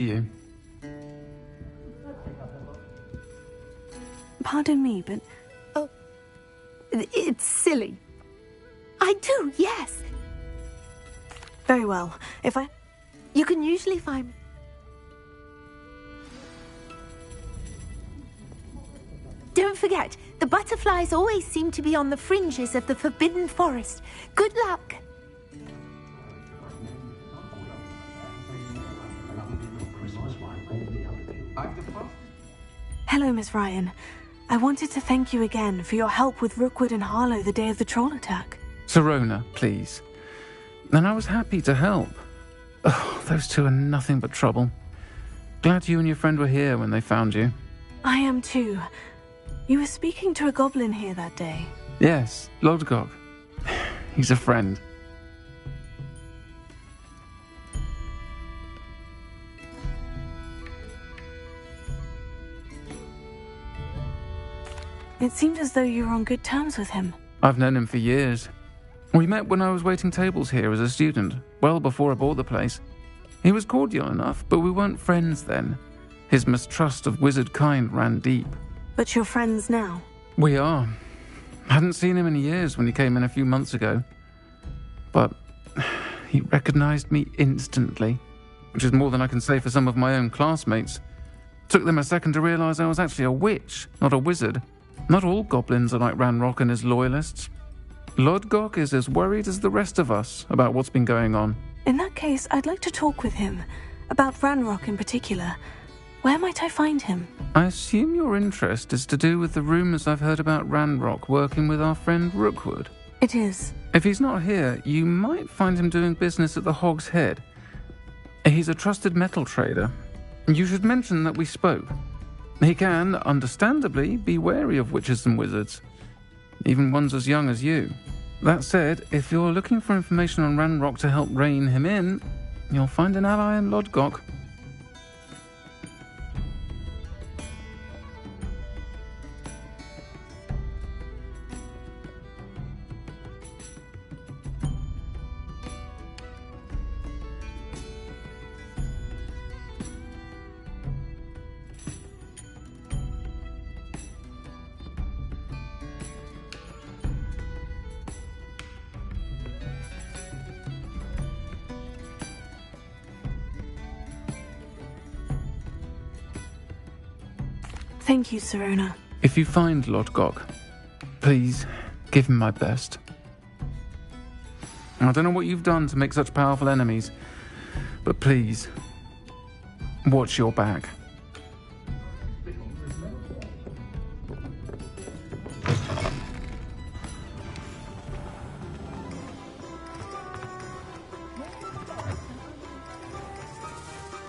you. Pardon me, but... Oh, it's silly. I do, yes. Very well. If I... You can usually find... Don't forget, the butterflies always seem to be on the fringes of the Forbidden Forest. Good luck. Hello, Miss Ryan. I wanted to thank you again for your help with Rookwood and Harlow the day of the troll attack. Sirona, please. And I was happy to help. Oh, those two are nothing but trouble. Glad you and your friend were here when they found you. I am too. You were speaking to a goblin here that day. Yes, Lodgok. He's a friend. It seemed as though you were on good terms with him. I've known him for years. We met when I was waiting tables here as a student, well before I bought the place. He was cordial enough, but we weren't friends then. His mistrust of wizard kind ran deep. But you're friends now? We are. Hadn't seen him in years when he came in a few months ago. But he recognized me instantly, which is more than I can say for some of my own classmates. Took them a second to realize I was actually a witch, not a wizard. Not all goblins are like Ranrock and his loyalists. Lodgok is as worried as the rest of us about what's been going on. In that case, I'd like to talk with him. About Ranrock in particular. Where might I find him? I assume your interest is to do with the rumors I've heard about Ranrock working with our friend Rookwood. It is. If he's not here, you might find him doing business at the Hog's Head. He's a trusted metal trader. You should mention that we spoke. He can, understandably, be wary of witches and wizards, even ones as young as you. That said, if you're looking for information on Ranrock to help rein him in, you'll find an ally in Lodgok. Thank you, Sirona. If you find Lodgok, please give him my best. I don't know what you've done to make such powerful enemies, but please, watch your back.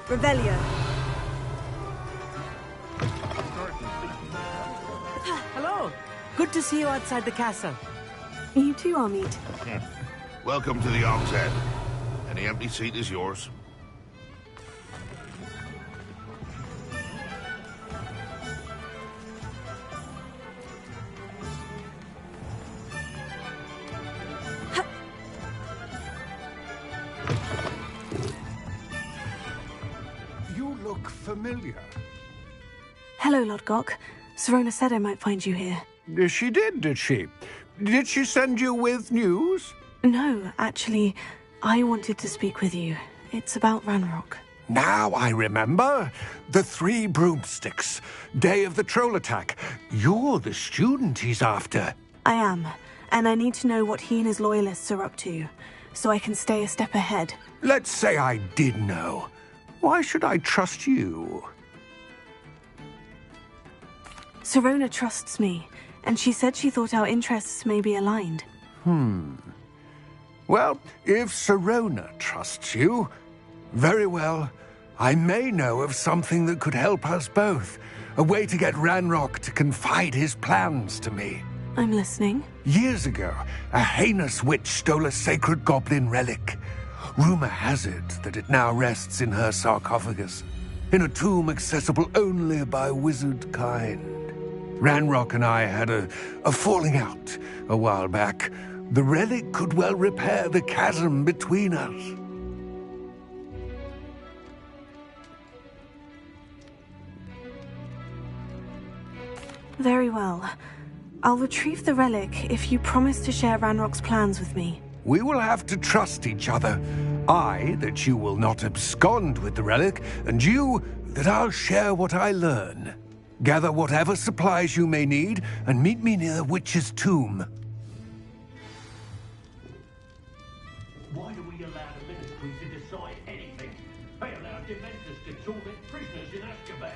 Revelio. Hello. Good to see you outside the castle. You too, Amit. Welcome to the Hog's Head. Any empty seat is yours. You look familiar. Hello, Lodgok. Sirona said I might find you here. She did she? Did she send you with news? No, actually, I wanted to speak with you. It's about Ranrock. Now I remember. The 3 broomsticks. Day of the troll attack. You're the student he's after. I am, and I need to know what he and his loyalists are up to, so I can stay a step ahead. Let's say I did know. Why should I trust you? Sirona trusts me, and she said she thought our interests may be aligned. Well, if Sirona trusts you, very well. I may know of something that could help us both. A way to get Ranrock to confide his plans to me. I'm listening. Years ago, a heinous witch stole a sacred goblin relic. Rumor has it that it now rests in her sarcophagus, in a tomb accessible only by wizard kind. Ranrock and I had a falling out a while back. The relic could well repair the chasm between us. Very well. I'll retrieve the relic if you promise to share Ranrock's plans with me. We will have to trust each other. I, that you will not abscond with the relic, and you, that I'll share what I learn. Gather whatever supplies you may need, and meet me near the witch's tomb. Why do we allow the ministry to decide anything? They allow dementors to torment prisoners in Azkaban.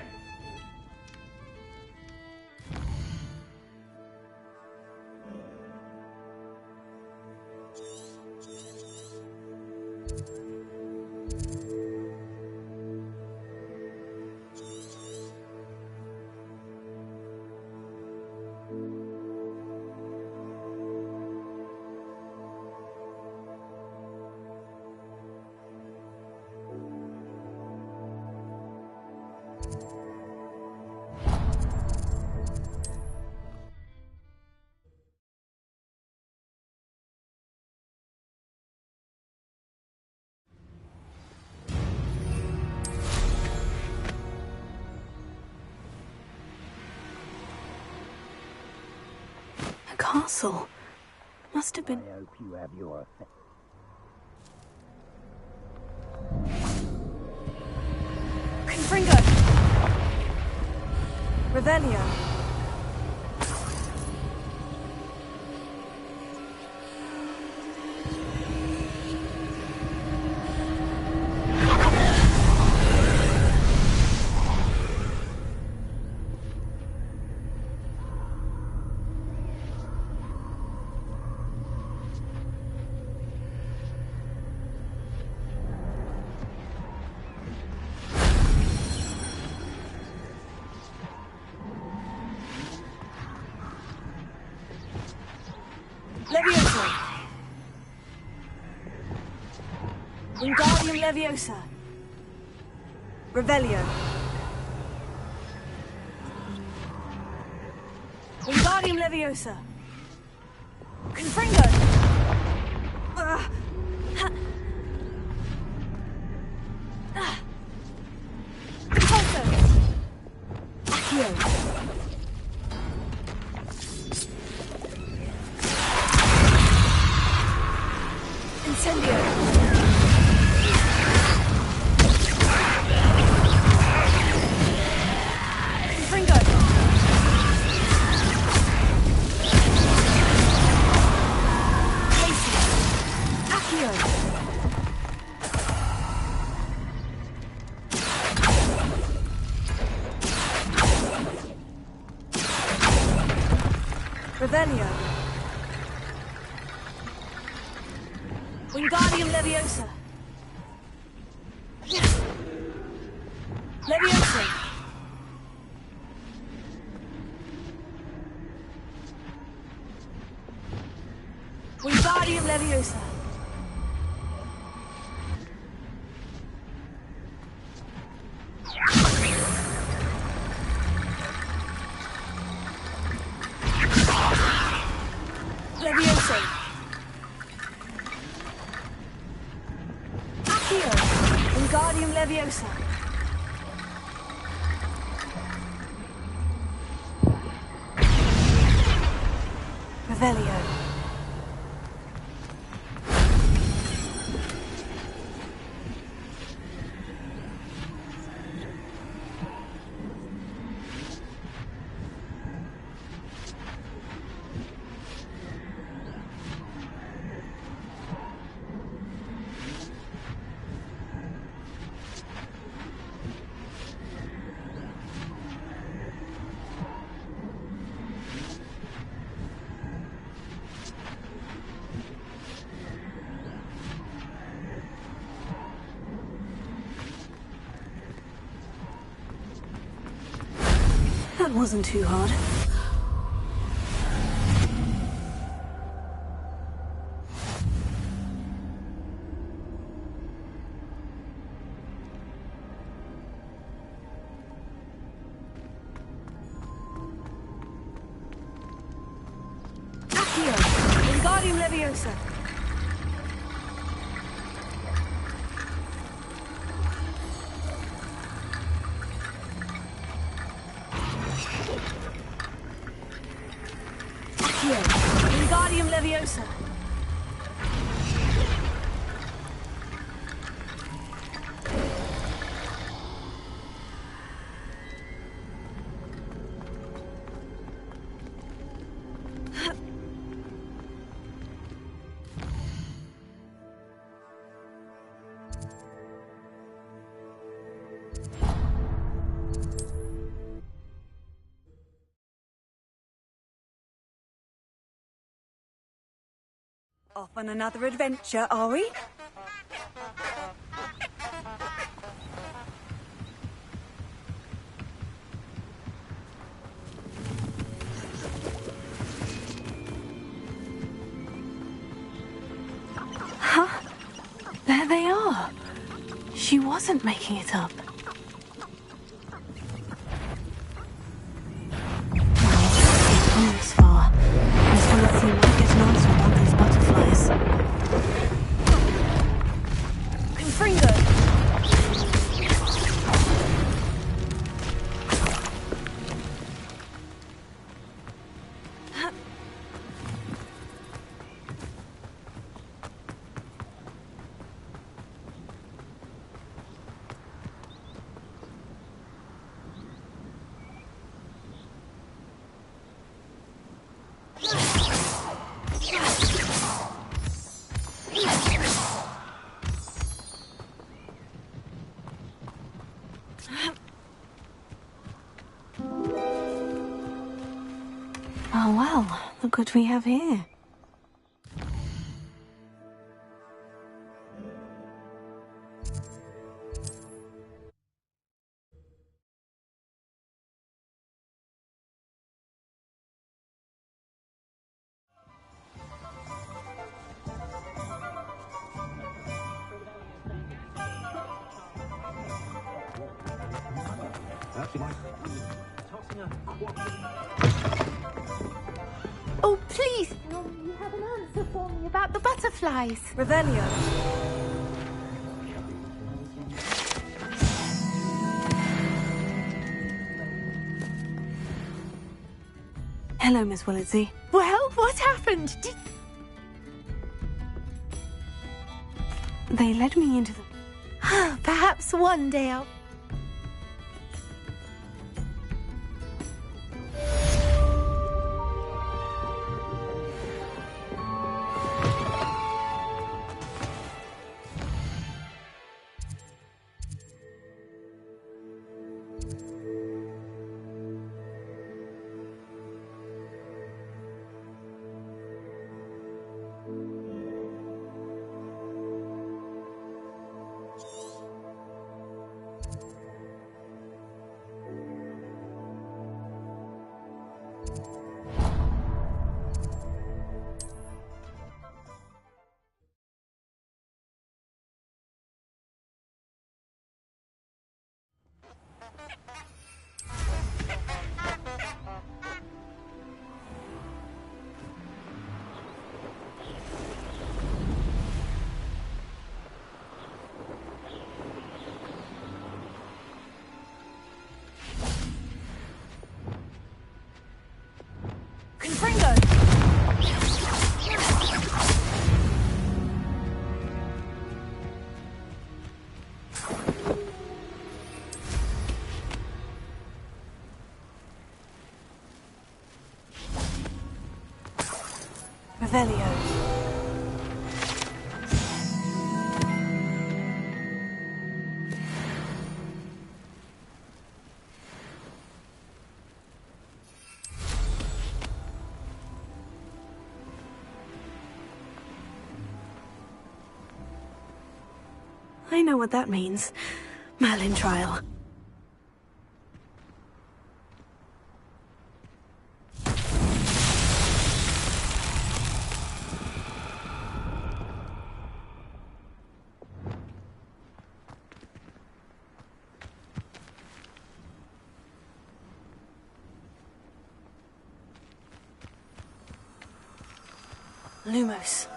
A castle. Must have been... I hope you have your... Confringo! Revelio! Leviosa! Wingardium Leviosa! Revelio! Wingardium Leviosa! Confringo! Impulso! Accio! Incendio! Confringo! Haste! Accio! Revelio! Wingardium Leviosa! Leviosa! Wingardium Leviosa! Leviosa! Accio! Wingardium Leviosa! Revelio! That wasn't too hard. Accio! Wingardium Leviosa! Accio. Wingardium Leviosa. Off on another adventure, are we? Huh? There they are. She wasn't making it up. Well, this far. Miss Felicity might get an answer about these butterflies. Confringo! Oh well, look what we have here. Oh, please tell me you have an answer for me about the butterflies. Revelio. Hello, Miss Willitsey. Well, what happened? They led me into the... Perhaps one day I'll... Confringo! Revelio. I know what that means. Merlin trial. Lumos.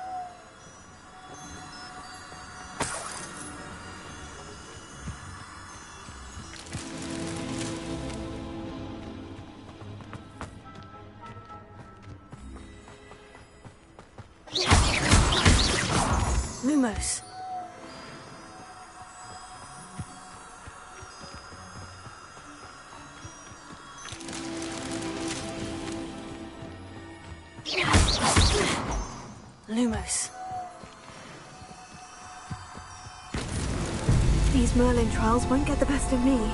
Lumos. Lumos. These Merlin trials won't get the best of me.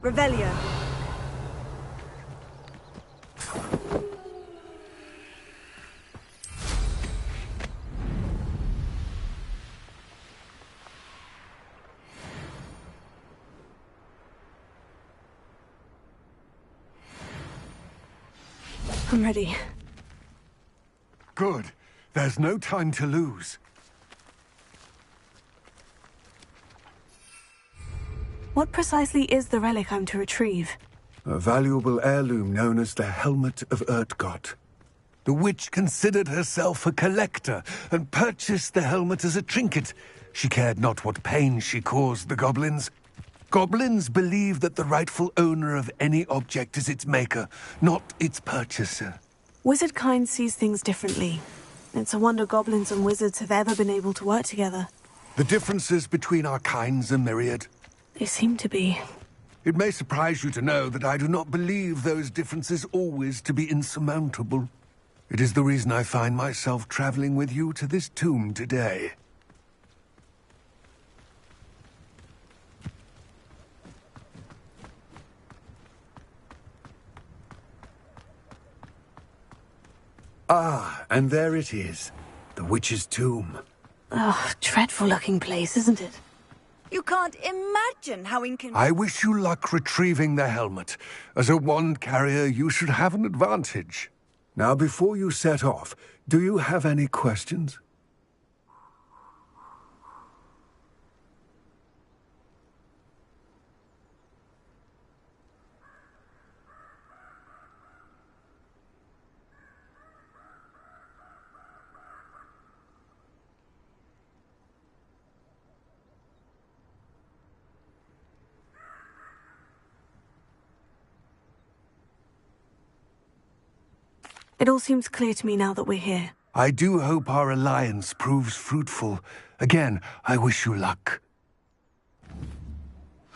Revelio. I'm ready. Good. There's no time to lose. What precisely is the relic I'm to retrieve? A valuable heirloom known as the Helmet of Urtgott. The witch considered herself a collector and purchased the helmet as a trinket. She cared not what pain she caused the goblins. Goblins believe that the rightful owner of any object is its maker, not its purchaser. Wizard kind sees things differently. It's a wonder goblins and wizards have ever been able to work together. The differences between our kinds are myriad. They seem to be. It may surprise you to know that I do not believe those differences always to be insurmountable. It is the reason I find myself traveling with you to this tomb today. Ah, and there it is. The witch's tomb. Oh, dreadful looking place, isn't it? You can't imagine how I wish you luck retrieving the helmet. As a wand carrier, you should have an advantage. Now, before you set off, do you have any questions? It all seems clear to me now that we're here. I do hope our alliance proves fruitful. Again, I wish you luck.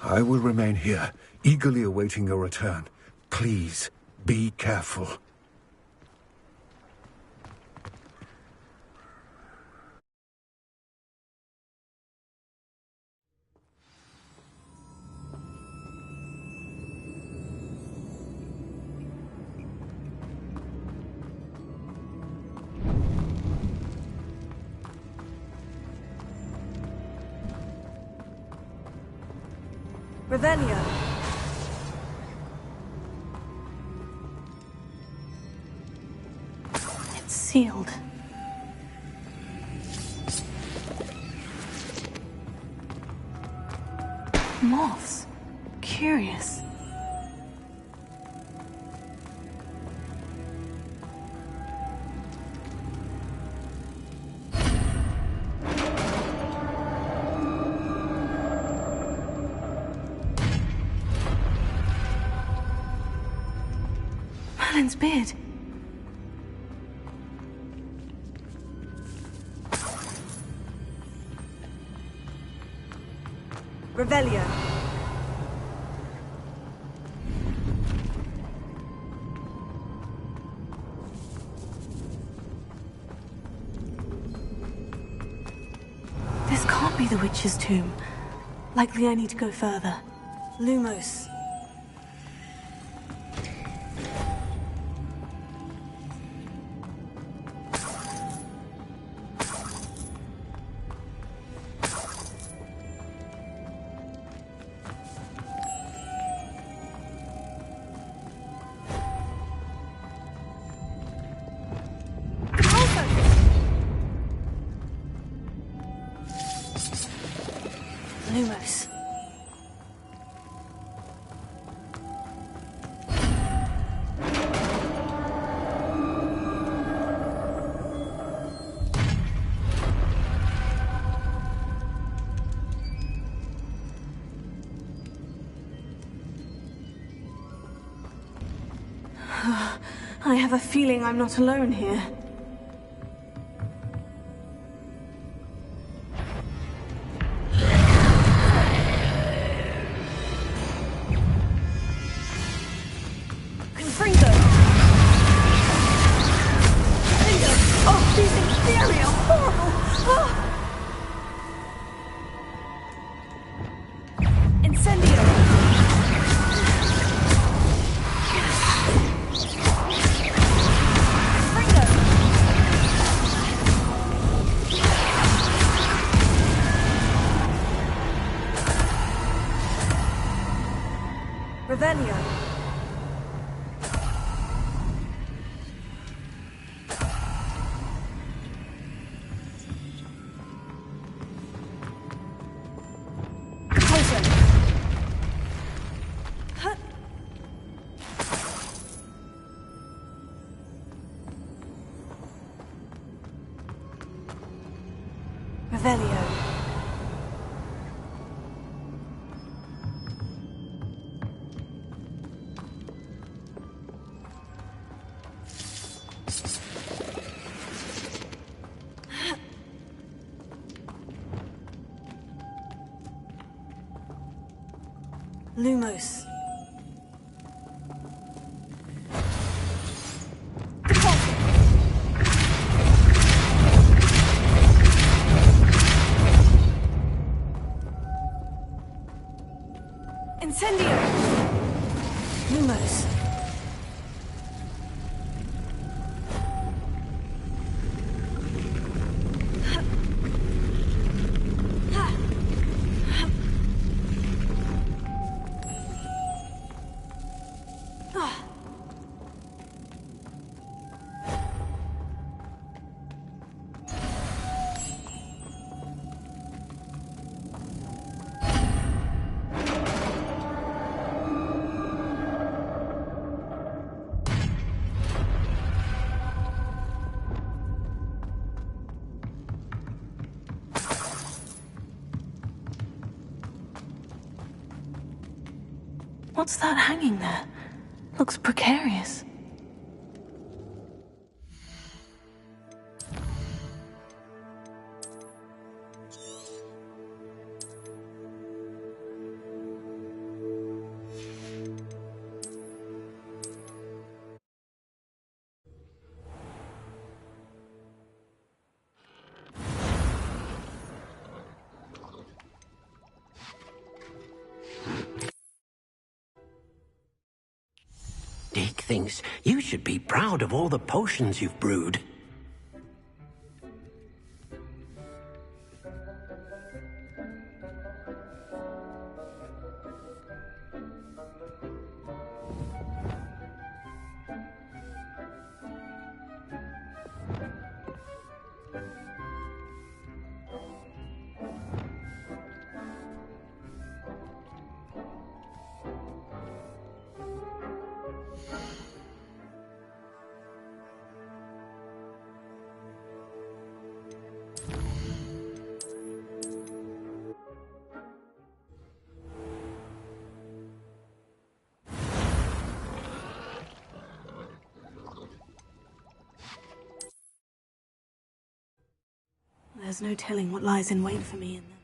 I will remain here, eagerly awaiting your return. Please, be careful. Revelio. It's sealed. Moths. Curious. Merlin's beard. Revelio. the witch's tomb. Likely I need to go further. Lumos. Lumos. I have a feeling I'm not alone here. Revelio. Revelio. Lumos. Incendio! Lumos. What's that hanging there? Looks precarious. Dick thinks you should be proud of all the potions you've brewed. There's no telling what lies in wait for me in them.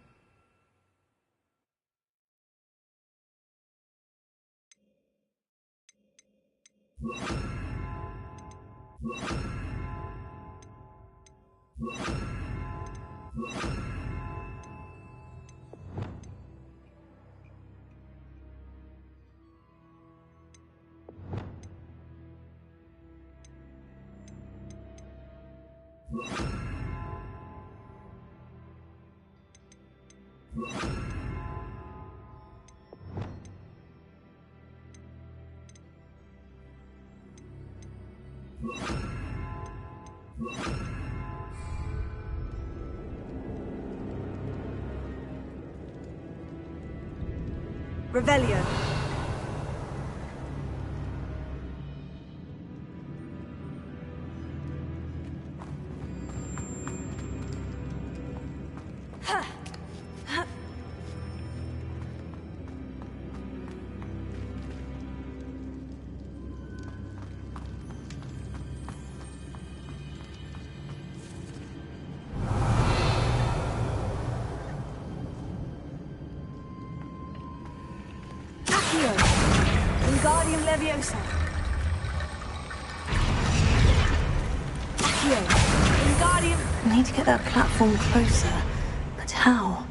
Revelio. Wingardium Leviosa. Accio. Wingardium. I need to get that platform closer. But how?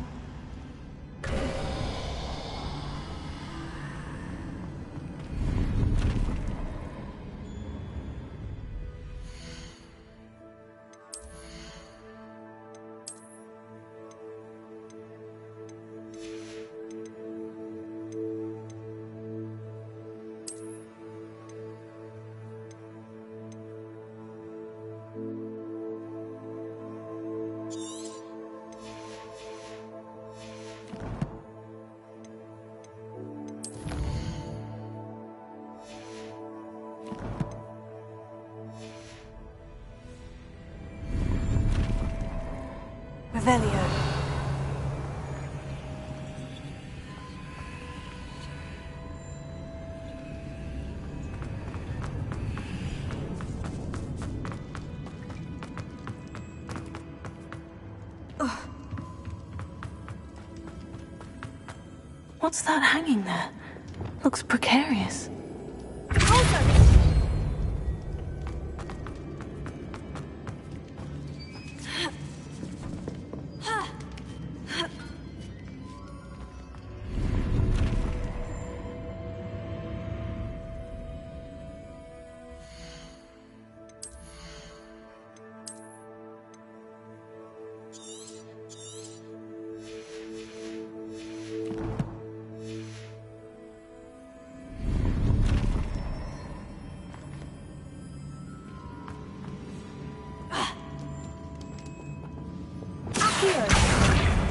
Revelio. What's that hanging there? Looks precarious.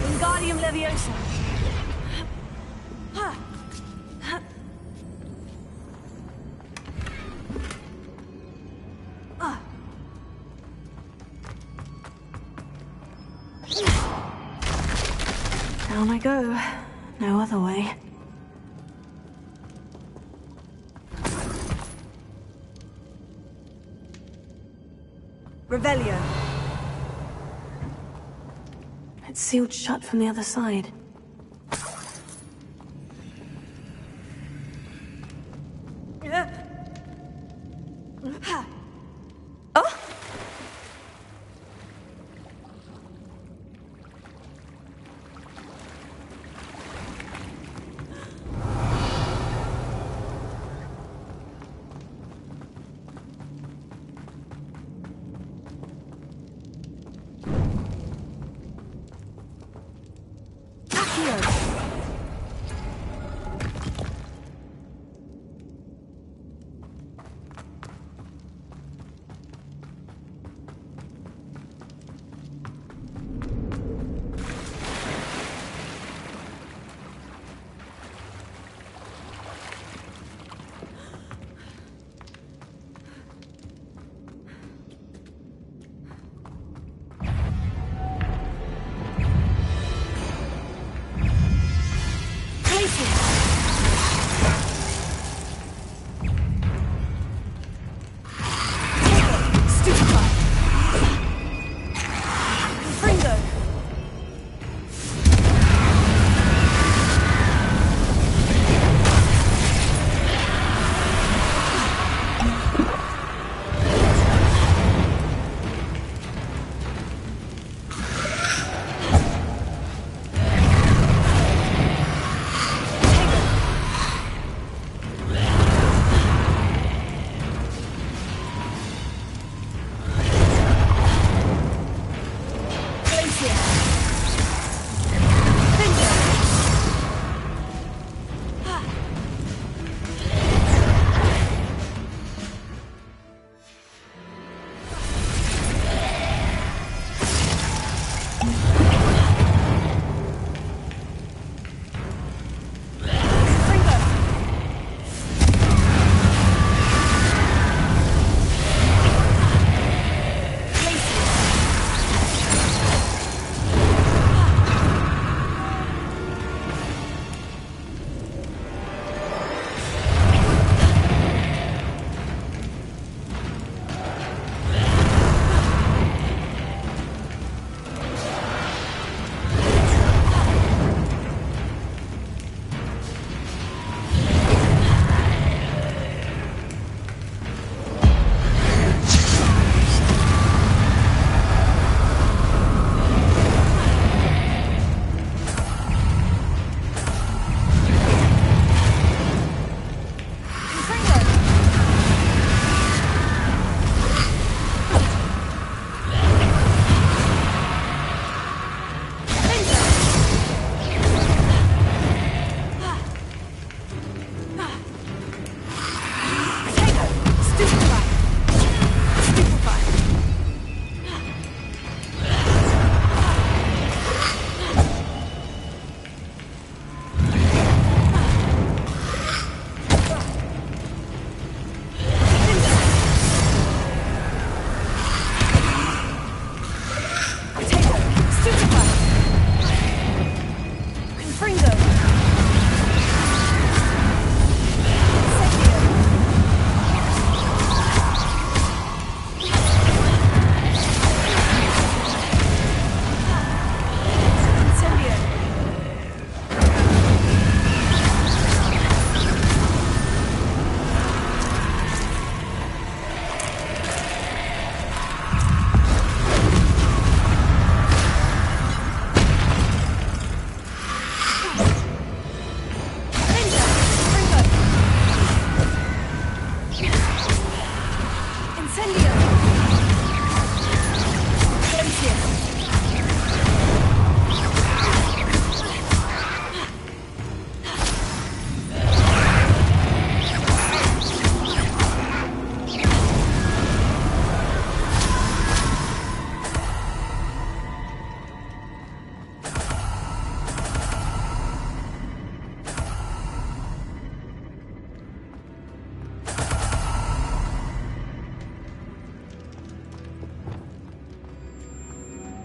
Wingardium Leviosa. Down I go. No other way. Revelio. It's sealed shut from the other side. Oh!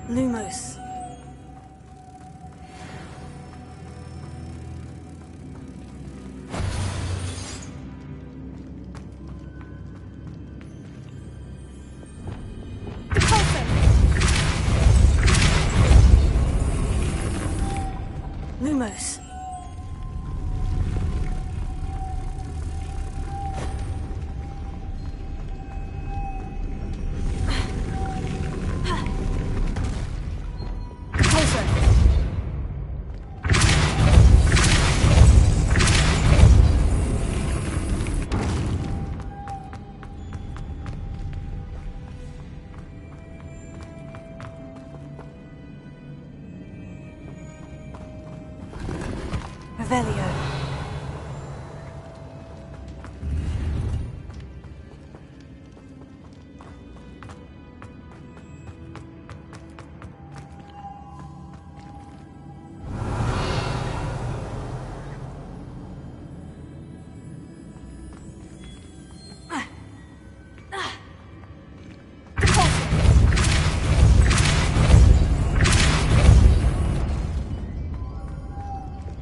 Lumos. Lumos. Revelio.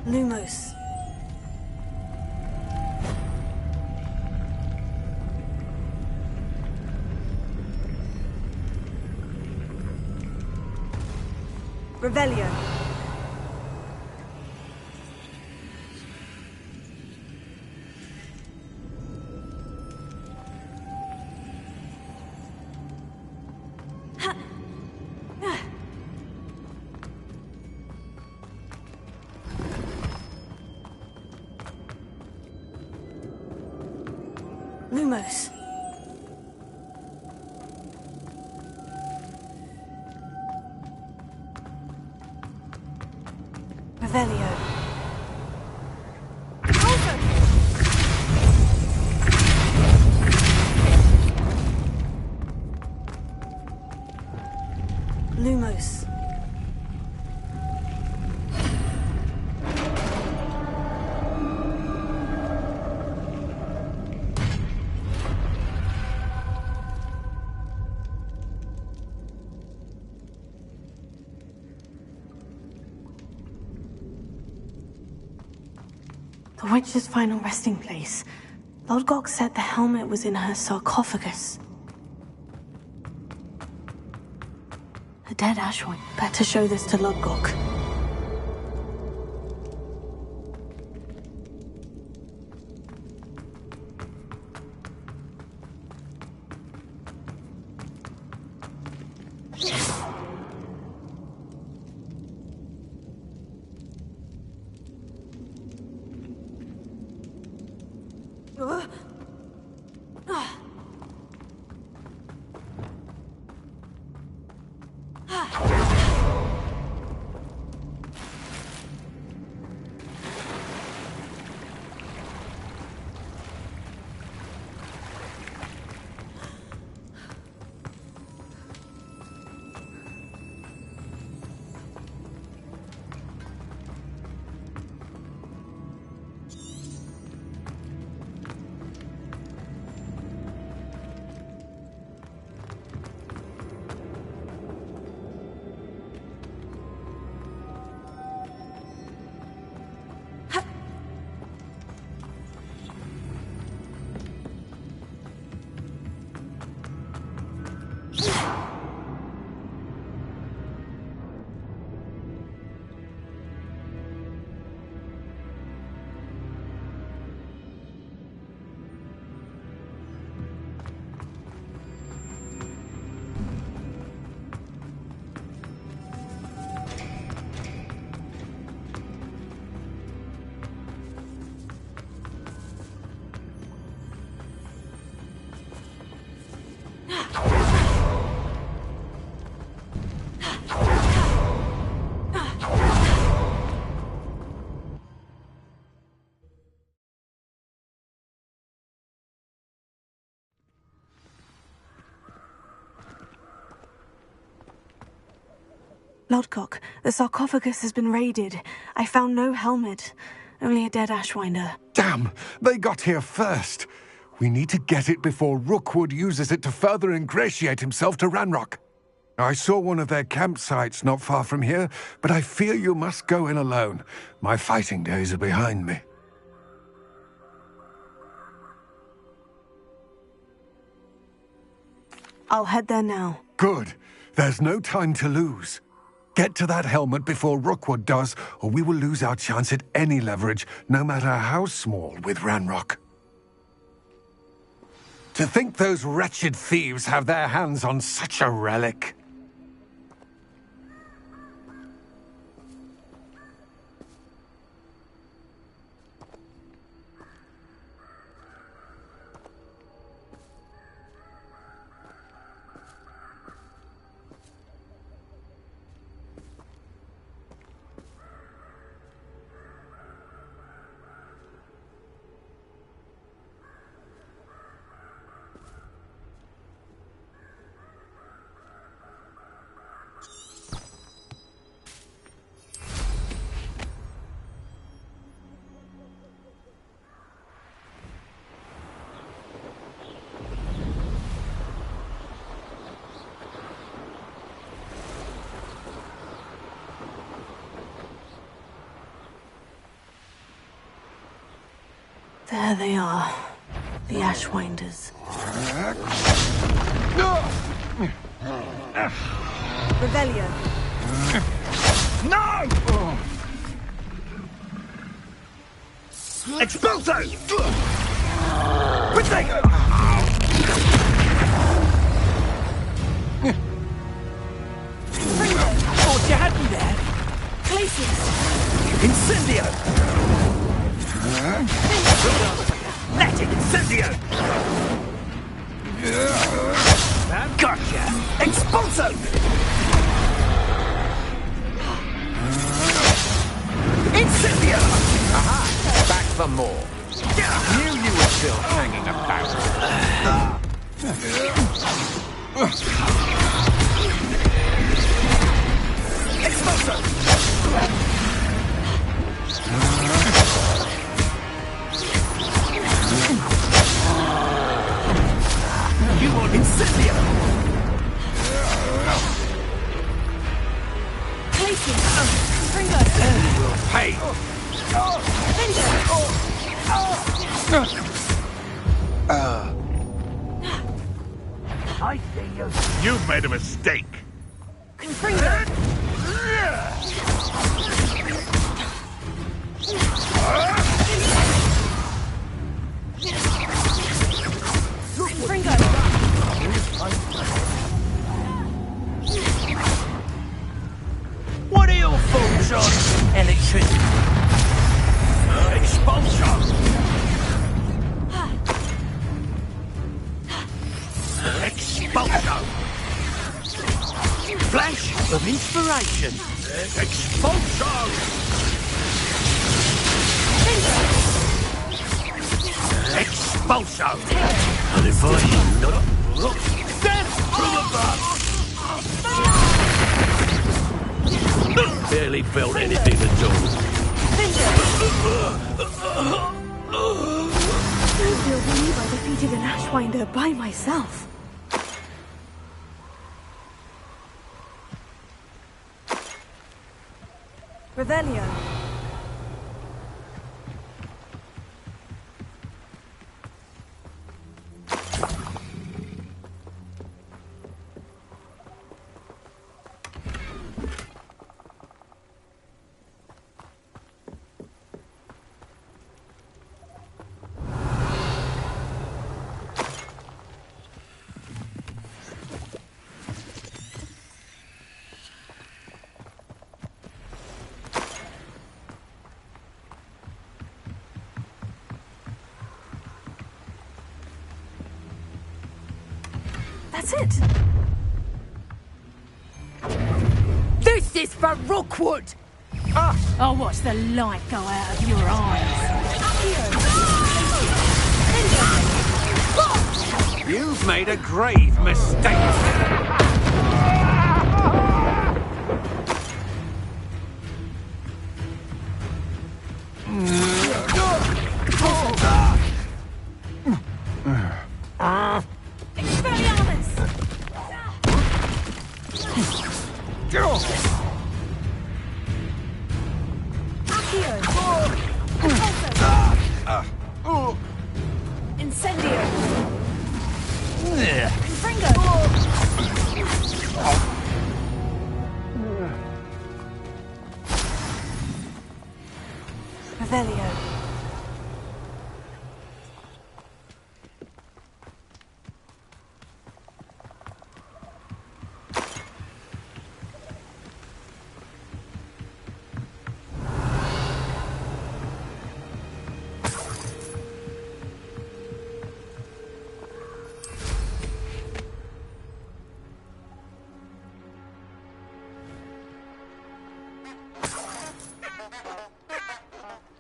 Lumos. Revelio. Lumos. Revelio. Lumos. The witch's final resting place. Lodgok said the helmet was in her sarcophagus. A dead Ashwin. Better show this to Lodgok. Lodgok, the sarcophagus has been raided. I found no helmet, only a dead Ashwinder. Damn! They got here first. We need to get it before Rookwood uses it to further ingratiate himself to Ranrock. I saw one of their campsites not far from here, but I fear you must go in alone. My fighting days are behind me. I'll head there now. Good. There's no time to lose. Get to that helmet before Rookwood does, or we will lose our chance at any leverage, no matter how small, with Ranrock. To think those wretched thieves have their hands on such a relic. There they are. The Ashwinders. Revelio. No! Expulso! Protego! Thought you had me there. Glacius. Incendio! Magic Incendio! Gotcha! Expulso! Incendio! Aha! Back for more. Knew you were still hanging about. Expulso! You want Incendio! Glacius. Ringo. Will pay! I see you. You've made a mistake. Confringo. Confringo. What are your thoughts on electricity? Expulsion! Expulsion! Flash of inspiration! Expulsion! Expulsion! And if I am not... Death from above! Barely felt anything at all. You'll believe I defeated an Ashwinder by myself. Revelio. That's it. This is for Rookwood! I'll watch the light go out of your eyes. You've made a grave mistake. Incendio! Confringo! Revelio.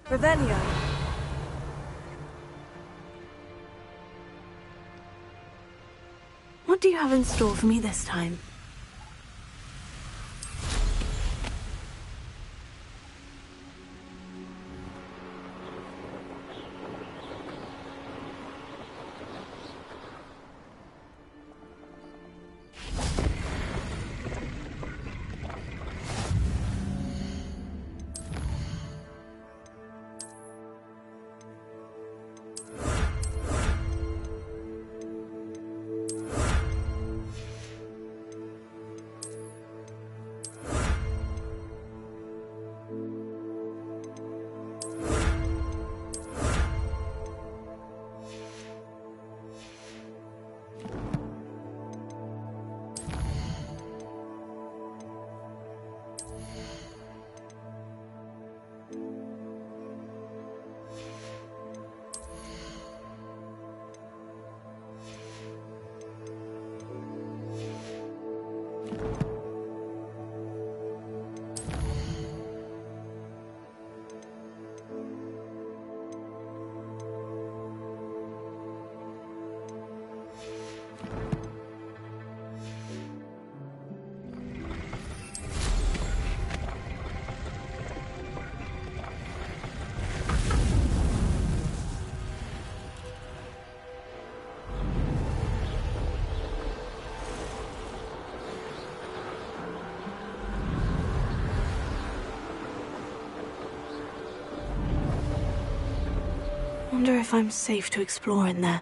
Revelio. What do you have in store for me this time? Wonder if I'm safe to explore in there.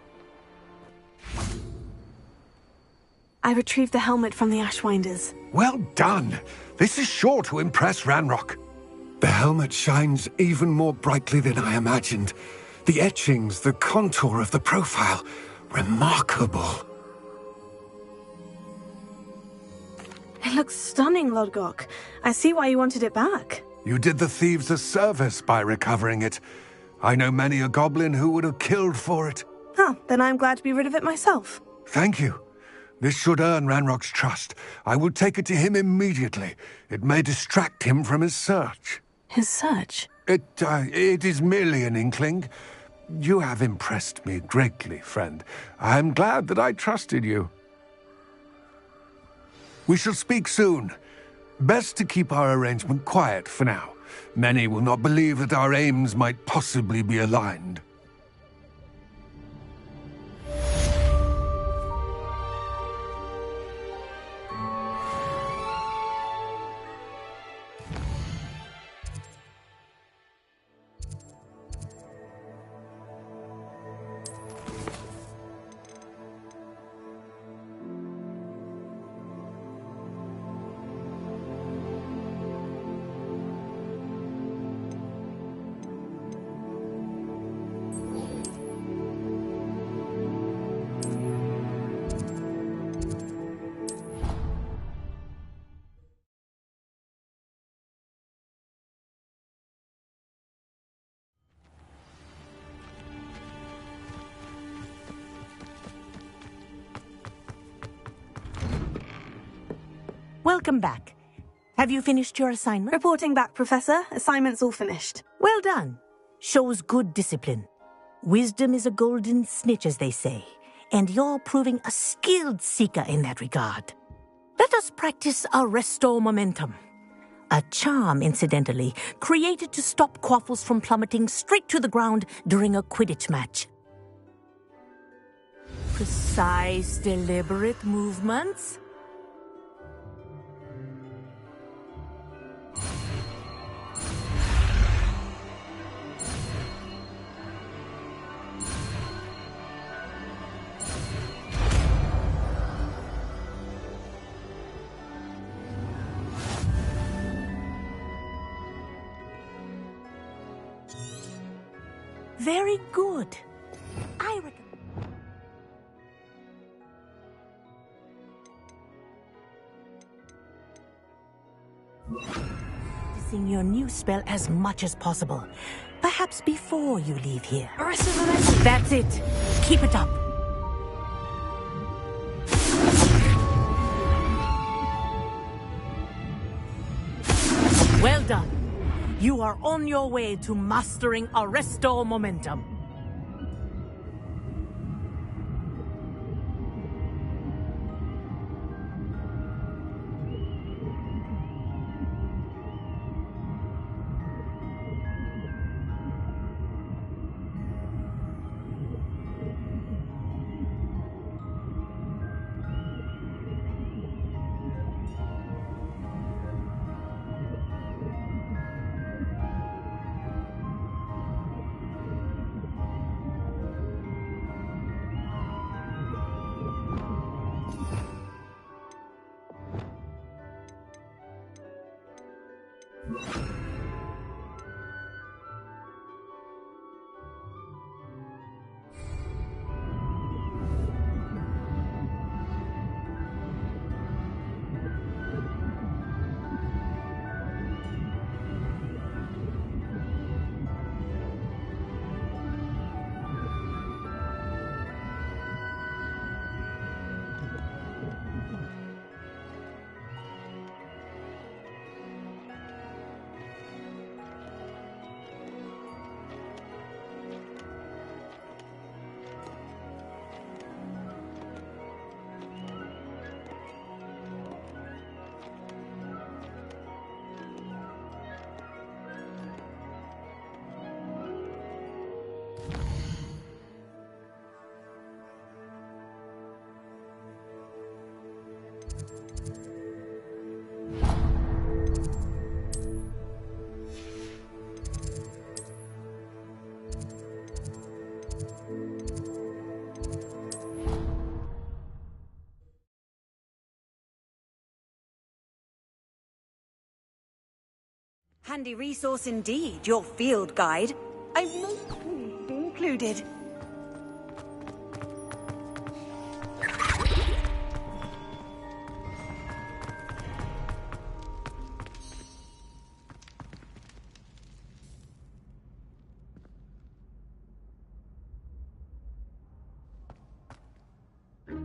I retrieved the helmet from the Ashwinders. Well done. This is sure to impress Ranrock. The helmet shines even more brightly than I imagined. The etchings, the contour of the profile. Remarkable. It looks stunning, Lodgok. I see why you wanted it back. You did the thieves a service by recovering it. I know many a goblin who would have killed for it. Huh, then I'm glad to be rid of it myself. Thank you. This should earn Ranrock's trust. I will take it to him immediately. It may distract him from his search. His search? It is merely an inkling. You have impressed me greatly, friend. I am glad that I trusted you. We shall speak soon. Best to keep our arrangement quiet for now. Many will not believe that our aims might possibly be aligned. Welcome back. Have you finished your assignment? Reporting back, Professor. Assignment's all finished. Well done. Shows good discipline. Wisdom is a golden snitch, as they say, and you're proving a skilled seeker in that regard. Let us practice our restore momentum. A charm, incidentally, created to stop quaffles from plummeting straight to the ground during a Quidditch match. Precise, deliberate movements. Very good. I reckon. Practicing your new spell as much as possible. Perhaps before you leave here. Arrest of the message. That's it. Keep it up. Well done. You are on your way to mastering Arresto Momentum. Handy resource indeed, your field guide. I'm most pleased to be included.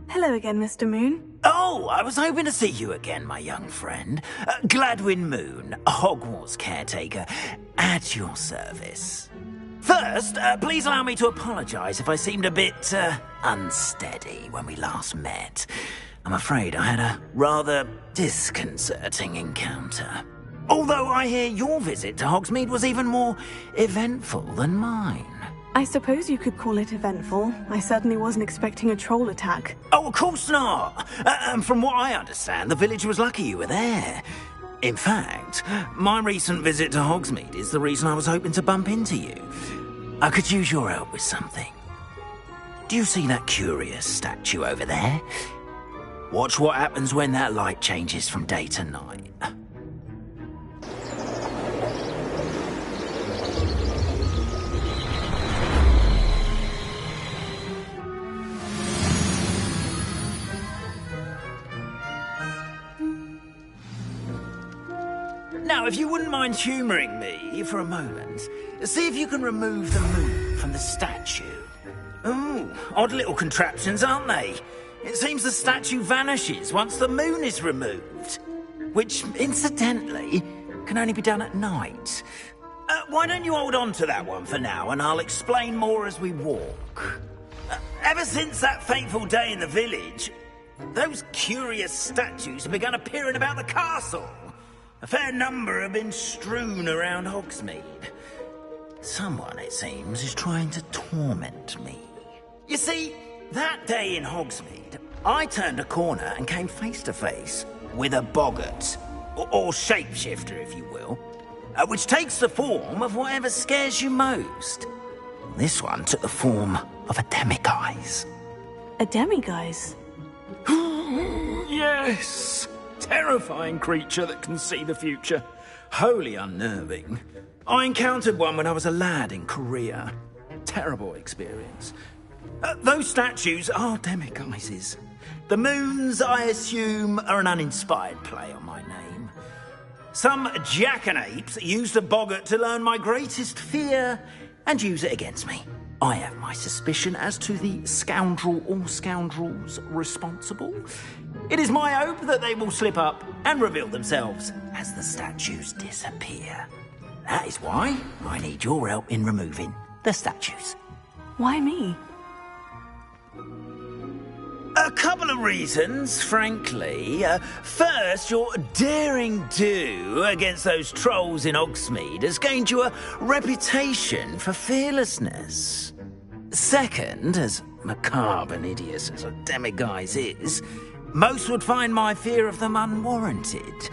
Hello again, Mr. Moon. Oh, I was hoping to see you again, my young friend. Gladwin Moon, Hogwarts caretaker, at your service. First, please allow me to apologise if I seemed a bit, unsteady when we last met. I'm afraid I had a rather disconcerting encounter. Although I hear your visit to Hogsmeade was even more eventful than mine. I suppose you could call it eventful. I certainly wasn't expecting a troll attack. Oh, of course not. And from what I understand, the village was lucky you were there. In fact, my recent visit to Hogsmeade is the reason I was hoping to bump into you. I could use your help with something. Do you see that curious statue over there? Watch what happens when that light changes from day to night. Now, if you wouldn't mind humouring me for a moment, see if you can remove the moon from the statue. Ooh, odd little contraptions, aren't they? It seems the statue vanishes once the moon is removed. Which, incidentally, can only be done at night. Why don't you hold on to that one for now, and I'll explain more as we walk. Ever since that fateful day in the village, those curious statues have begun appearing about the castle. A fair number have been strewn around Hogsmeade. Someone, it seems, is trying to torment me. You see, that day in Hogsmeade, I turned a corner and came face to face with a boggart, or shapeshifter, if you will, which takes the form of whatever scares you most. This one took the form of a demiguise. A demiguise? Yes! Terrifying creature that can see the future. Wholly unnerving. I encountered one when I was a lad in Korea. terrible experience. Those statues are demiguises. The moons, I assume, are an uninspired play on my name. Some jackanapes used a boggart to learn my greatest fear and use it against me. I have my suspicion as to the scoundrel or scoundrels responsible. It is my hope that they will slip up and reveal themselves as the statues disappear. That is why I need your help in removing the statues. Why me? A couple of reasons, frankly. First, your daring do against those trolls in Hogsmeade has gained you a reputation for fearlessness. Second, as macabre and hideous as a demiguise is, most would find my fear of them unwarranted.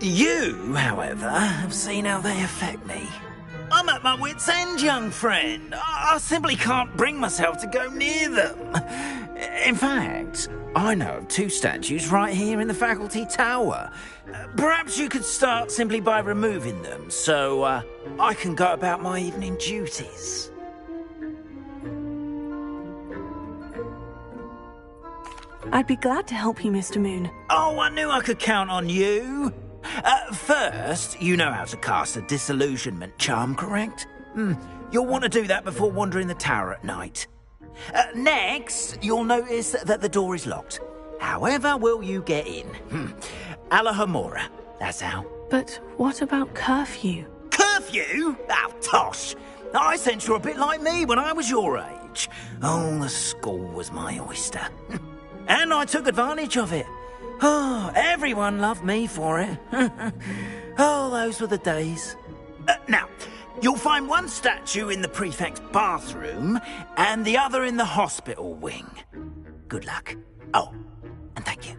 You, however, have seen how they affect me. I'm at my wit's end, young friend. I simply can't bring myself to go near them. In fact, I know of 2 statues right here in the faculty tower. Perhaps you could start simply by removing them, so I can go about my evening duties. I'd be glad to help you, Mr. Moon. Oh, I knew I could count on you. First, you know how to cast a disillusionment charm, correct? You'll want to do that before wandering the tower at night. Next, you'll notice that the door is locked. However will you get in? Alahomora, that's how. But what about curfew? Curfew? Oh, tosh. I sense you're a bit like me when I was your age. Oh, the school was my oyster. And I took advantage of it. Oh, everyone loved me for it. Oh, those were the days. Now, you'll find one statue in the prefect's bathroom and the other in the hospital wing. Good luck. Oh, and thank you.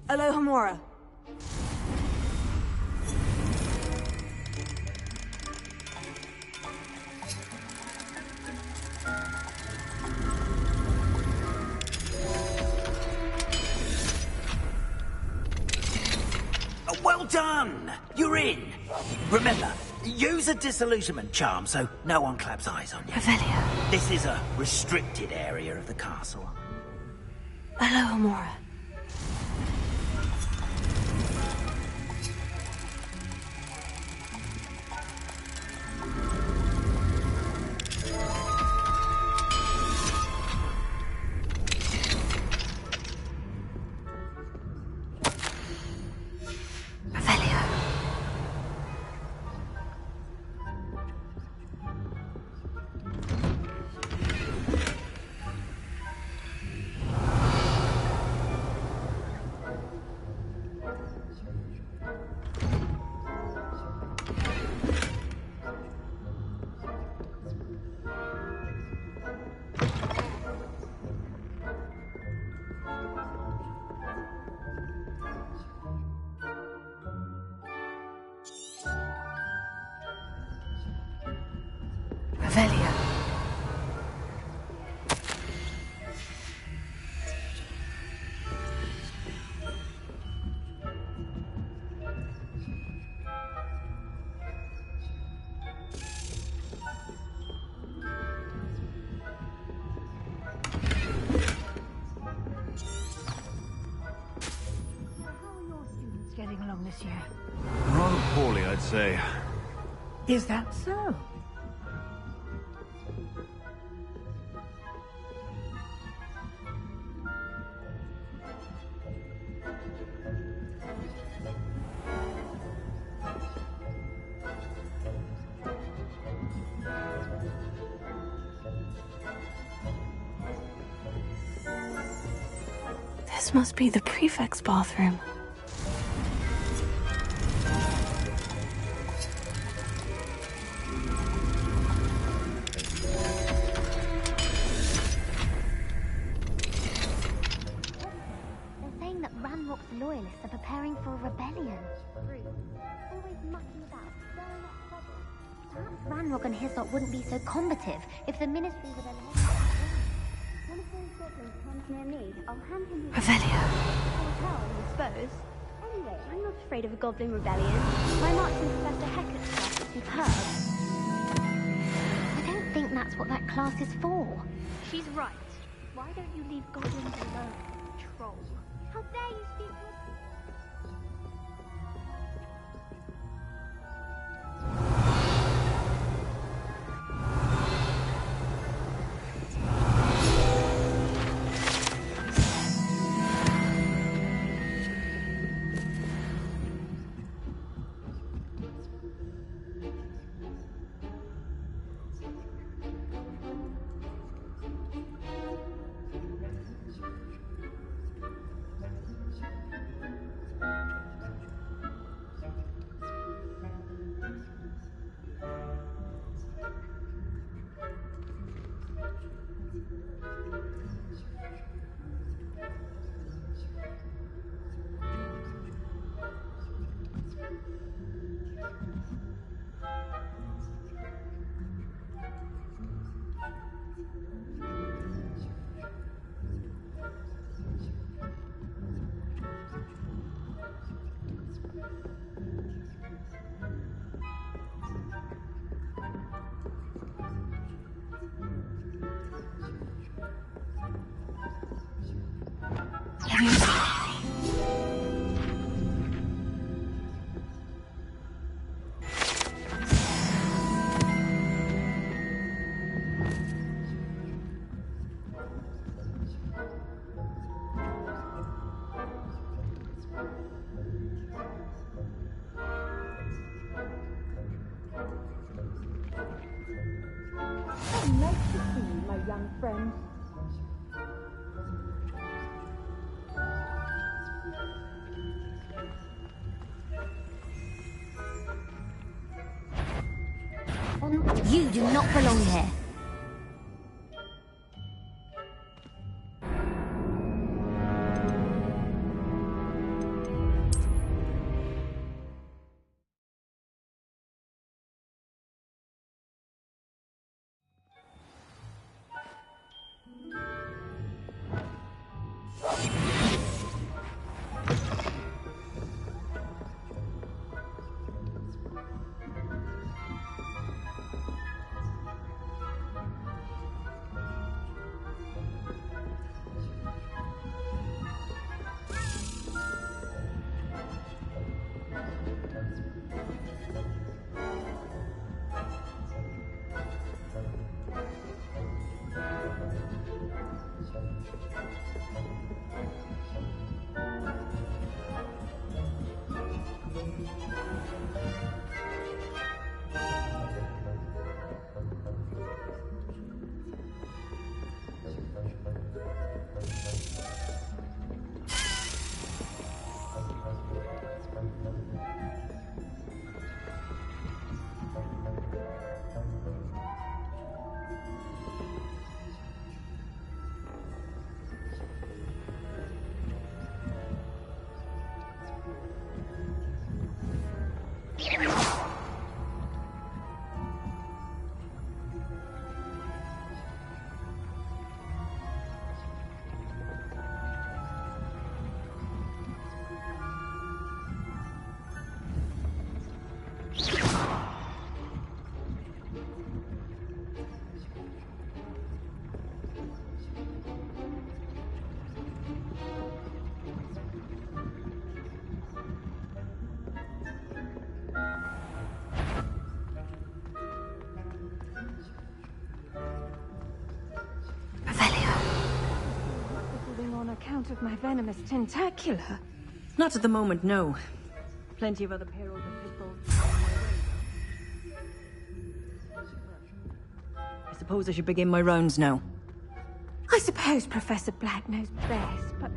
Alohomora. Well done! You're in. Remember, use a disillusionment charm so no one claps eyes on you. Revelia. This is a restricted area of the castle. Alohomora. Revelia. Getting along this year. Rather poorly, I'd say. Is that so? This must be the prefect's bathroom. Balrog and Hislop wouldn't be so combative if the Ministry would allow them to go. One of those goblins comes near me, I'll hand him his... Revelio. Hotel, I suppose. Anyway, I'm not afraid of a goblin rebellion. My marksman Professor Hecat's class is superb. I don't think that's what that class is for. She's right. Why don't you leave goblins alone, troll? How dare you speak to... Nice to see you, my young friend. You do not belong here. On account of my venomous tentacular. Not at the moment, no. Plenty of other perils and pitfalls on my way. I suppose I should begin my rounds now. I suppose Professor Black knows best, but...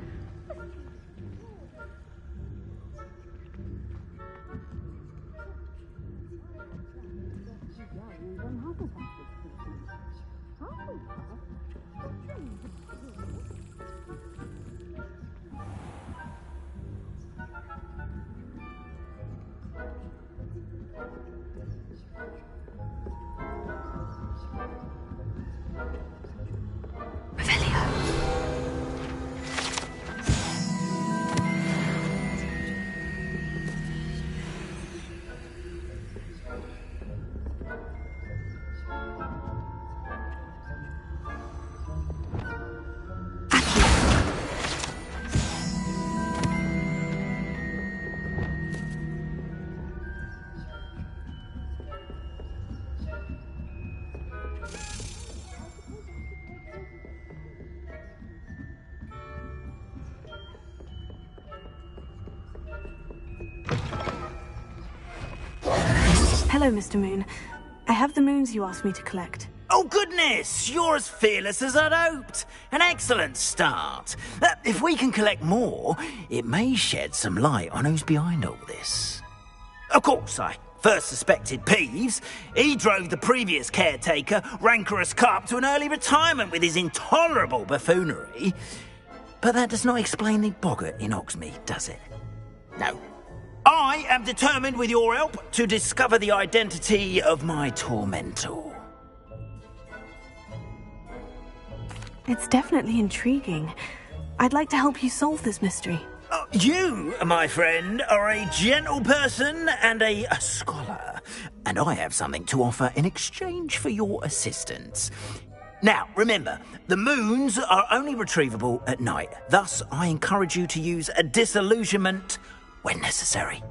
Hello, Mr. Moon. I have the moons you asked me to collect. Oh, goodness! You're as fearless as I'd hoped. An excellent start. If we can collect more, it may shed some light on who's behind all this. Of course, I first suspected Peeves. He drove the previous caretaker, Rancorous Carp, to an early retirement with his intolerable buffoonery. But that does not explain the boggart in Oxmead, does it? No. I am determined, with your help, to discover the identity of my tormentor. It's definitely intriguing. I'd like to help you solve this mystery. You, my friend, are a gentle person and a scholar, and I have something to offer in exchange for your assistance. Now, remember, the moons are only retrievable at night. Thus, I encourage you to use a disillusionment when necessary.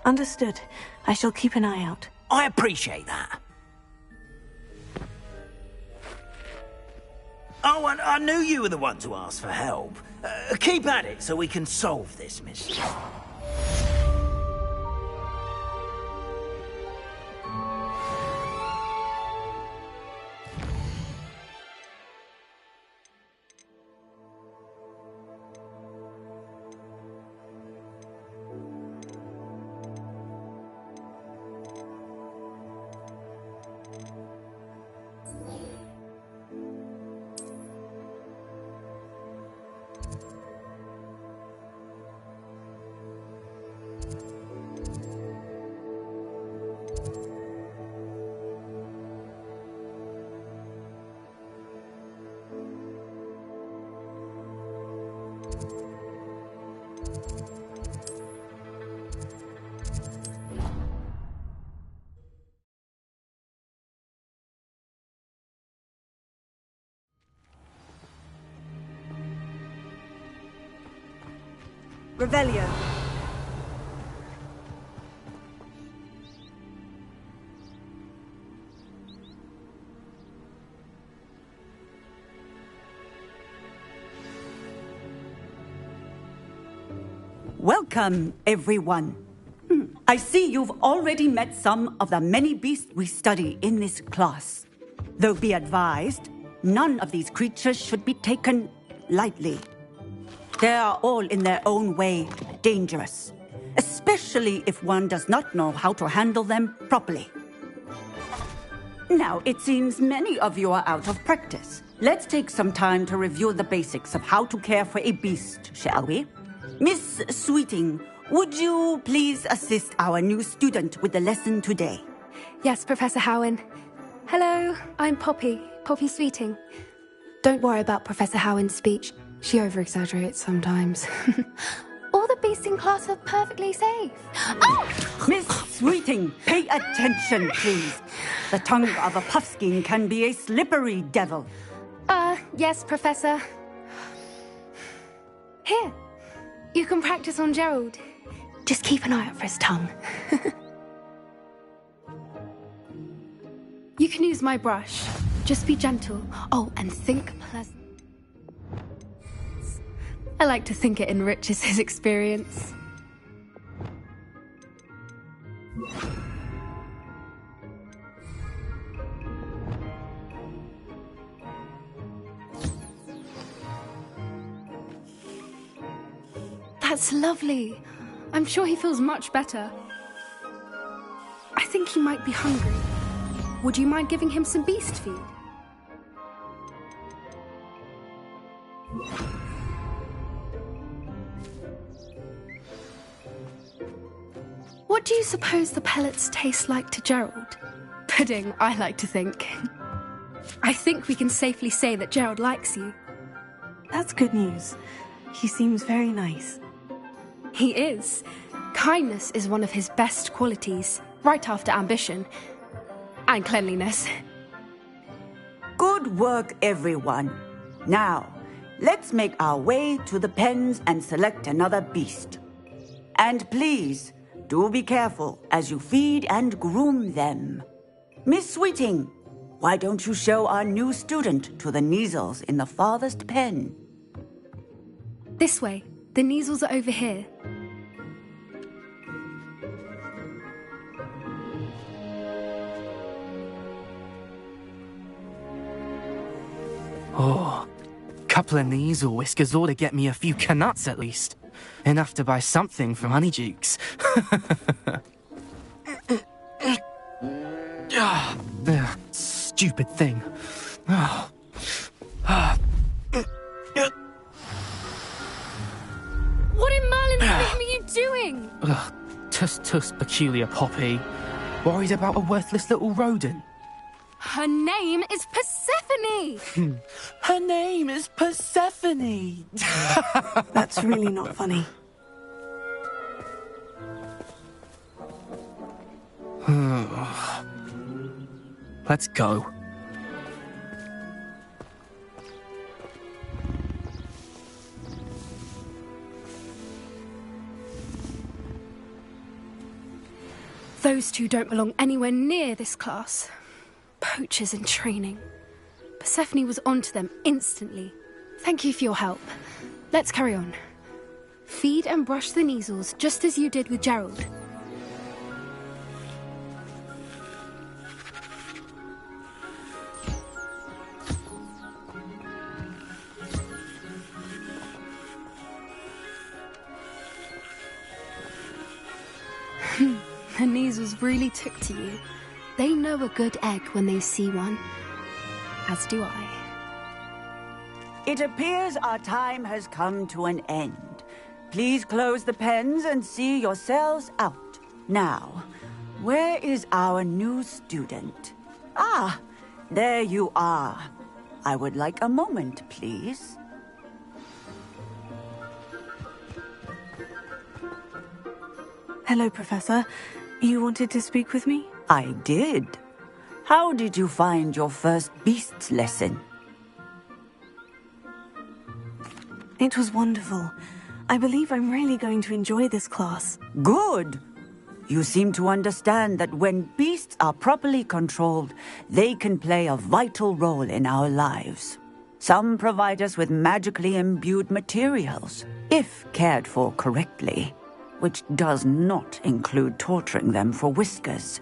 Understood. I shall keep an eye out. I appreciate that. Oh, and I knew you were the one to ask for help. Keep at it so we can solve this mystery. Revelio. Welcome, everyone. I see you've already met some of the many beasts we study in this class. Though be advised, none of these creatures should be taken lightly. They are all in their own way dangerous, especially if one does not know how to handle them properly. Now, it seems many of you are out of practice. Let's take some time to review the basics of how to care for a beast, shall we? Miss Sweeting, would you please assist our new student with the lesson today? Yes, Professor Howen. Hello, I'm Poppy Sweeting. Don't worry about Professor Howen's speech. She over-exaggerates sometimes. All the beasts in class are perfectly safe. Oh! Miss Sweeting, pay attention, please. The tongue of a puffskein can be a slippery devil. Yes, Professor. Here, you can practice on Gerald. Just keep an eye out for his tongue. You can use my brush. Just be gentle. Oh, and think pleasant. I like to think it enriches his experience. That's lovely. I'm sure he feels much better. I think he might be hungry. Would you mind giving him some beast feed? What do you suppose the pellets taste like to Gerald? Pudding, I like to think. I think we can safely say that Gerald likes you. That's good news. He seems very nice. He is. Kindness is one of his best qualities, right after ambition. And cleanliness. Good work, everyone. Now, let's make our way to the pens and select another beast. And please, do be careful as you feed and groom them. Miss Sweeting, why don't you show our new student to the Neasels in the farthest pen? This way. The Neasels are over here. Oh, couple of Neasel whiskers ought to get me a few canuts at least. Enough to buy something from Honeydukes. Stupid thing. What in Merlin's name are you doing? Tuss peculiar Poppy. Worried about a worthless little rodent. Her name is Persephone! Her name is Persephone! That's really not funny. Let's go. Those two don't belong anywhere near this class. Poachers in training. Persephone was onto them instantly. Thank you for your help. Let's carry on. Feed and brush the Neasels just as you did with Gerald. The Neasels really took to you. They know a good egg when they see one. As do I. It appears our time has come to an end. Please close the pens and see yourselves out. Now, where is our new student? Ah, there you are. I would like a moment, please. Hello, Professor. You wanted to speak with me? I did. How did you find your first beasts lesson? It was wonderful. I believe I'm really going to enjoy this class. Good. You seem to understand that when beasts are properly controlled, they can play a vital role in our lives. Some provide us with magically imbued materials, if cared for correctly, which does not include torturing them for whiskers.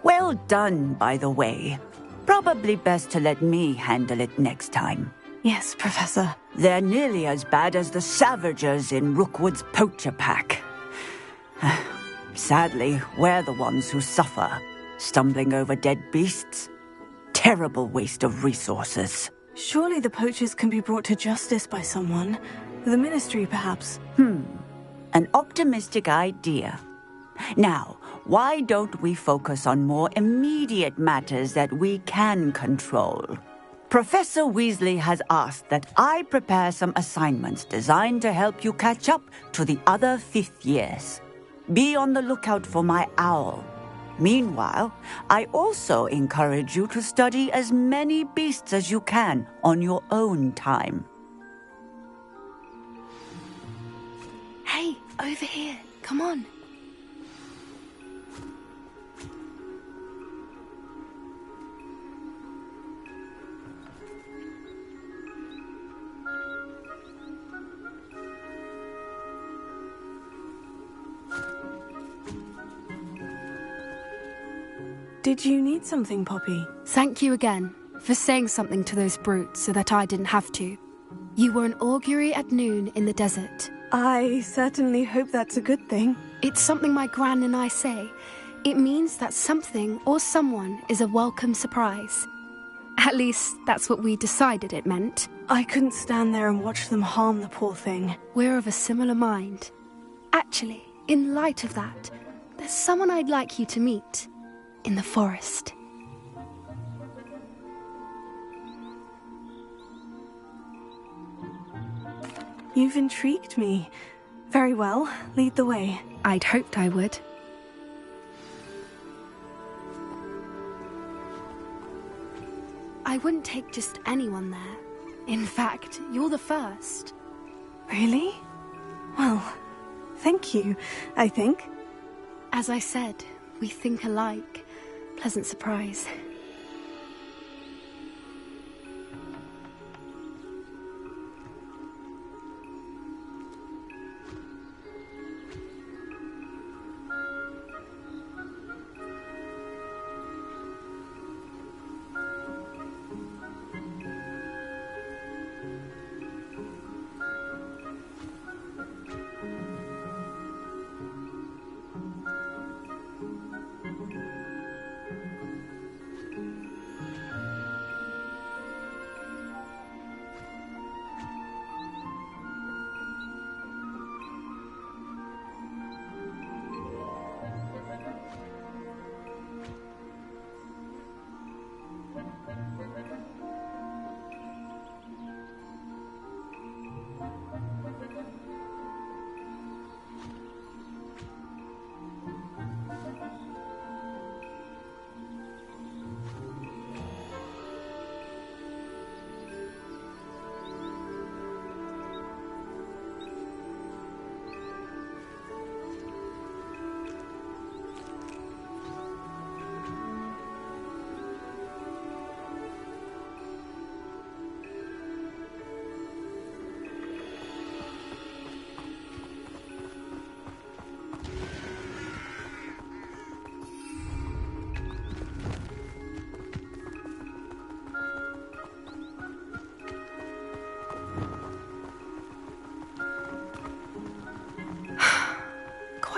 Well done, by the way. Probably best to let me handle it next time. Yes, Professor. They're nearly as bad as the Savagers in Rookwood's poacher pack. Sadly, we're the ones who suffer, stumbling over dead beasts. Terrible waste of resources. Surely the poachers can be brought to justice by someone. The Ministry, perhaps. An optimistic idea. Now, why don't we focus on more immediate matters that we can control? Professor Weasley has asked that I prepare some assignments designed to help you catch up to the other fifth years. Be on the lookout for my owl. Meanwhile, I also encourage you to study as many beasts as you can on your own time. Hey, over here. Come on. Did you need something, Poppy? Thank you again for saying something to those brutes so that I didn't have to. You were an augury at noon in the desert. I certainly hope that's a good thing. It's something my gran and I say. It means that something or someone is a welcome surprise. At least, that's what we decided it meant. I couldn't stand there and watch them harm the poor thing. We're of a similar mind. Actually, in light of that, there's someone I'd like you to meet. In the forest. You've intrigued me. Very well, lead the way. I'd hoped I would. I wouldn't take just anyone there. In fact, you're the first. Really? Well, thank you, I think. As I said, we think alike. Pleasant surprise.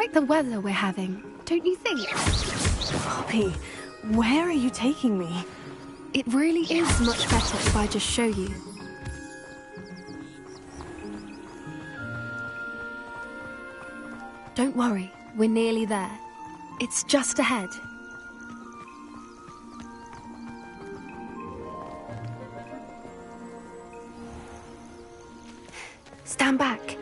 quite the weather we're having, don't you think? Poppy, where are you taking me? It really is much better if I just show you. Don't worry, we're nearly there. It's just ahead. Stand back.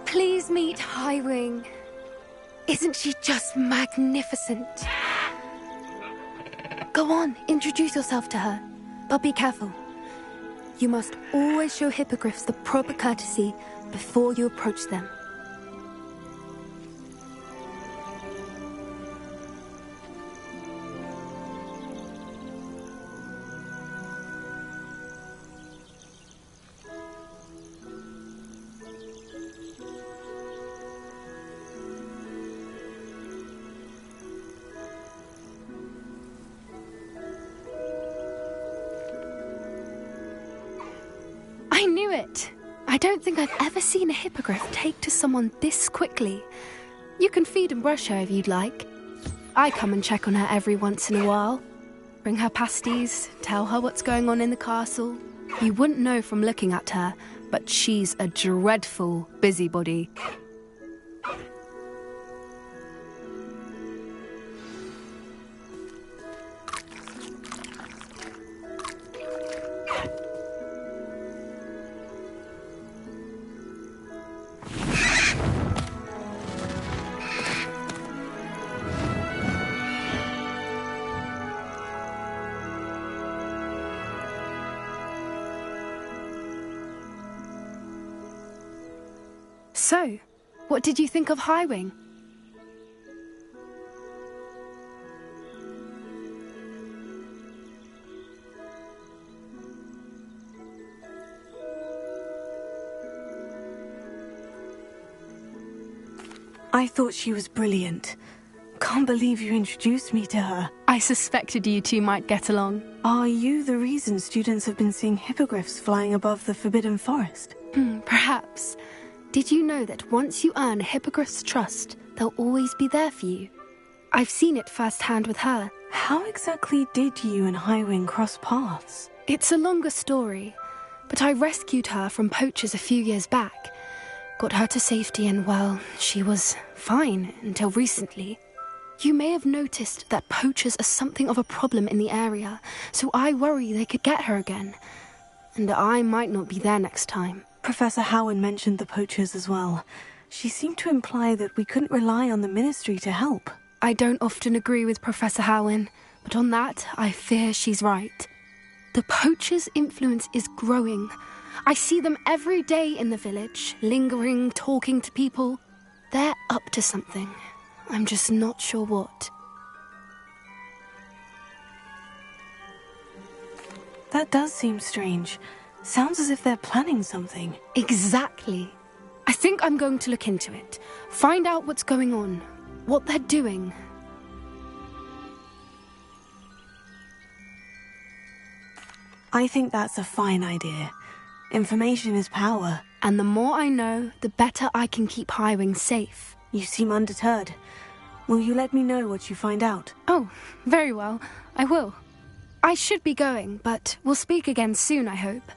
Please meet Highwing. Isn't she just magnificent? Go on, introduce yourself to her. But be careful. You must always show hippogriffs the proper courtesy before you approach them. I knew it! I don't think I've ever seen a hippogriff take to someone this quickly. You can feed and brush her if you'd like. I come and check on her every once in a while. Bring her pasties, tell her what's going on in the castle. You wouldn't know from looking at her, but she's a dreadful busybody. So, what did you think of Highwing? I thought she was brilliant. Can't believe you introduced me to her. I suspected you two might get along. Are you the reason students have been seeing hippogriffs flying above the Forbidden Forest? Perhaps. Did you know that once you earn a hippogriff's trust, they'll always be there for you? I've seen it firsthand with her. How exactly did you and Highwing cross paths? It's a longer story, but I rescued her from poachers a few years back. Got her to safety and, well, she was fine until recently. You may have noticed that poachers are something of a problem in the area, so I worry they could get her again. And I might not be there next time. Professor Howen mentioned the poachers as well. She seemed to imply that we couldn't rely on the Ministry to help. I don't often agree with Professor Howen, but on that, I fear she's right. The poachers' influence is growing. I see them every day in the village, lingering, talking to people. They're up to something. I'm just not sure what. That does seem strange. Sounds as if they're planning something. Exactly. I think I'm going to look into it. Find out what's going on. What they're doing. I think that's a fine idea. Information is power. And the more I know, the better I can keep Highwing safe. You seem undeterred. Will you let me know what you find out? Oh, very well. I will. I should be going, but we'll speak again soon, I hope.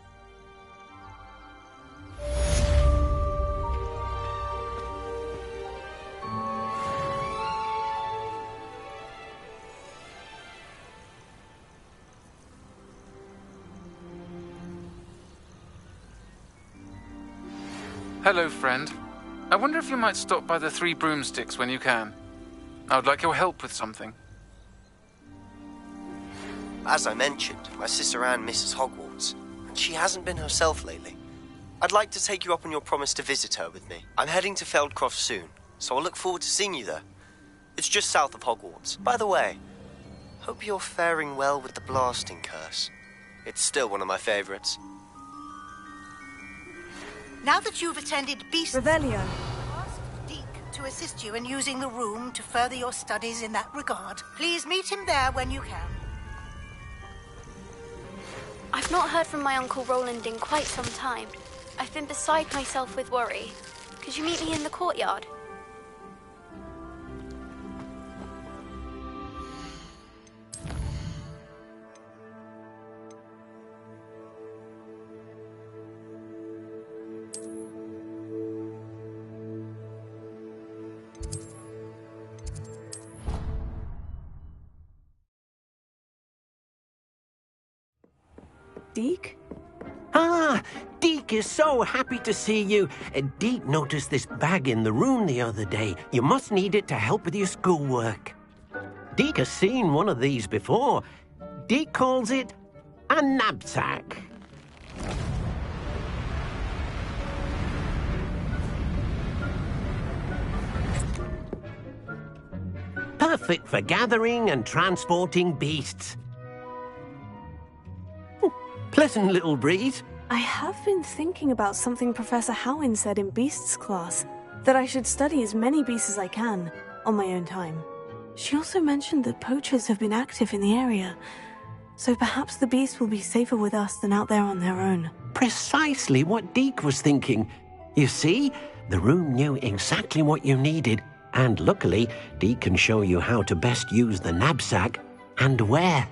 Hello, friend. I wonder if you might stop by the Three Broomsticks when you can. I would like your help with something. As I mentioned, my sister Anne misses Hogwarts, and she hasn't been herself lately. I'd like to take you up on your promise to visit her with me. I'm heading to Feldcroft soon, so I'll look forward to seeing you there. It's just south of Hogwarts. By the way, hope you're faring well with the blasting curse. It's still one of my favorites. Now that you've attended Beast... Revelio. Ask Deke to assist you in using the room to further your studies in that regard. Please meet him there when you can. I've not heard from my Uncle Roland in quite some time. I've been beside myself with worry. Could you meet me in the courtyard? Deke? Ah, Deke is so happy to see you. Deke noticed this bag in the room the other day. You must need it to help with your schoolwork. Deke has seen one of these before. Deke calls it a knapsack. Perfect for gathering and transporting beasts. Pleasant little breeze. I have been thinking about something Professor Howin said in Beasts class, that I should study as many beasts as I can, on my own time. She also mentioned that poachers have been active in the area, so perhaps the beasts will be safer with us than out there on their own. Precisely what Deke was thinking. You see, the room knew exactly what you needed, and luckily, Deke can show you how to best use the knapsack and where.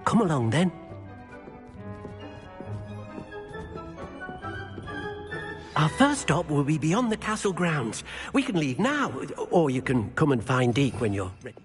Come along, then. Our first stop will be beyond the castle grounds. We can leave now, or you can come and find Deke when you're ready.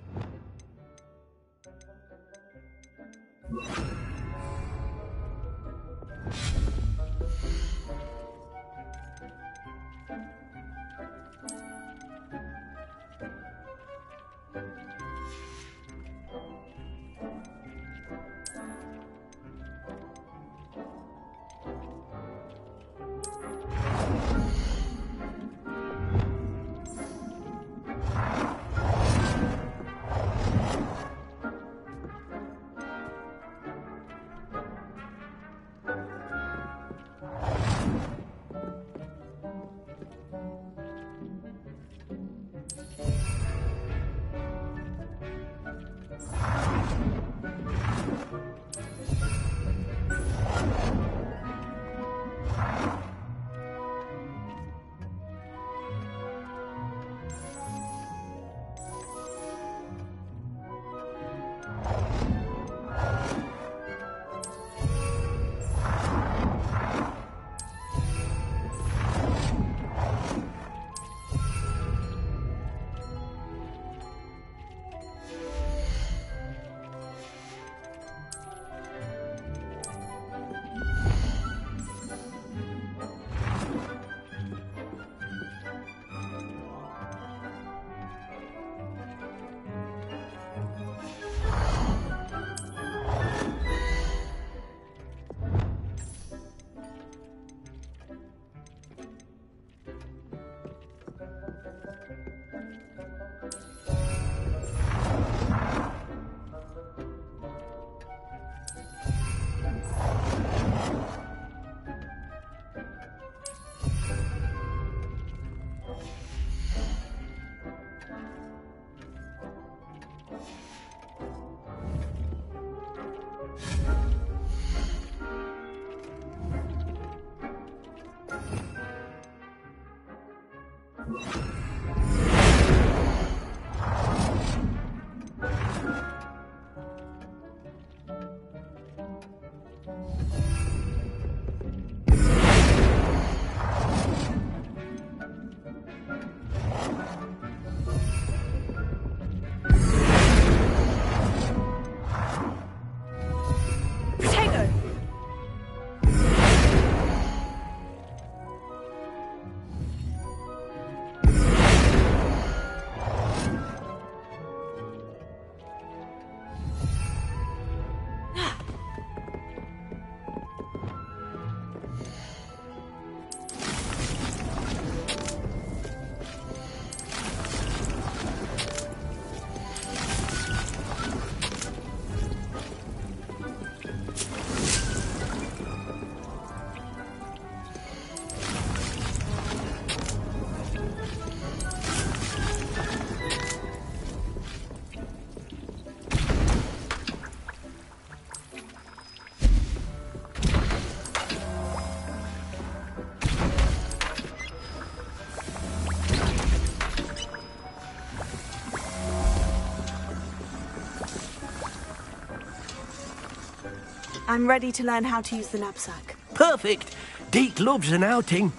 I'm ready to learn how to use the knapsack. Perfect. Deke loves an outing.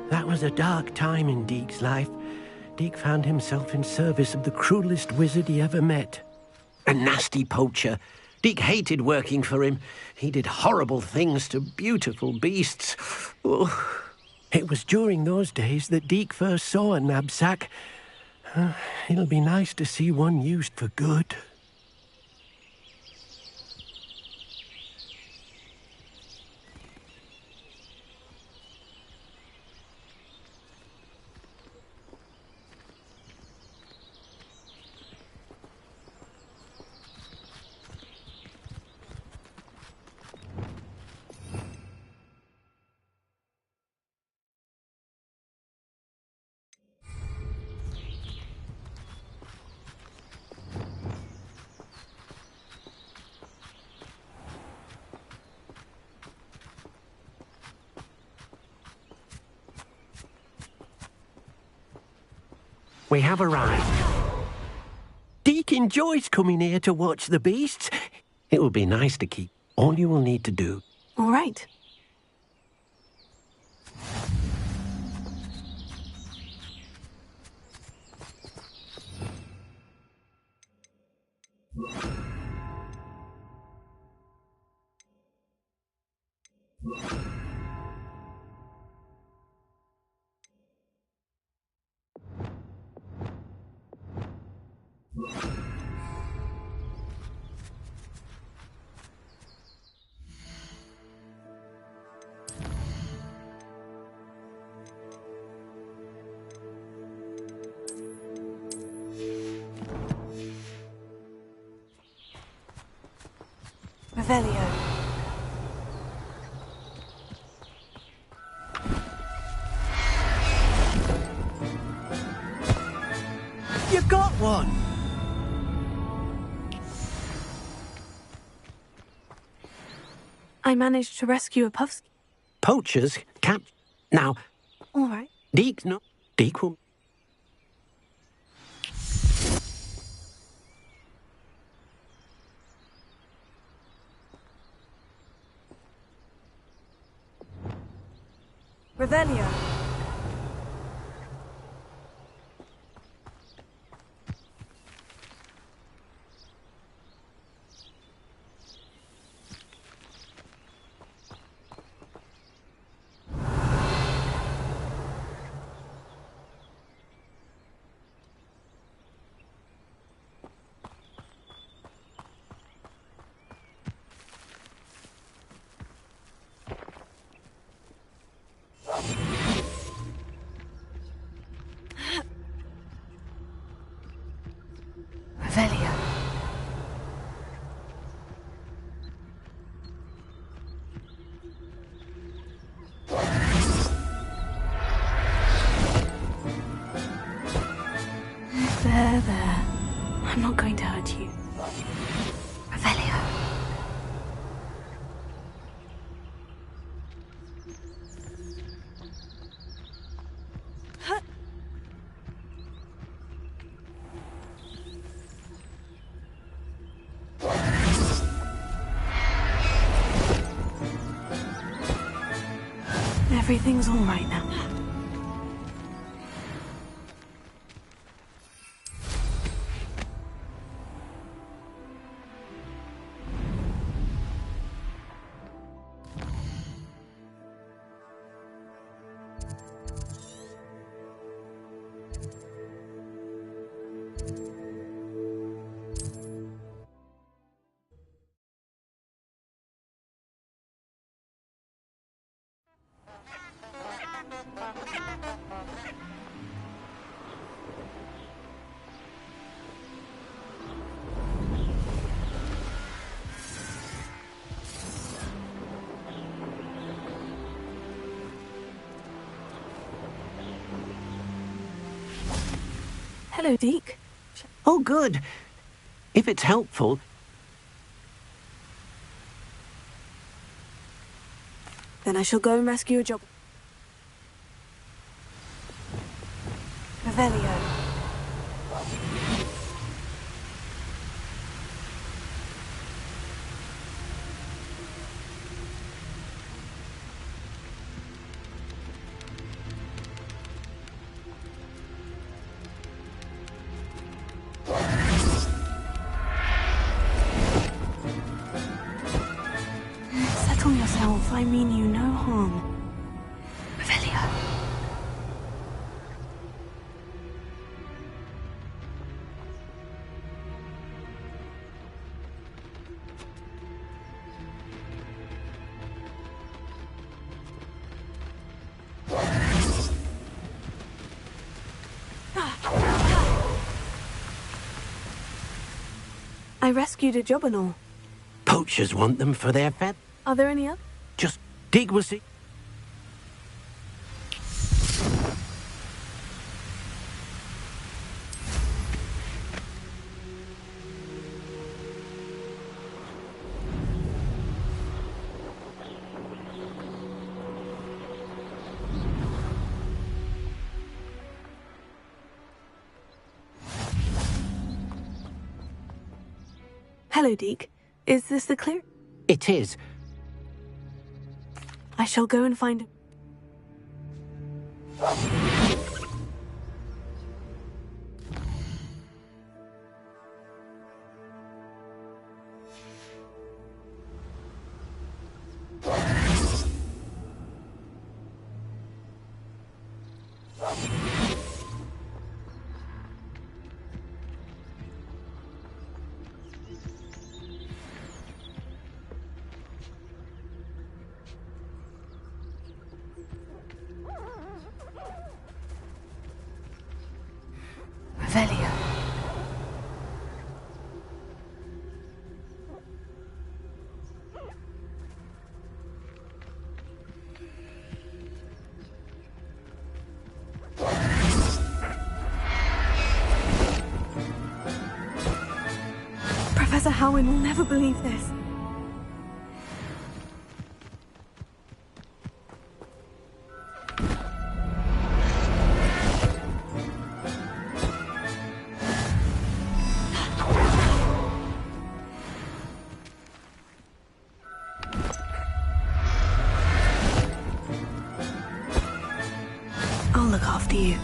That was a dark time in Deke's life. Deke found himself in service of the cruelest wizard he ever met. A nasty poacher. Deke hated working for him. He did horrible things to beautiful beasts. Oh. It was during those days that Deke first saw a knapsack. It'll be nice to see one used for good. We have arrived. Deke enjoys coming here to watch the beasts. It will be nice to keep. All you will need to do. All right. Revelio. You got one! I managed to rescue a puffskein. Poachers Now, All right. Deke will... Revelio. Revelio. There. I'm not going to hurt you. Revelio. Everything's all right now. Hello, Deke. Oh, good. If it's helpful... Then I shall go and rescue a job. Revelio. Settle yourself. I mean you no harm. Revelio. I rescued a Jobberknoll. Poachers want them for their feathers. Are there any others? Just dig will see. Hello, Deke. Is this the clear? It is. I shall go and find him. Revelio. Professor Howin will never believe this. I'll look after you.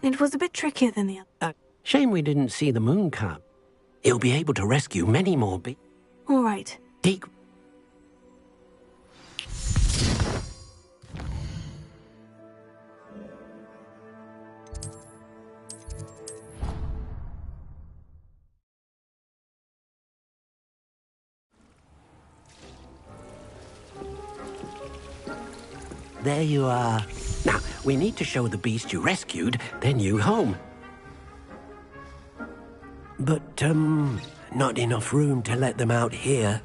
It was a bit trickier than the other. Shame we didn't see the moon cub. He'll be able to rescue many more All right. Deke. There you are. Now, we need to show the beast you rescued their new home. But, not enough room to let them out here.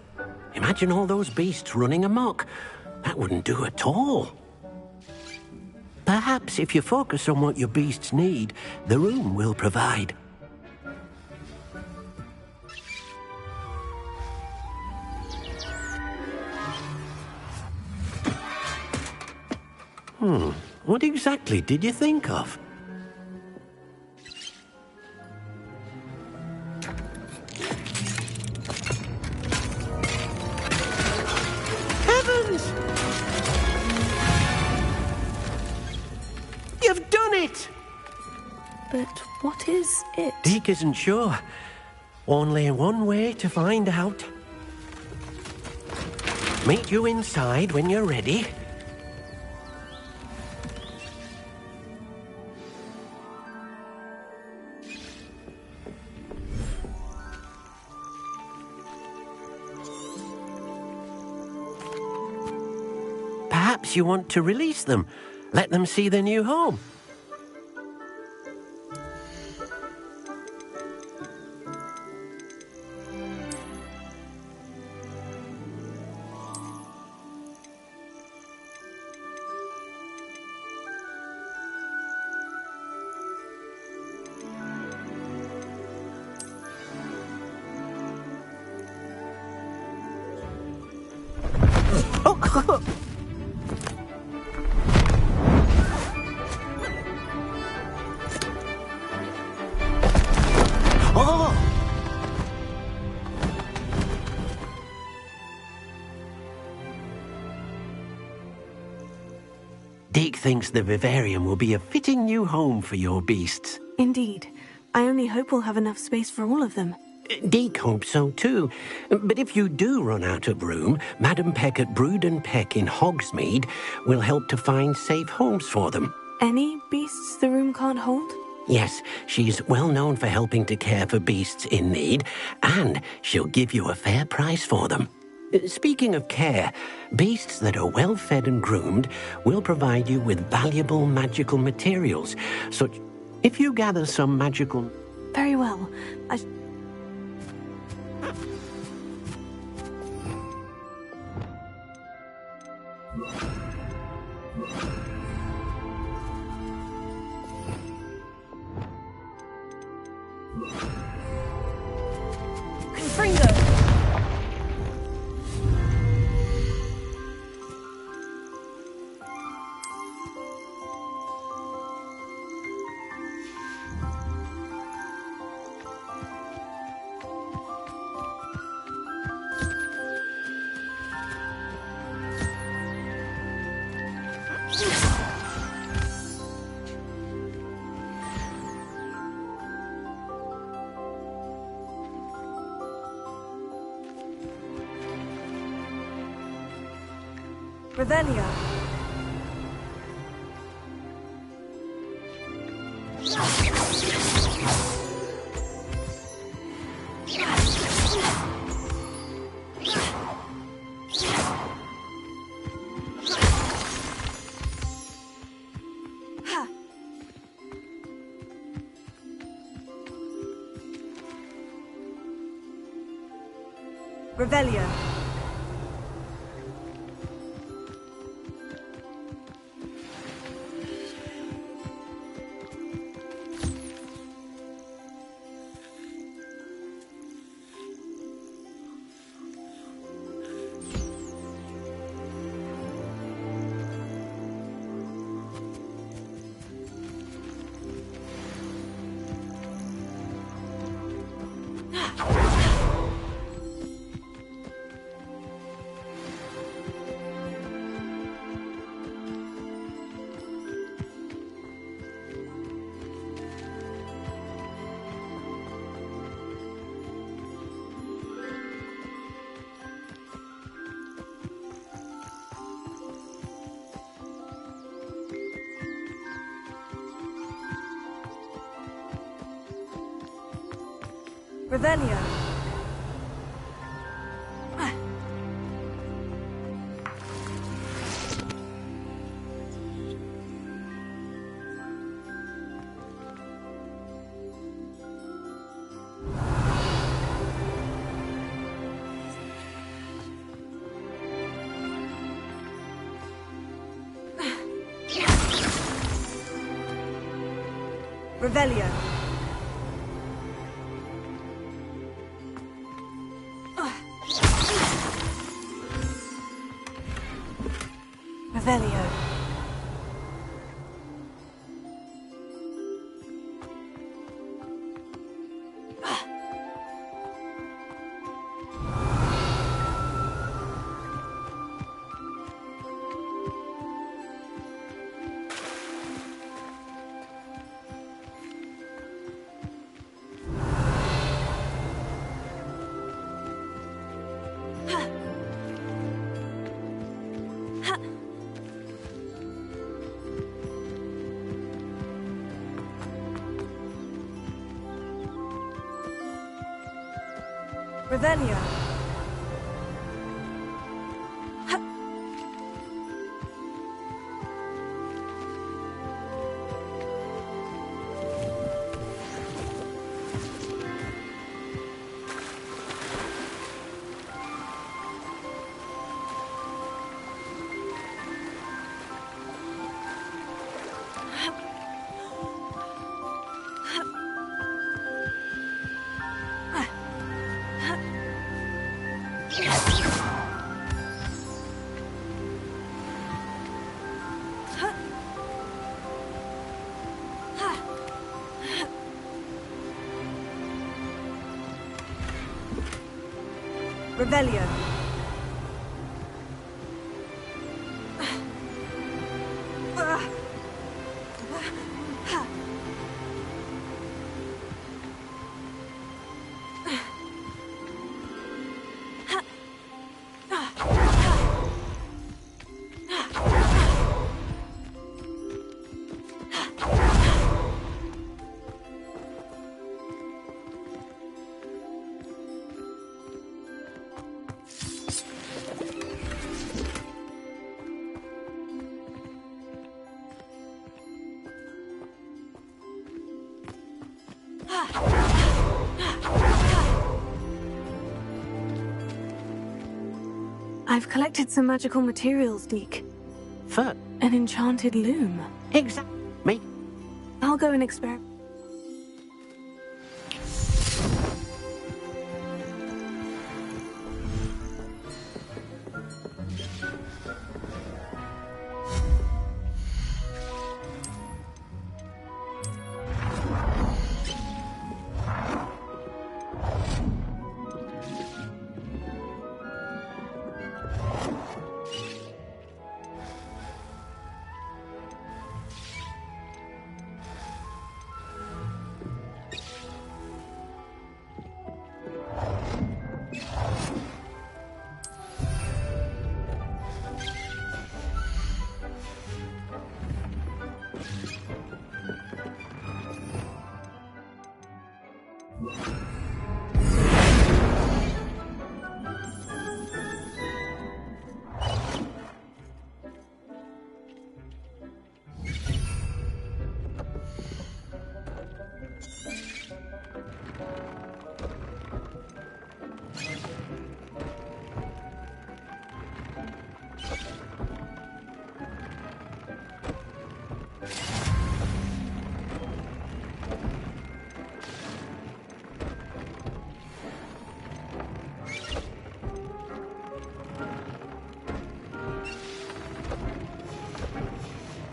Imagine all those beasts running amok. That wouldn't do at all. Perhaps if you focus on what your beasts need, the room will provide. What exactly did you think of? Heavens! You've done it! But what is it? Deke isn't sure. Only one way to find out. Meet you inside when you're ready. Perhaps you want to release them. Let them see their new home. Oh! Deke thinks the vivarium will be a fitting new home for your beasts. Indeed. I only hope we'll have enough space for all of them. Deke hopes so too. But if you do run out of room, Madam Peck at Brood and Peck in Hogsmeade will help to find safe homes for them. Any beasts the room can't hold? Yes, she's well known for helping to care for beasts in need, and she'll give you a fair price for them. Speaking of care, beasts that are well fed and groomed will provide you with valuable magical materials, such if you gather some magical... Very well. Confringo! Revelio. Revelio. Revelio. Revelio. Revelio. Revelio. Revelio. I've collected some magical materials, Deke. For an enchanted loom. Exactly. I'll go and experiment.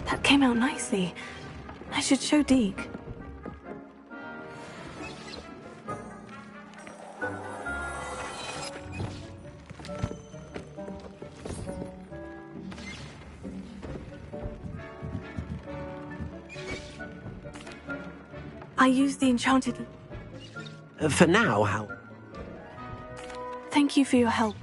That came out nicely. I should show Deke. I used the enchanted... For now, Hal. Thank you for your help.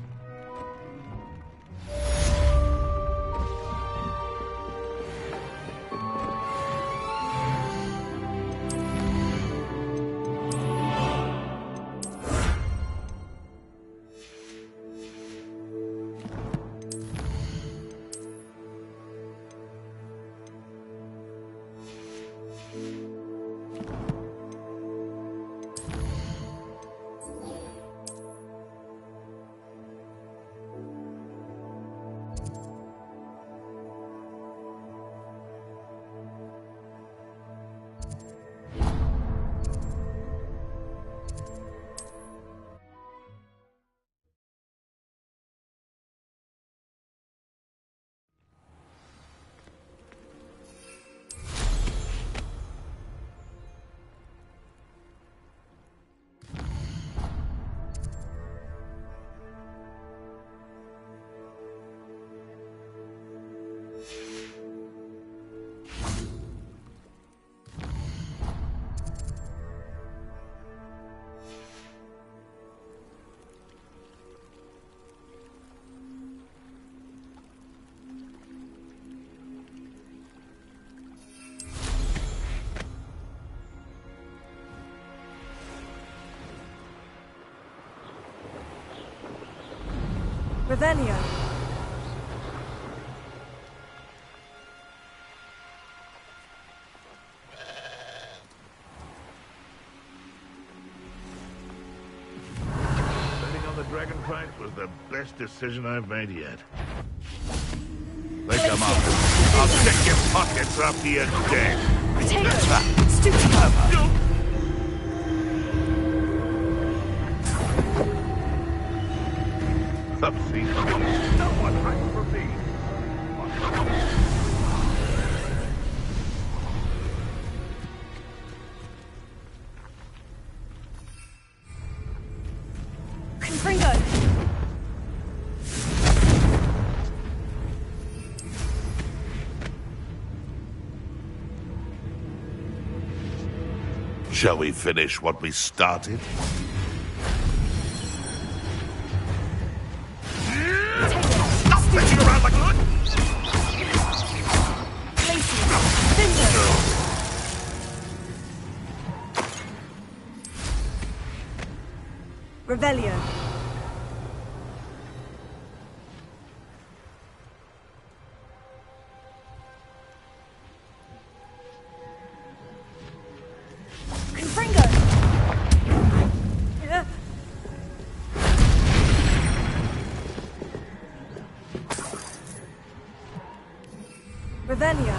Revelio. Betting on the dragon fight was the best decision I've made yet. They come up. I'll stick your pockets up to your deck. Potato! Stupid over! Upsy. Someone hide from me. Confringo! Shall we finish what we started? Stop bitching around like that! Revelio. Confringo. Revelio.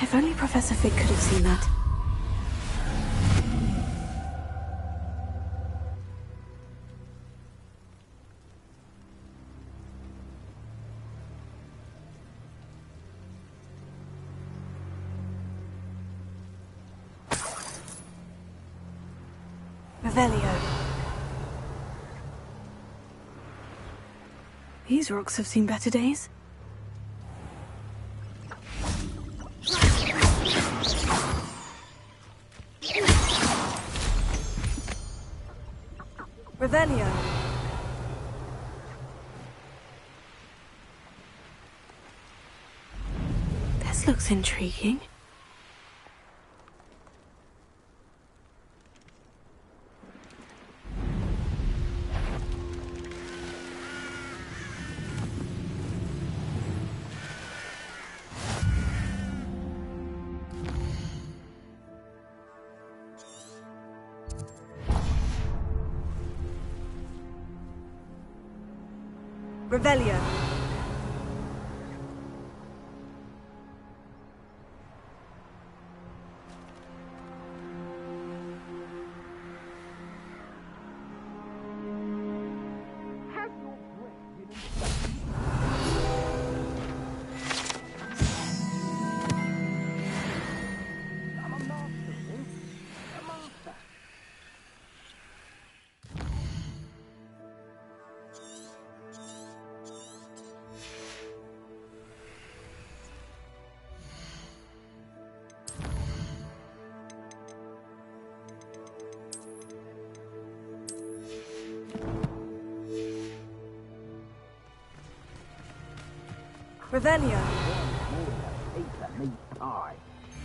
If only Professor Fig could have seen that. Revelio. These rocks have seen better days. Revelio. This looks intriguing. Revelio. Revelio.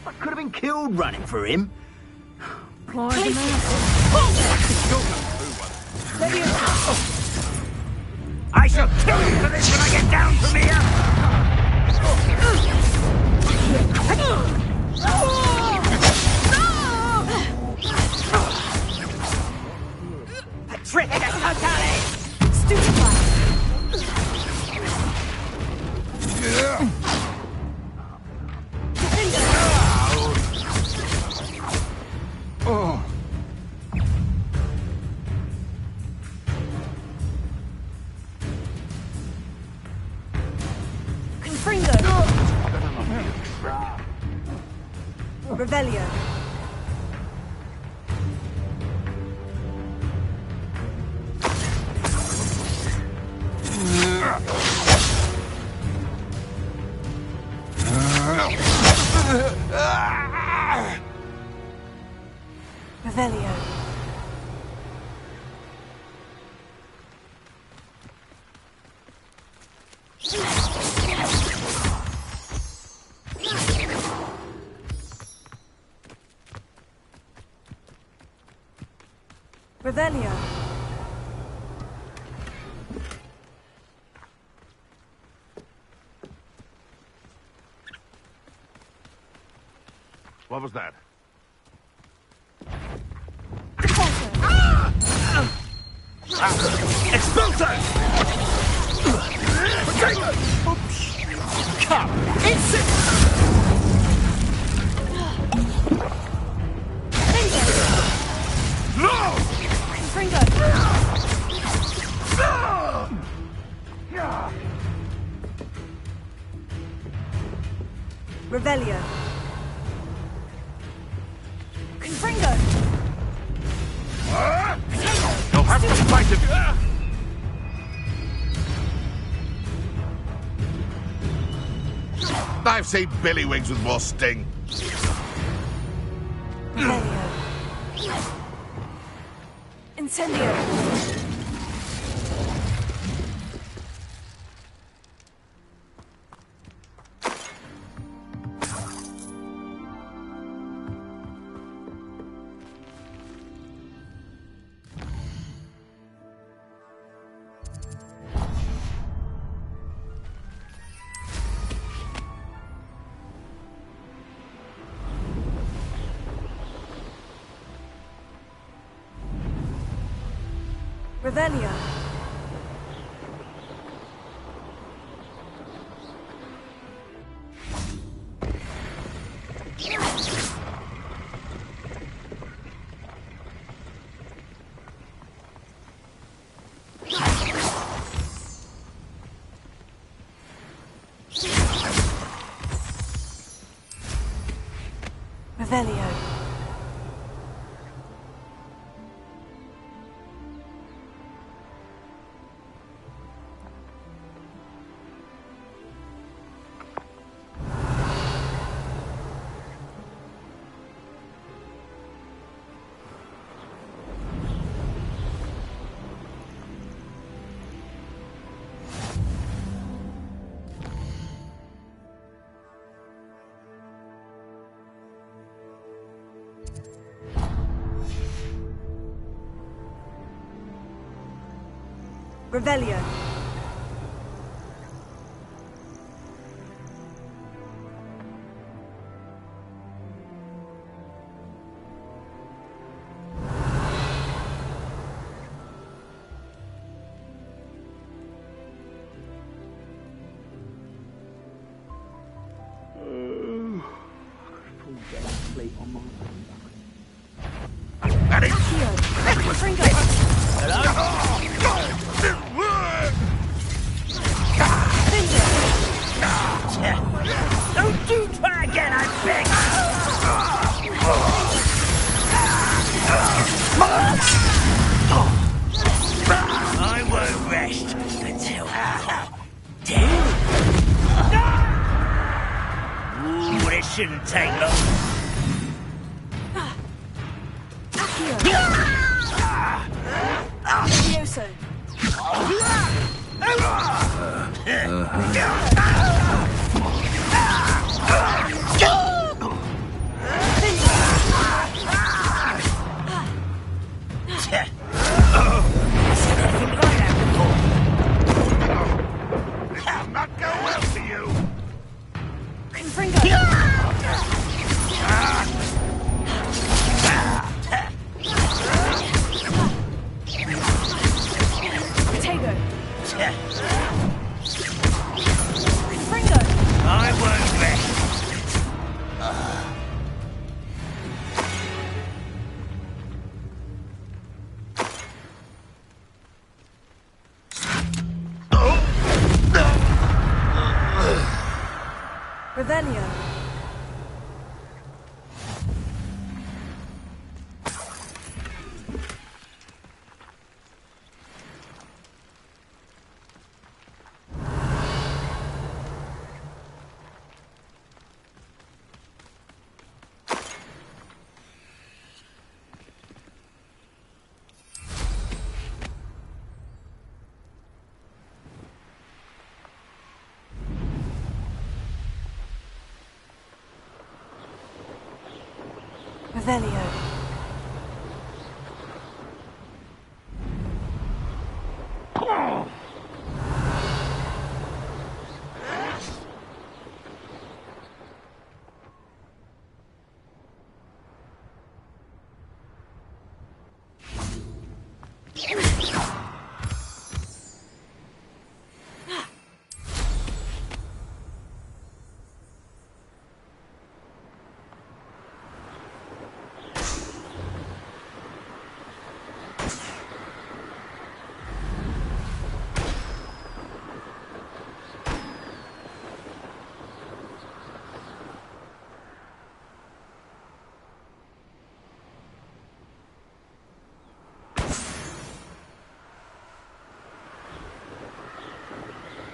I could have been killed running for him. I shall kill you for this when I get down from here! Patricius Natalis! Stupefy. Confringo. Revelio. Revelio. Revelio. What was that? Expulso! Come! No! Confringo. Revelio. Confringo. You'll have to fight it. I've seen Billywigs with more sting. Incendio. Revelio. Revelio. Revelio. Don't you try again, I beg! I won't rest until you're dead. Ooh, this shouldn't take long. Furioso. I'll not go well to you. Confringo. Potato. Confringo. I won't rest. Revelio. Revelio.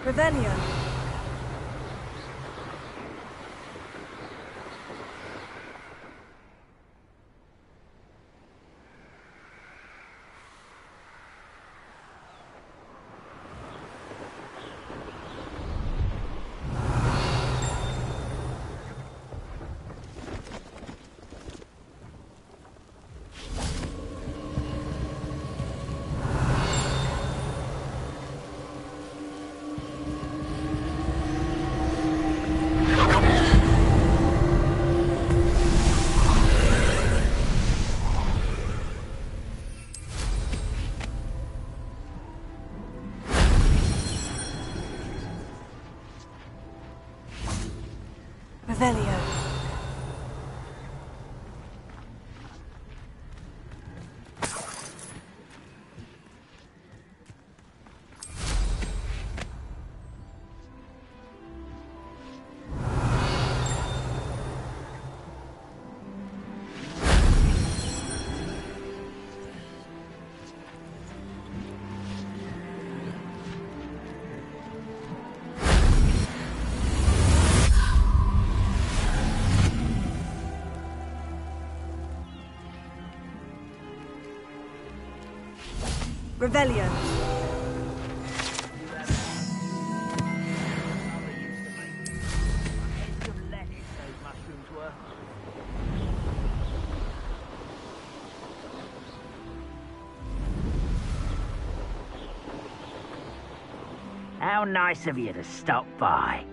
Revelio. Revelio. Revelio. How nice of you to stop by.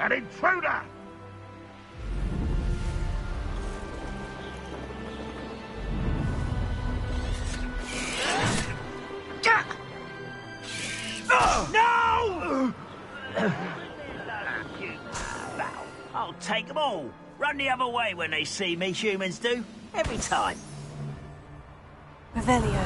An intruder! No! I'll take them all. Run the other way when they see me, humans do. Every time. Revelio.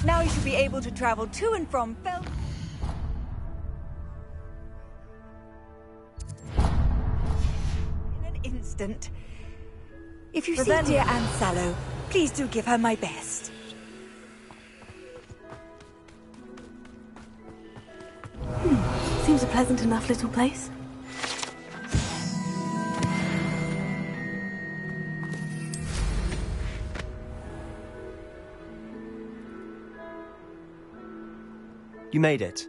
Now you should be able to travel to and from Fel... in an instant. If you see dear Anne Sallow, please do give her my best. Seems a pleasant enough little place. You made it.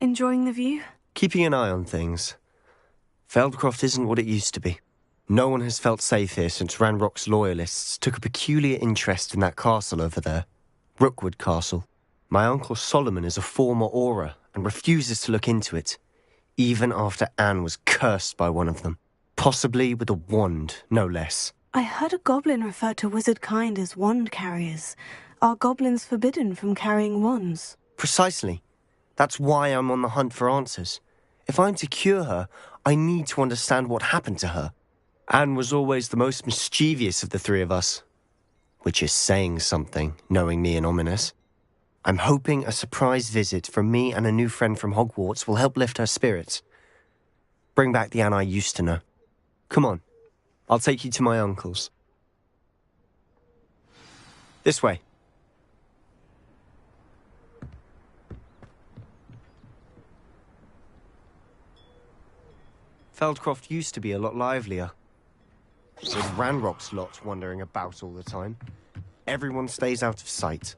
Enjoying the view? Keeping an eye on things. Feldcroft isn't what it used to be. No one has felt safe here since Ranrock's loyalists took a peculiar interest in that castle over there. Rookwood Castle. My uncle Solomon is a former Auror and refuses to look into it, even after Anne was cursed by one of them. Possibly with a wand, no less. I heard a goblin refer to wizard kind as wand carriers. Are goblins forbidden from carrying wands? Precisely. That's why I'm on the hunt for answers. If I'm to cure her, I need to understand what happened to her. Anne was always the most mischievous of the three of us. Which is saying something, knowing me and Ominous. I'm hoping a surprise visit from me and a new friend from Hogwarts will help lift her spirits. Bring back the Anne I used to know. Come on, I'll take you to my uncle's. This way. Feldcroft used to be a lot livelier. Those Ranrock's lot wandering about all the time. Everyone stays out of sight.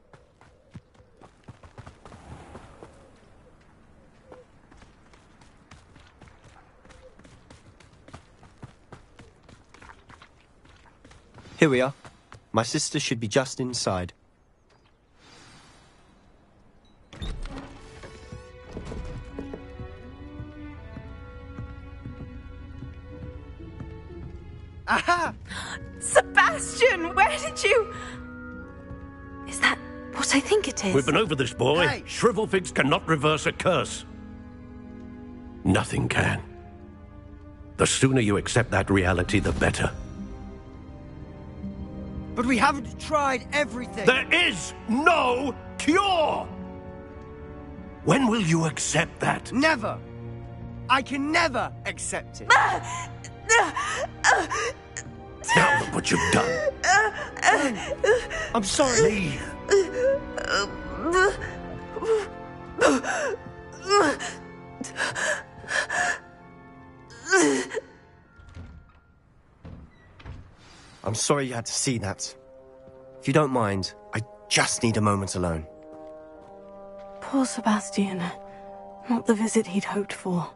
Here we are. My sister should be just inside. Aha! Sebastian, where did you... Is that what I think it is? We've been over this, boy. Hey. Shrivelfigs cannot reverse a curse. Nothing can. The sooner you accept that reality, the better. But we haven't tried everything. There is no cure! When will you accept that? Never. I can never accept it. Now look what you've done. I'm sorry. I'm sorry you had to see that. If you don't mind, I just need a moment alone. Poor Sebastian. Not the visit he'd hoped for.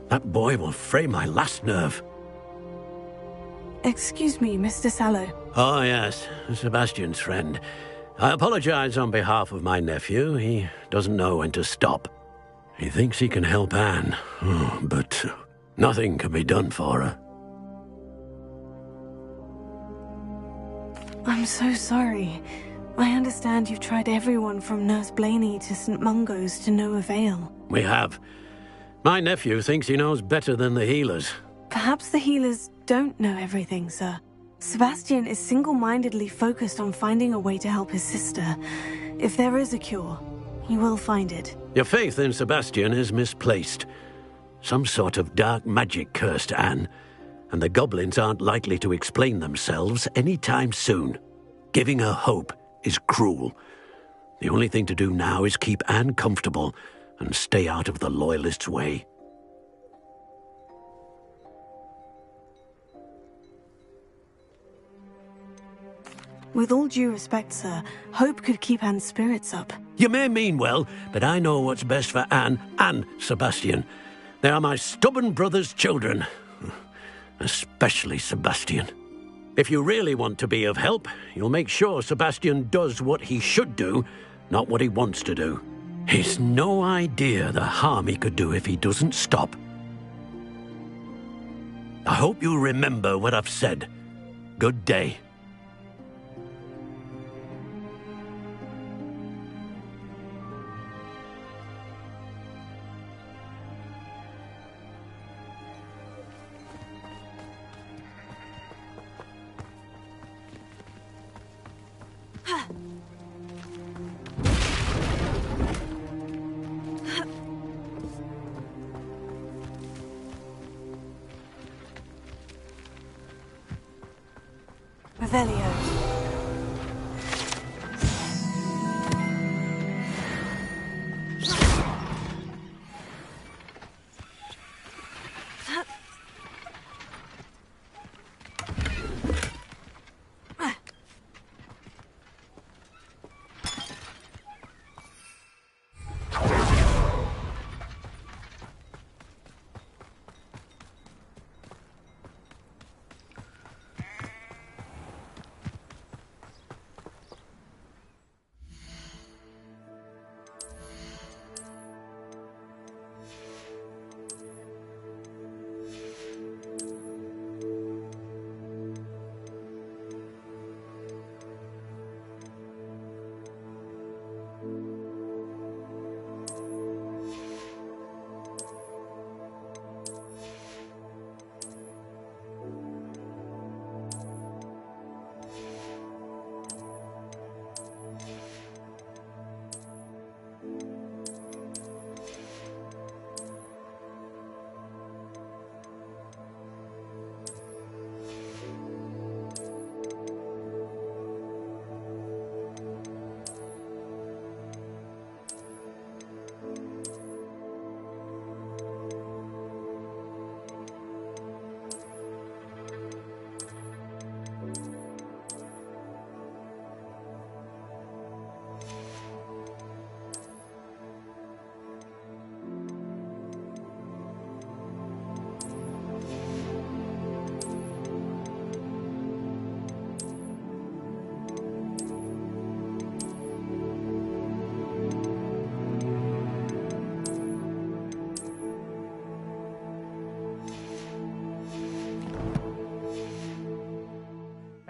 That boy will fray my last nerve. Excuse me, Mr. Sallow. Oh, yes, Sebastian's friend. I apologize on behalf of my nephew. He doesn't know when to stop. He thinks he can help Anne, but nothing can be done for her. I'm so sorry. I understand you've tried everyone from Nurse Blaney to St. Mungo's to no avail. We have. My nephew thinks he knows better than the healers. Perhaps the healers don't know everything, sir. Sebastian is single-mindedly focused on finding a way to help his sister. If there is a cure, he will find it. Your faith in Sebastian is misplaced. Some sort of dark magic cursed Anne, and the goblins aren't likely to explain themselves anytime soon. Giving her hope is cruel. The only thing to do now is keep Anne comfortable and stay out of the Loyalists' way. With all due respect, sir, hope could keep Anne's spirits up. You may mean well, but I know what's best for Anne and Sebastian. They are my stubborn brother's children. Especially Sebastian. If you really want to be of help, you'll make sure Sebastian does what he should do, not what he wants to do. He's no idea the harm he could do if he doesn't stop. I hope you'll remember what I've said. Good day. Revelio.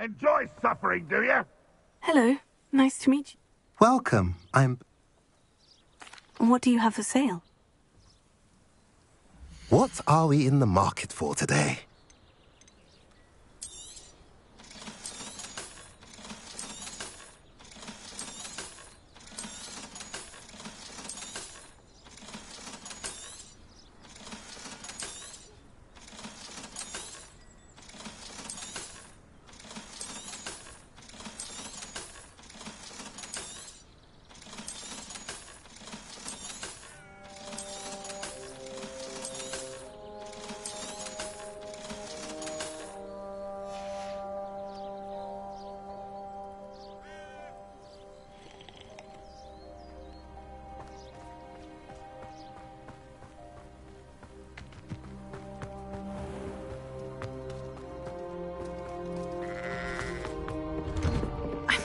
Enjoy suffering, do you? Hello. Nice to meet you. Welcome. What do you have for sale? What are we in the market for today?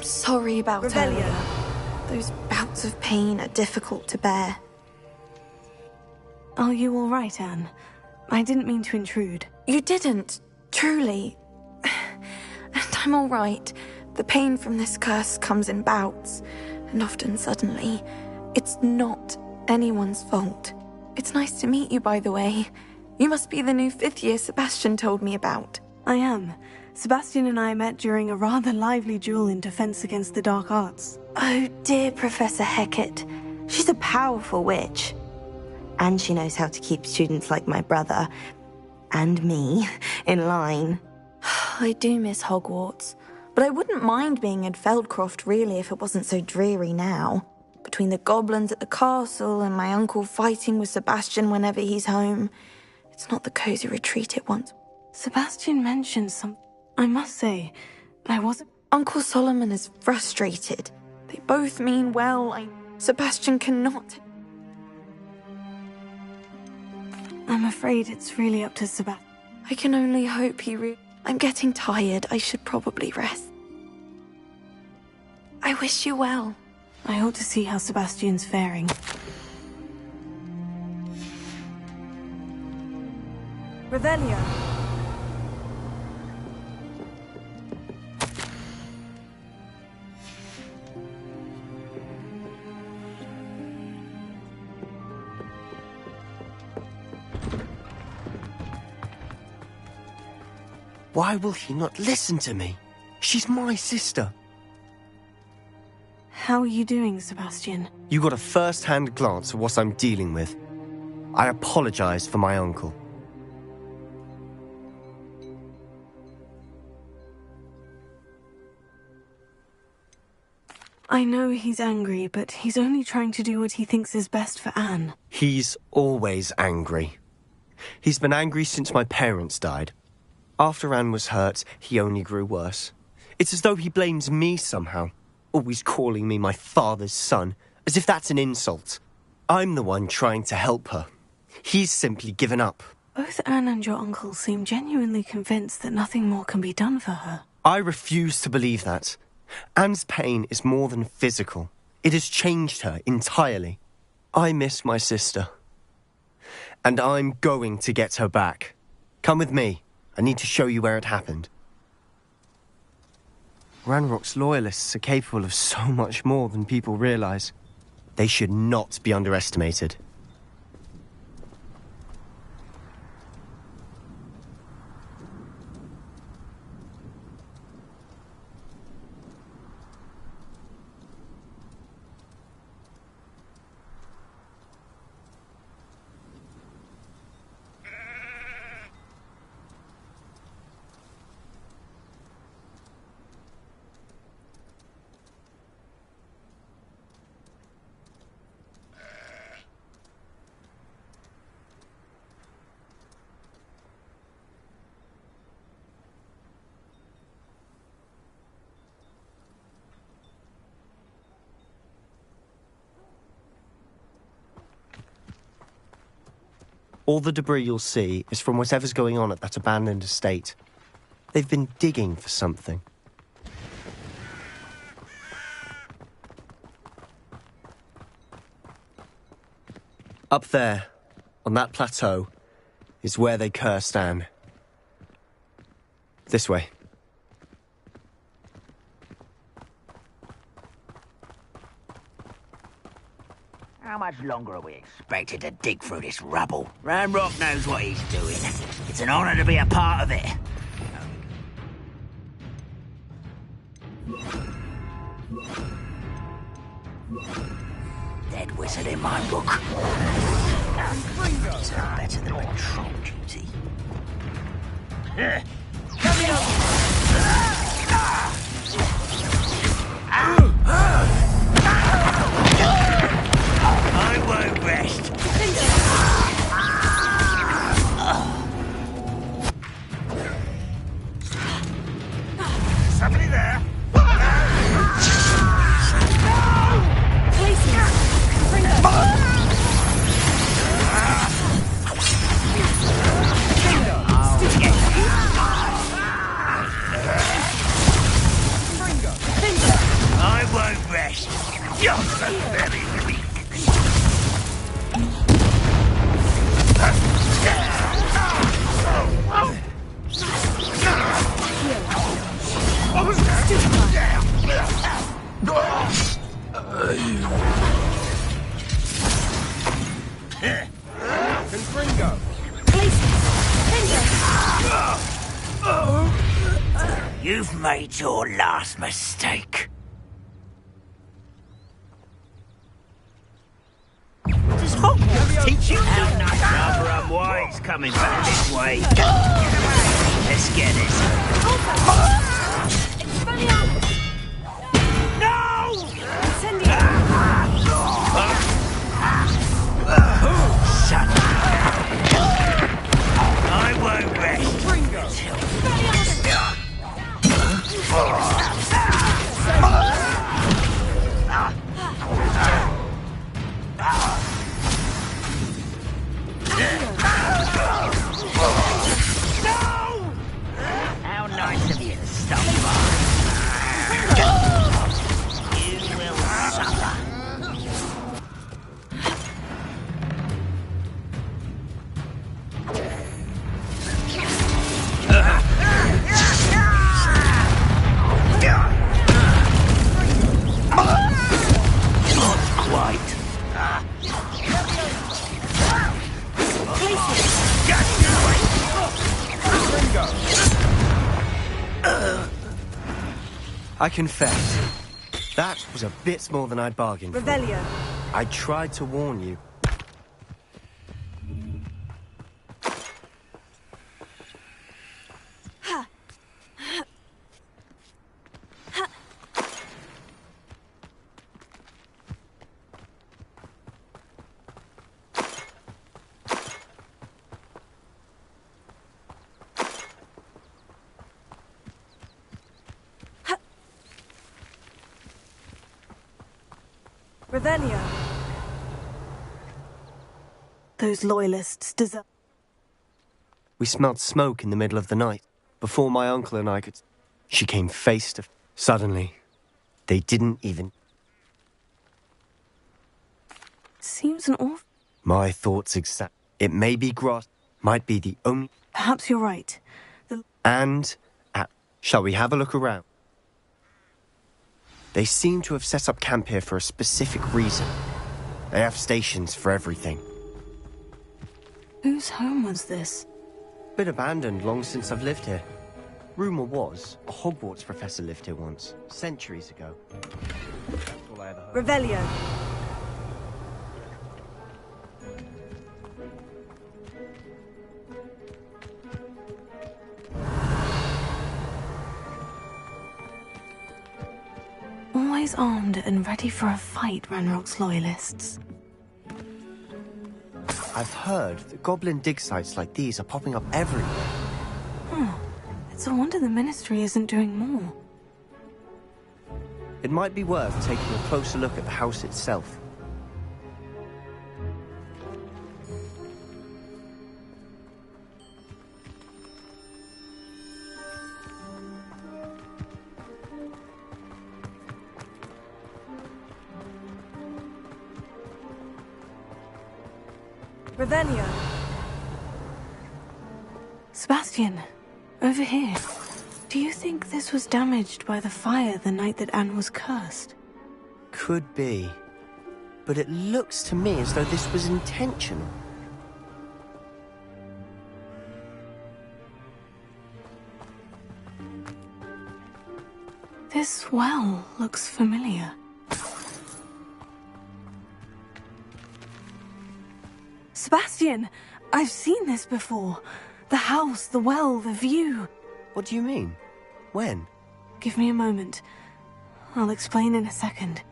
Sorry about Rebellion. earlier. Those bouts of pain are difficult to bear. Are you all right, Anne? I didn't mean to intrude. You didn't, truly. And I'm all right. The pain from this curse comes in bouts, and often suddenly. It's not anyone's fault. It's nice to meet you, by the way. You must be the new 5th year Sebastian told me about. I am. Sebastian and I met during a rather lively duel in defense against the dark arts. Oh dear, Professor Hecat. She's a powerful witch. And she knows how to keep students like my brother, and me, in line. I do miss Hogwarts, but I wouldn't mind being in Feldcroft really if it wasn't so dreary now. Between the goblins at the castle and my uncle fighting with Sebastian whenever he's home. It's not the cozy retreat it once. Sebastian mentioned something. I must say, I wasn't... Uncle Solomon is frustrated. They both mean well. Sebastian cannot... I'm afraid it's really up to Sebastian. I can only hope I'm getting tired. I should probably rest. I wish you well. I ought to see how Sebastian's faring. Revelio. Why will he not listen to me? She's my sister. How are you doing, Sebastian? You got a first-hand glance at what I'm dealing with. I apologize for my uncle. I know he's angry, but he's only trying to do what he thinks is best for Anne. He's always angry. He's been angry since my parents died. After Anne was hurt, he only grew worse. It's as though he blames me somehow, always calling me my father's son, as if that's an insult. I'm the one trying to help her. He's simply given up. Both Anne and your uncle seem genuinely convinced that nothing more can be done for her. I refuse to believe that. Anne's pain is more than physical. It has changed her entirely. I miss my sister. And I'm going to get her back. Come with me. I need to show you where it happened. Ranrock's loyalists are capable of so much more than people realize. They should not be underestimated. All the debris you'll see is from whatever's going on at that abandoned estate. They've been digging for something. Up there, on that plateau, is where they cursed Anne. This way. How much longer are we expected to dig through this rubble? Ramrock knows what he's doing. It's an honor to be a part of it. Dead wizard in my book. It's better than patrol duty. I won't rest. Somebody there? I won't rest. You're so very weak. What was that? Confringo. You've made your last mistake. Does Hogwarts teach you how nice rather unwise coming back this way? Let's get this. No! Son. I won't rest. How nice of you to stop by. You will suffer. Not quite. I confess, that was a bit more than I'd bargained for. Revelio. I tried to warn you. Revelio. Those loyalists deserve... We smelled smoke in the middle of the night. Before my uncle and I could... She came face to... Suddenly, they didn't even... Seems an awful... My thoughts exact... It may be grass, might be the only... Perhaps you're right. Shall we have a look around? They seem to have set up camp here for a specific reason. They have stations for everything. Whose home was this? Been abandoned long since I've lived here. Rumour was, a Hogwarts professor lived here once, centuries ago. That's all I ever heard. Revelio. Always armed and ready for a fight, Ranrock's loyalists. I've heard that goblin dig sites like these are popping up everywhere. It's a wonder the Ministry isn't doing more. It might be worth taking a closer look at the house itself. Revelio. Sebastian, over here. Do you think this was damaged by the fire the night that Anne was cursed? Could be. but it looks to me as though this was intentional. This well looks familiar. Sebastian! I've seen this before. The house, the well, the view. What do you mean? When? Give me a moment. I'll explain in a second.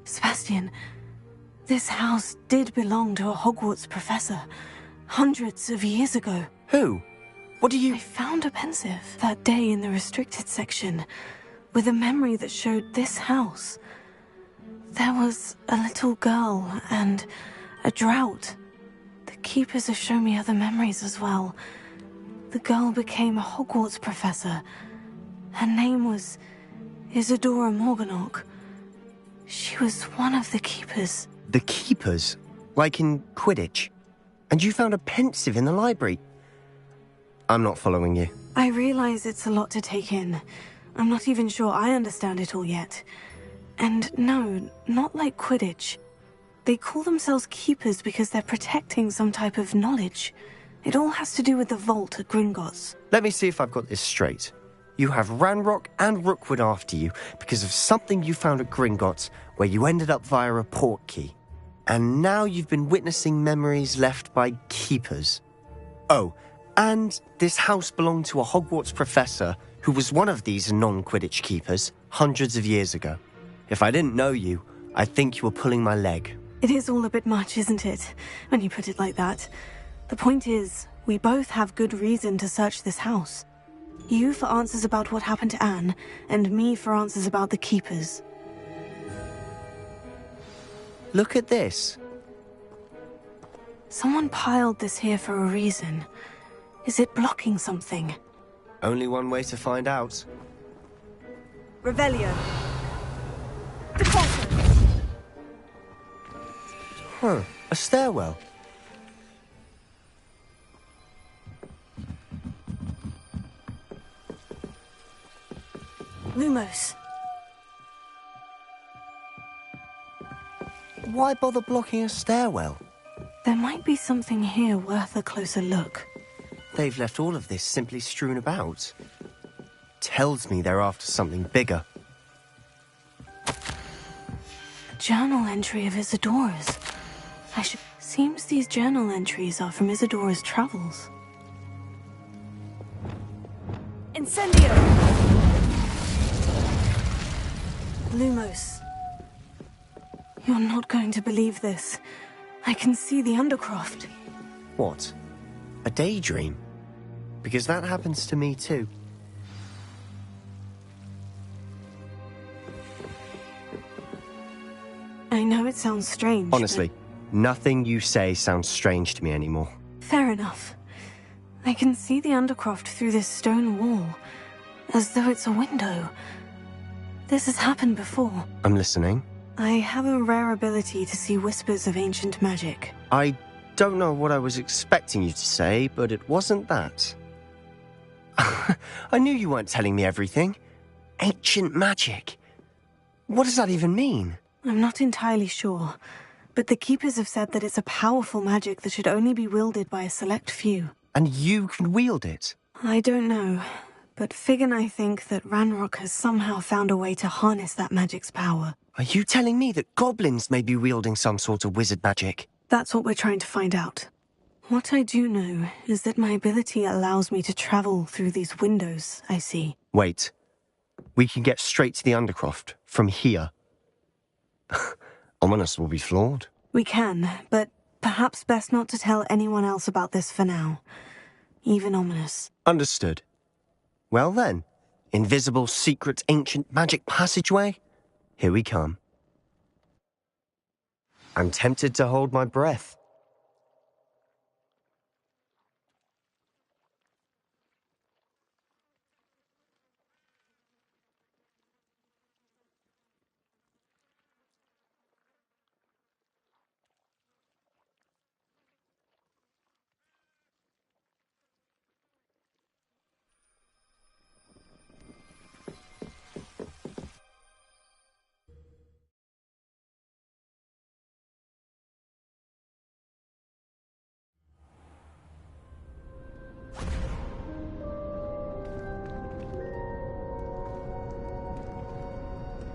Sebastian, this house did belong to a Hogwarts professor, hundreds of years ago. Who? What do you... I found a pensive that day in the restricted section, with a memory that showed this house. There was a little girl and a drought. The keepers have shown me other memories as well. The girl became a Hogwarts professor. Her name was Isadora Morganach. She was one of the keepers. The keepers? Like in Quidditch? And you found a pensive in the library? I'm not following you. I realize it's a lot to take in. I'm not even sure I understand it all yet. And no, not like Quidditch. They call themselves keepers because they're protecting some type of knowledge. It all has to do with the vault at Gringotts. Let me see if I've got this straight. You have Ranrock and Rookwood after you because of something you found at Gringotts where you ended up via a port key. And now you've been witnessing memories left by keepers. Oh, and this house belonged to a Hogwarts professor who was one of these non-Quidditch keepers hundreds of years ago. If I didn't know you, I'd think you were pulling my leg. It is all a bit much, isn't it, when you put it like that? The point is, we both have good reason to search this house. You for answers about what happened to Anne, and me for answers about the keepers. Look at this. Someone piled this here for a reason. Is it blocking something? Only one way to find out. Revelio. Huh, a stairwell. Lumos. Why bother blocking a stairwell? There might be something here worth a closer look. They've left all of this simply strewn about. Tells me they're after something bigger. A journal entry of Isadora's. Seems these journal entries are from Isadora's travels. Incendio! Lumos. You're not going to believe this. I can see the Undercroft. What? A daydream? Because that happens to me too. I know it sounds strange. Honestly, nothing you say sounds strange to me anymore. Fair enough. I can see the Undercroft through this stone wall, as though it's a window. This has happened before. I'm listening. I have a rare ability to see whispers of ancient magic. I don't know what I was expecting you to say, but it wasn't that. I knew you weren't telling me everything. Ancient magic. What does that even mean? I'm not entirely sure, but the Keepers have said that it's a powerful magic that should only be wielded by a select few. And you can wield it? I don't know, but Fig and I think that Ranrock has somehow found a way to harness that magic's power. Are you telling me that goblins may be wielding some sort of wizard magic? That's what we're trying to find out. What I do know is that my ability allows me to travel through these windows I see. Wait. We can get straight to the Undercroft from here. Ominous will be flawed. We can, but perhaps best not to tell anyone else about this for now. Even Ominous. Understood. Well then, invisible, secret, ancient magic passageway? Here we come. I'm tempted to hold my breath.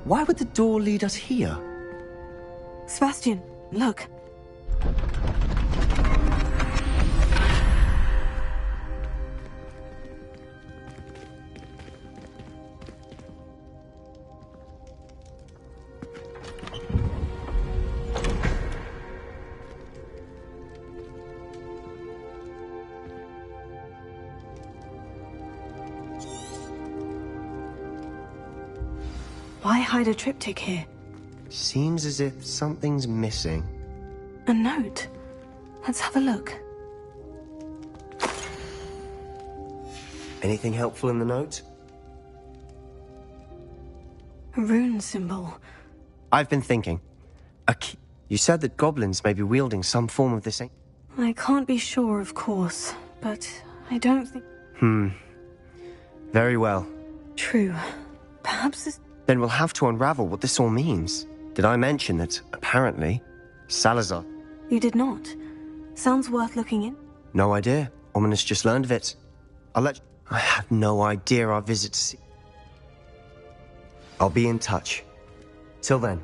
Why would the door lead us here? Sebastian, look. Why hide a triptych here? Seems as if something's missing. A note. Let's have a look. Anything helpful in the note? A rune symbol. I've been thinking. A key. You said that goblins may be wielding some form of this. I can't be sure, of course, but I don't think... Very well. True. Perhaps this... Then we'll have to unravel what this all means. Did I mention that, apparently, Salazar... You did not. Sounds worth looking in. No idea. Ominous just learned of it. I have no idea our visit to see... I'll be in touch. Till then.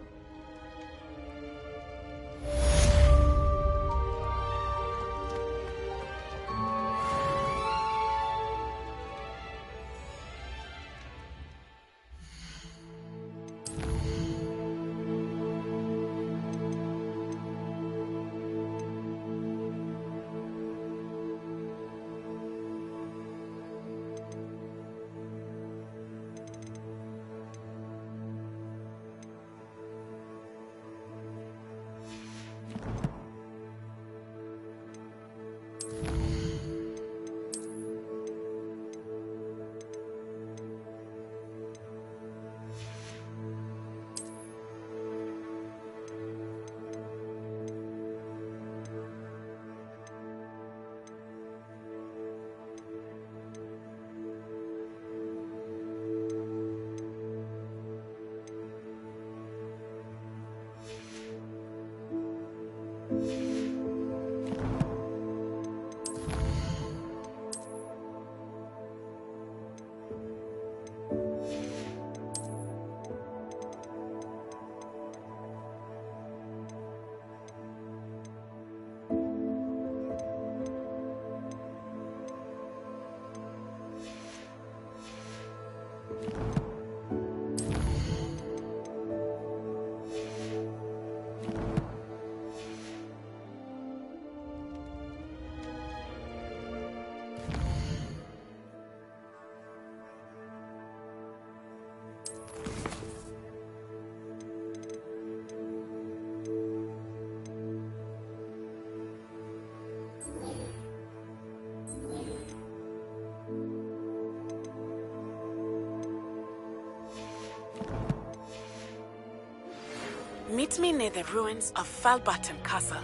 Meet me near the ruins of Falbottom Castle.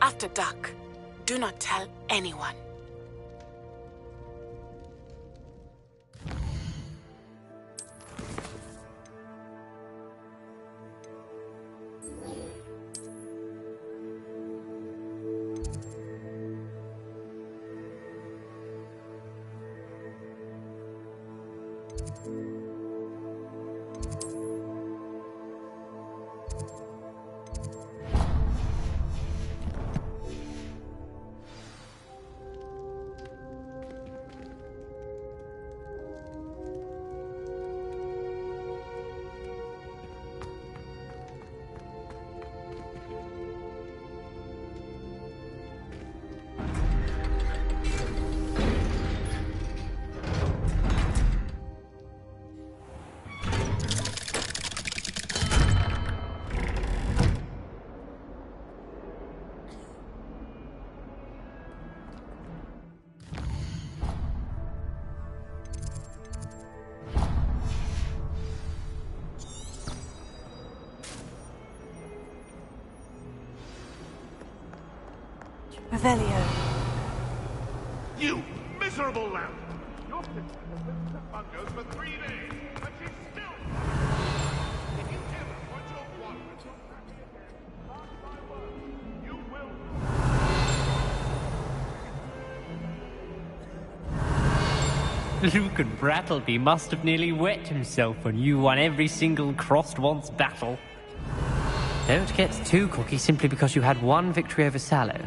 After dark. Do not tell anyone. Revelio. You miserable lamb! Your sister has been to Bungo's for 3 days, and she's still... If you ever put your wand with your crappy again, mark my words, you will... Lucan Brattleby must have nearly wet himself when you won every single crossed once battle. Don't get too cocky simply because you had one victory over Sallow.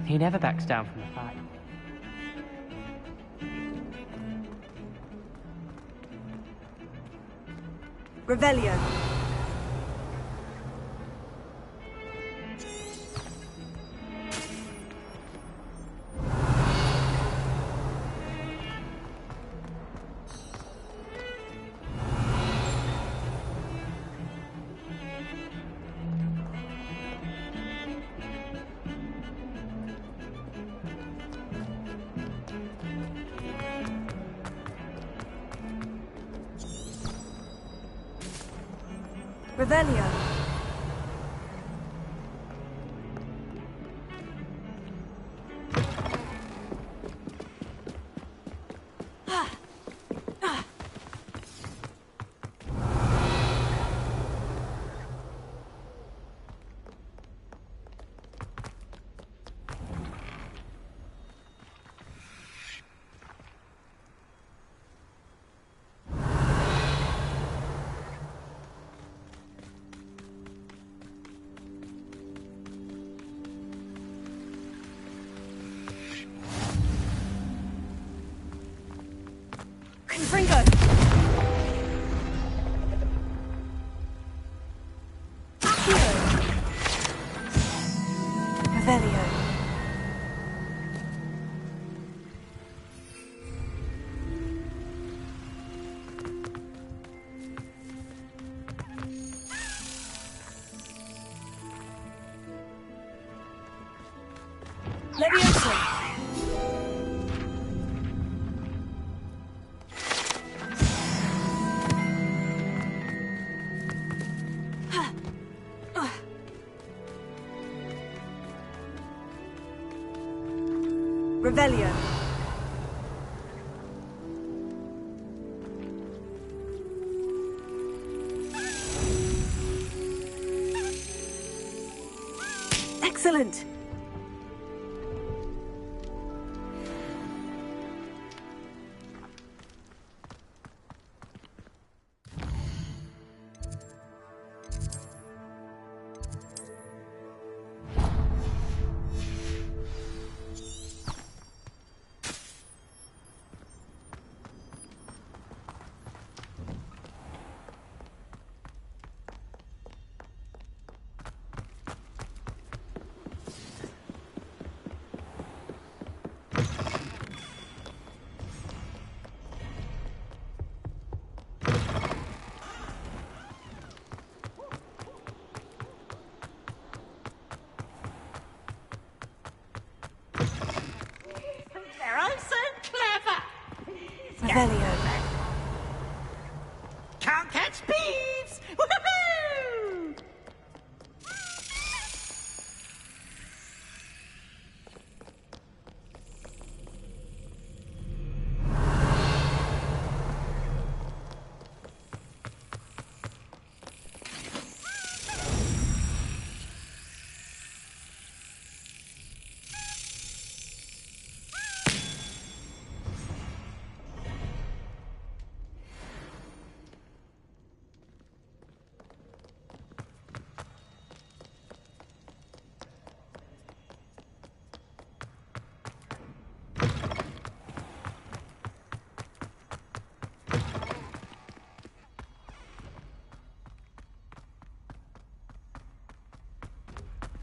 He never backs down from the fight. Revelio. Revelio. Confringo! Revelio. Leviosa. Revelio. Excellent. They're all so clever. Revelio. Can't catch thieves. Woohoo!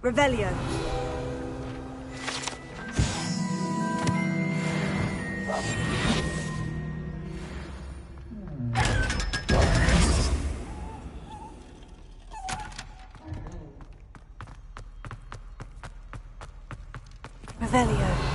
Revelio. Revelio.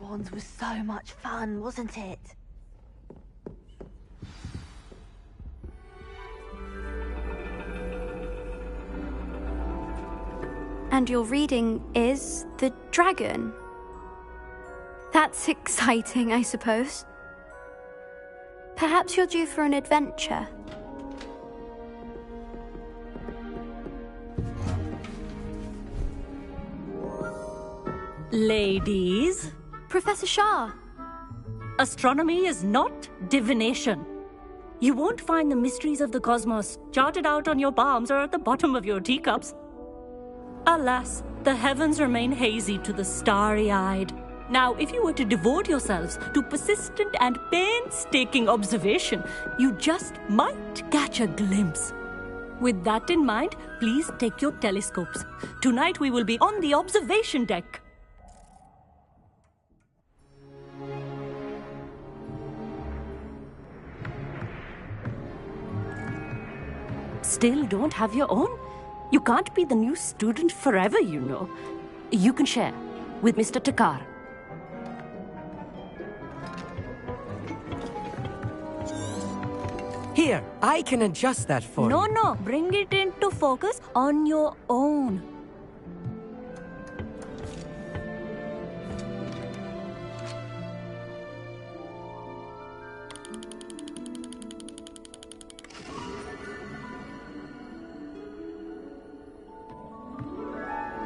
Wands was so much fun, wasn't it? And your reading is the dragon. That's exciting, I suppose. Perhaps you're due for an adventure. Ladies. Professor Shah. Astronomy is not divination. You won't find the mysteries of the cosmos charted out on your palms or at the bottom of your teacups. Alas, the heavens remain hazy to the starry-eyed. Now, if you were to devote yourselves to persistent and painstaking observation, you just might catch a glimpse. With that in mind, please take your telescopes. Tonight we will be on the observation deck. Still don't have your own? You can't be the new student forever, you know. You can share with Mr. Takar. Here, I can adjust that for you. No, bring it into focus on your own.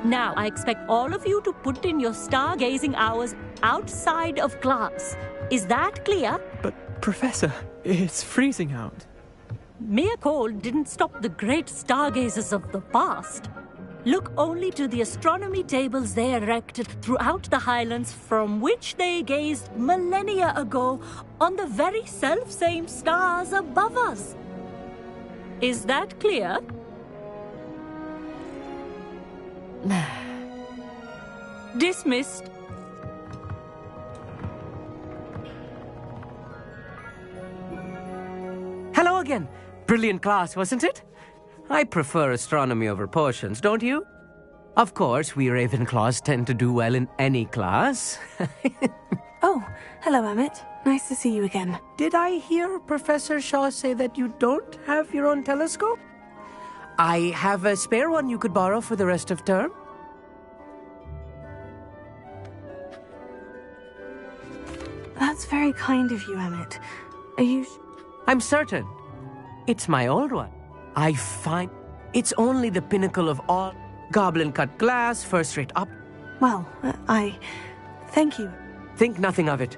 Now, I expect all of you to put in your stargazing hours outside of class. Is that clear? But, Professor, it's freezing out. Mere cold didn't stop the great stargazers of the past. Look only to the astronomy tables they erected throughout the highlands from which they gazed millennia ago on the very self-same stars above us. Is that clear? Dismissed. Hello again. Brilliant class, wasn't it? I prefer astronomy over potions, don't you? Of course, we Ravenclaws tend to do well in any class. Oh, hello, Emmett. Nice to see you again. Did I hear Professor Shaw say that you don't have your own telescope? I have a spare one you could borrow for the rest of term. That's very kind of you, Emmett. Are you... I'm certain. It's my old one. I find it's only the pinnacle of all. Goblin-cut glass, first-rate up. Well, thank you. Think nothing of it.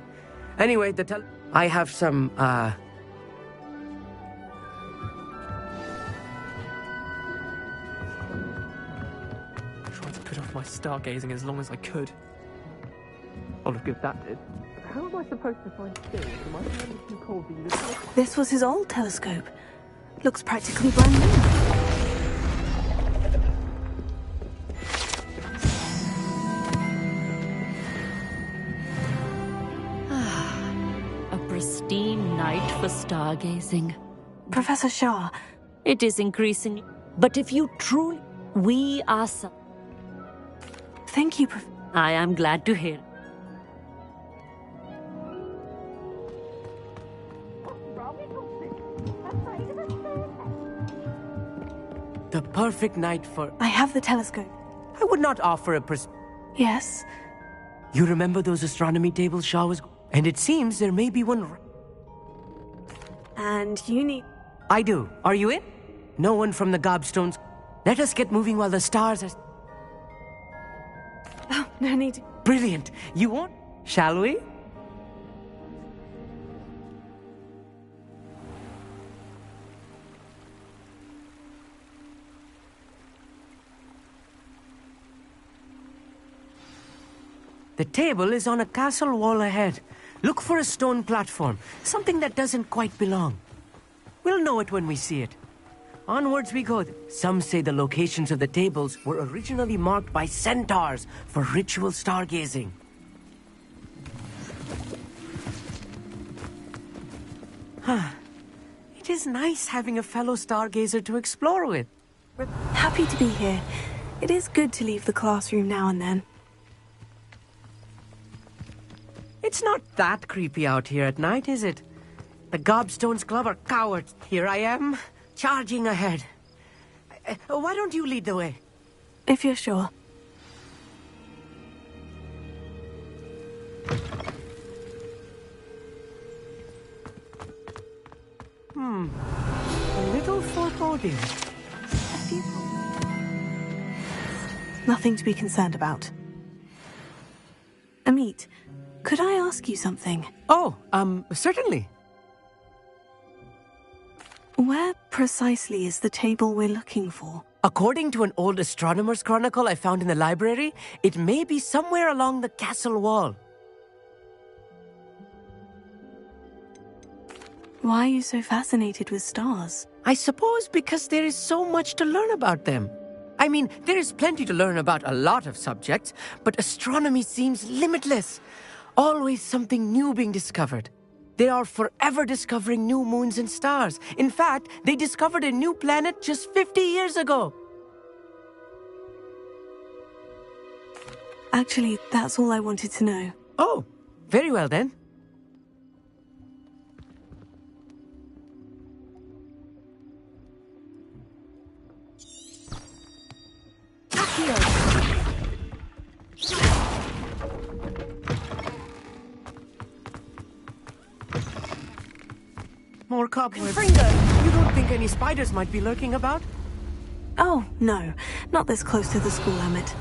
Anyway, I have some, Tried to put off my stargazing as long as I could. Oh, look good that did. How am I supposed to find things? Am I finding too cold to use it? This was his old telescope. Looks practically brand new. A pristine night for stargazing. Professor Shaw. It is increasing. But if you truly... We are... Thank you, I am glad to hear. the perfect night for... I have the telescope. I would not offer a Yes? You remember those astronomy tables Shaw was... And it seems there may be one... And you need... I do. Are you in? No one from the gobstones. Let us get moving while the stars are... Oh, no need. Brilliant. You won't? Shall we? The table is on a castle wall ahead. Look for a stone platform, something that doesn't quite belong. We'll know it when we see it. Onwards we go. Some say the locations of the tables were originally marked by centaurs for ritual stargazing. It is nice having a fellow stargazer to explore with. We're happy to be here. It is good to leave the classroom now and then. It's not that creepy out here at night, is it? The Gobstones Club are cowards. Here I am, charging ahead. Why don't you lead the way? If you're sure. A little foreboding. Nothing to be concerned about. Amit, could I ask you something? Oh, certainly. Where precisely is the table we're looking for? According to an old astronomer's chronicle I found in the library, it may be somewhere along the castle wall. Why are you so fascinated with stars? I suppose because there is so much to learn about them. I mean, there is plenty to learn about a lot of subjects, but astronomy seems limitless. Always something new being discovered. They are forever discovering new moons and stars. In fact, they discovered a new planet just 50 years ago. Actually, that's all I wanted to know. Oh, very well then. More cobwebs. You don't think any spiders might be lurking about? Oh, no. Not this close to the school, Amit.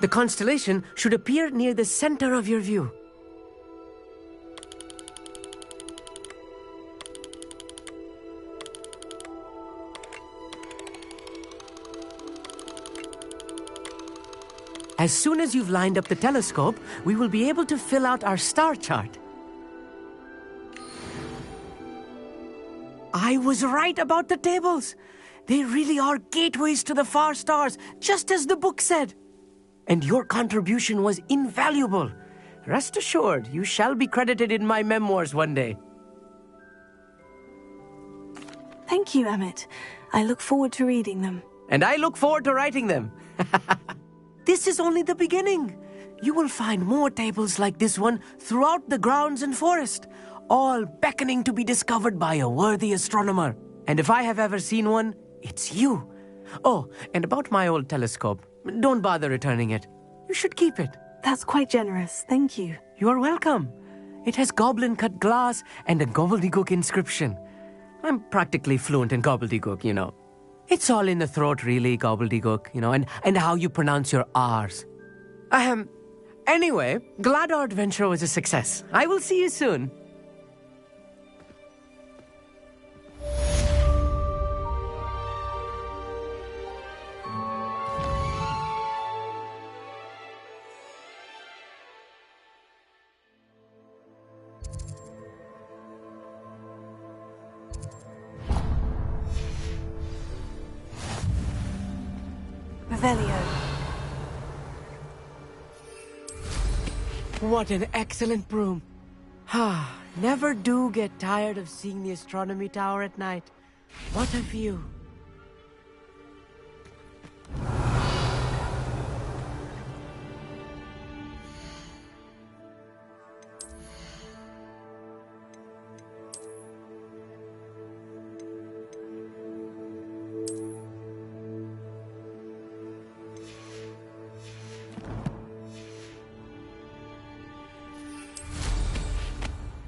The constellation should appear near the center of your view. As soon as you've lined up the telescope, we will be able to fill out our star chart. I was right about the tables. They really are gateways to the far stars, just as the book said. And your contribution was invaluable. Rest assured, you shall be credited in my memoirs one day. Thank you, Amit. I look forward to reading them. And I look forward to writing them. This is only the beginning. You will find more tables like this one throughout the grounds and forest, all beckoning to be discovered by a worthy astronomer. And if I have ever seen one, it's you. Oh, and about my old telescope, don't bother returning it. You should keep it. That's quite generous. Thank you. You are welcome. It has goblin-cut glass and a gobbledygook inscription. I'm practically fluent in gobbledygook, you know. It's all in the throat, really, gobbledygook, you know, and how you pronounce your R's. Anyway, glad our adventure was a success. I will see you soon. Revelio. What an excellent broom. Never do get tired of seeing the astronomy tower at night. What a view.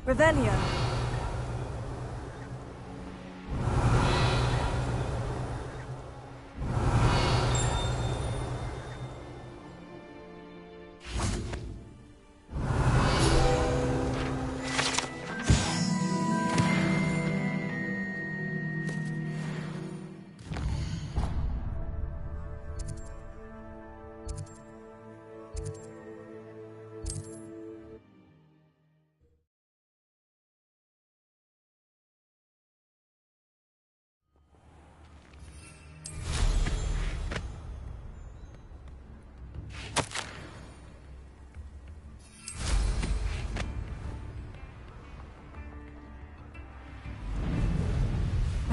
Revelio.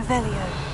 Revelio.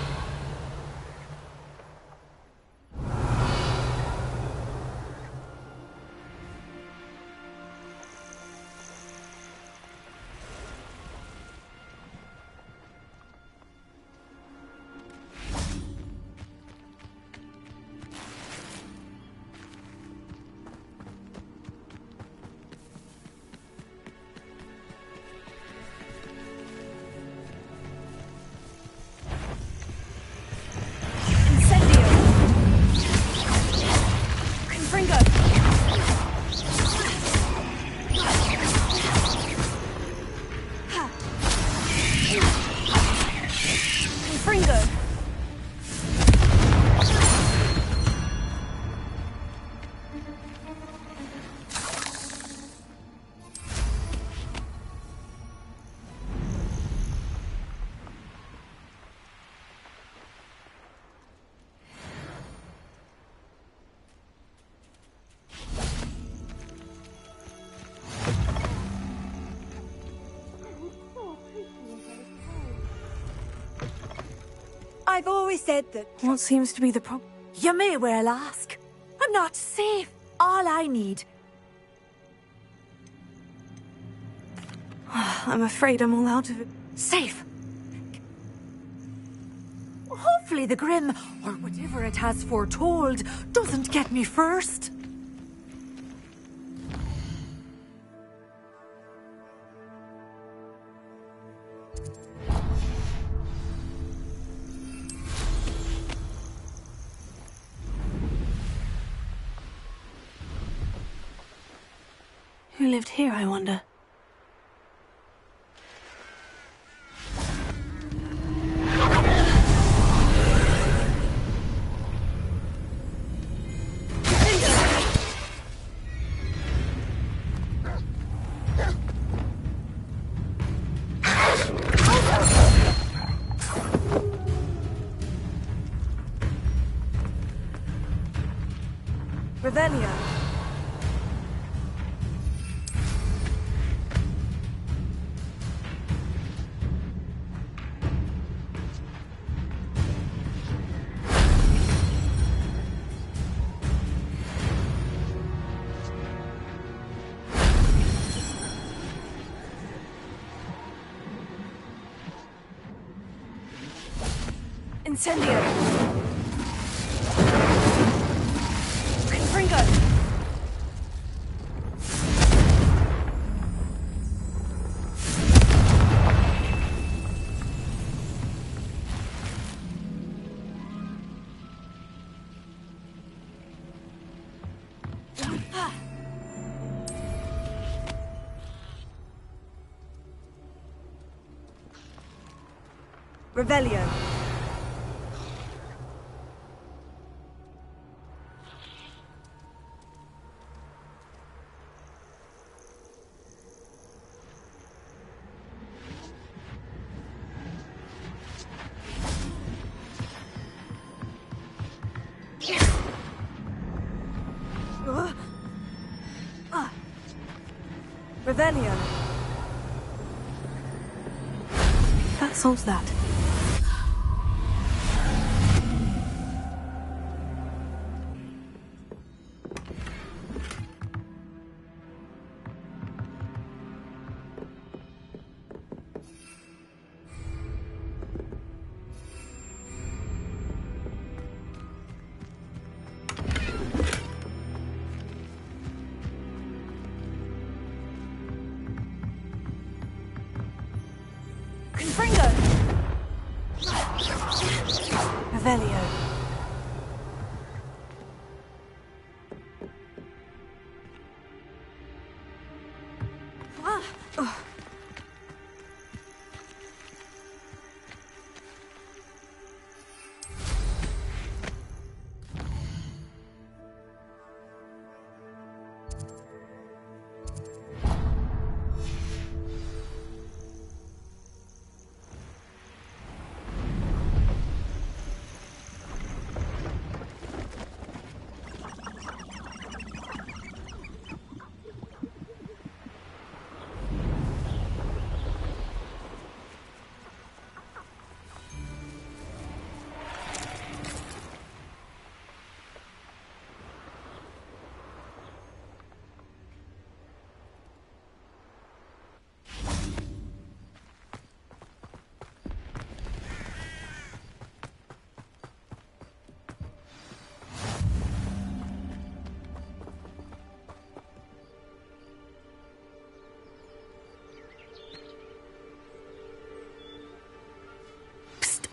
I've always said that... What seems to be the problem? You may well ask. I'm not safe. All I need... I'm afraid I'm all out of it. Safe. Hopefully the Grim, or whatever it has foretold, doesn't get me first. Who lived here, I wonder? Revelio. Incendio! Confringo! Revelio. Revelio. That solves that. Confringo! Revelio.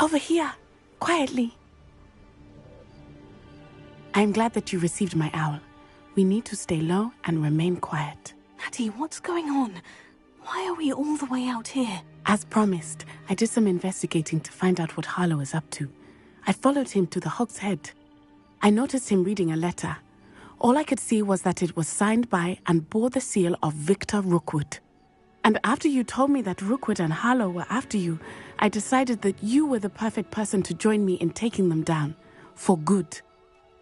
over here, quietly. I'm glad that you received my owl. We need to stay low and remain quiet. Natty, what's going on? Why are we all the way out here? As promised, I did some investigating to find out what Harlow is up to. I followed him to the Hog's Head. I noticed him reading a letter. All I could see was that it was signed by and bore the seal of Victor Rookwood. And after you told me that Rookwood and Harlow were after you, I decided that you were the perfect person to join me in taking them down. For good.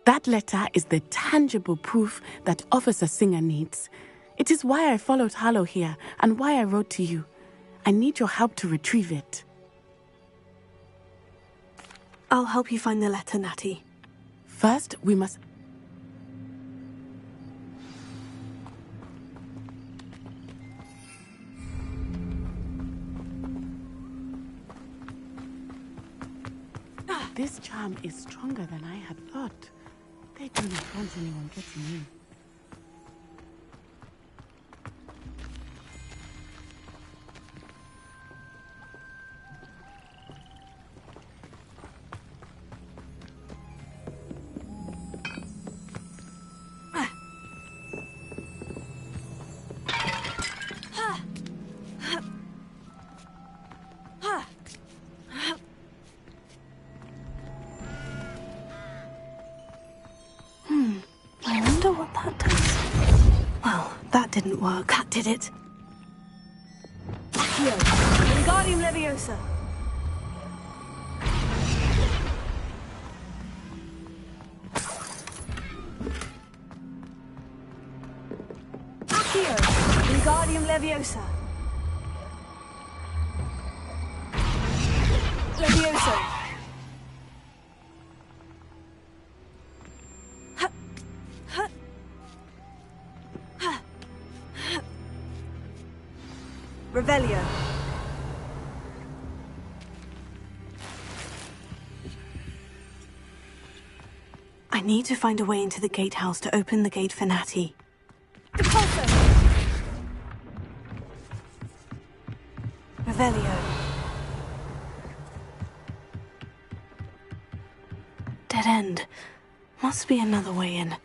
That letter is the tangible proof that Officer Singer needs. It is why I followed Harlow here and why I wrote to you. I need your help to retrieve it. I'll help you find the letter, Natty. First, we must... This charm is stronger than I had thought. They do not want anyone getting in. I wonder what that does. Well, that didn't work. That did it. Accio, Wingardium Leviosa. Accio, Wingardium Leviosa. Leviosa. Revelio. I need to find a way into the gatehouse to open the gate for Natty. Revelio. Dead end. Must be another way in.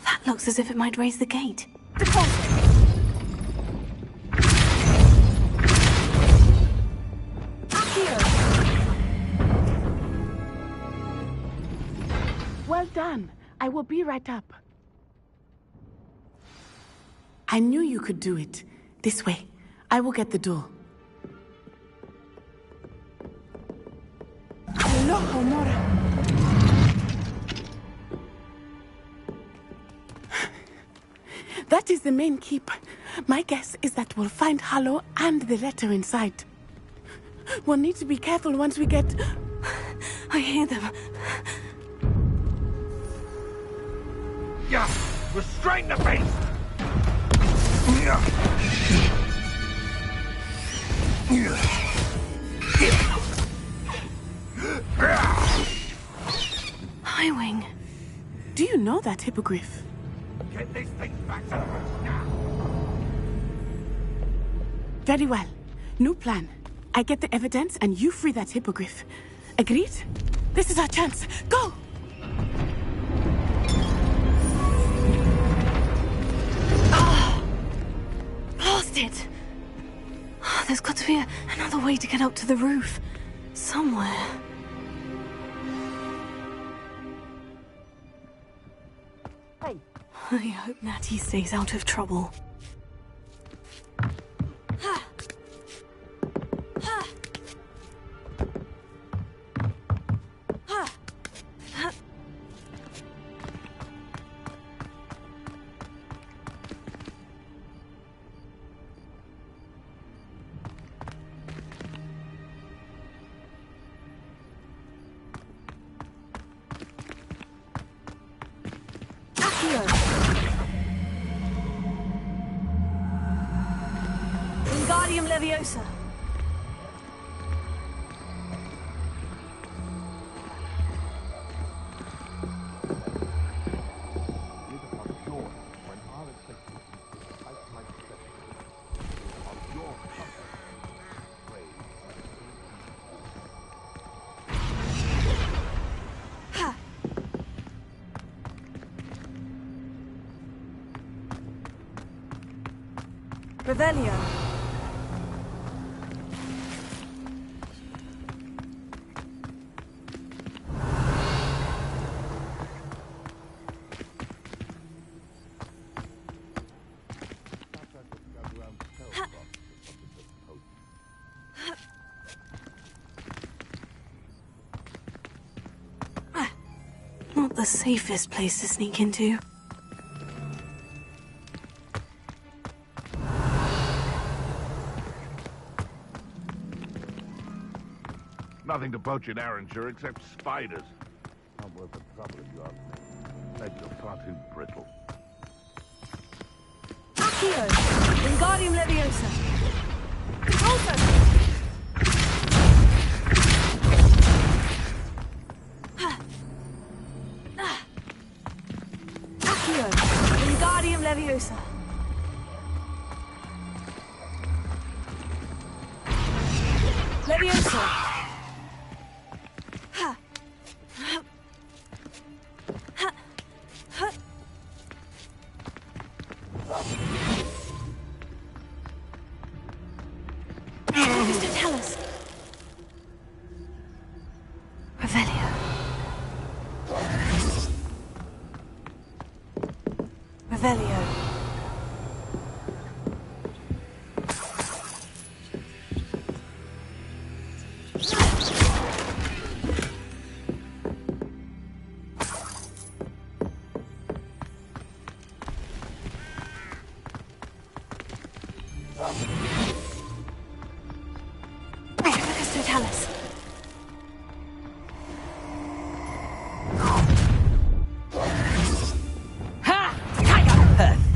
That looks as if it might raise the gate. Well done. I will be right up. I knew you could do it. This way. I will get the door. Loco, Mora. That is the main keep. My guess is that we'll find Harlow and the letter inside. We'll need to be careful once we get... I hear them. Yeah, restrain the beast! Highwing. Do you know that hippogriff? Get this thing back to the roost now! Very well. New plan. I get the evidence and you free that hippogriff. Agreed? This is our chance. Go! Blast it! There's got to be another way to get up to the roof. Somewhere. Hey. I hope Natty stays out of trouble. Leviosa! Revelio. Not the safest place to sneak into. Nothing to poach in Arranger except spiders. Not worth the trouble if you ask me. Legs are far too brittle. Accio! Wingardium Leviosa! Alto! Accio! Wingardium Leviosa! Leviosa! Revelio.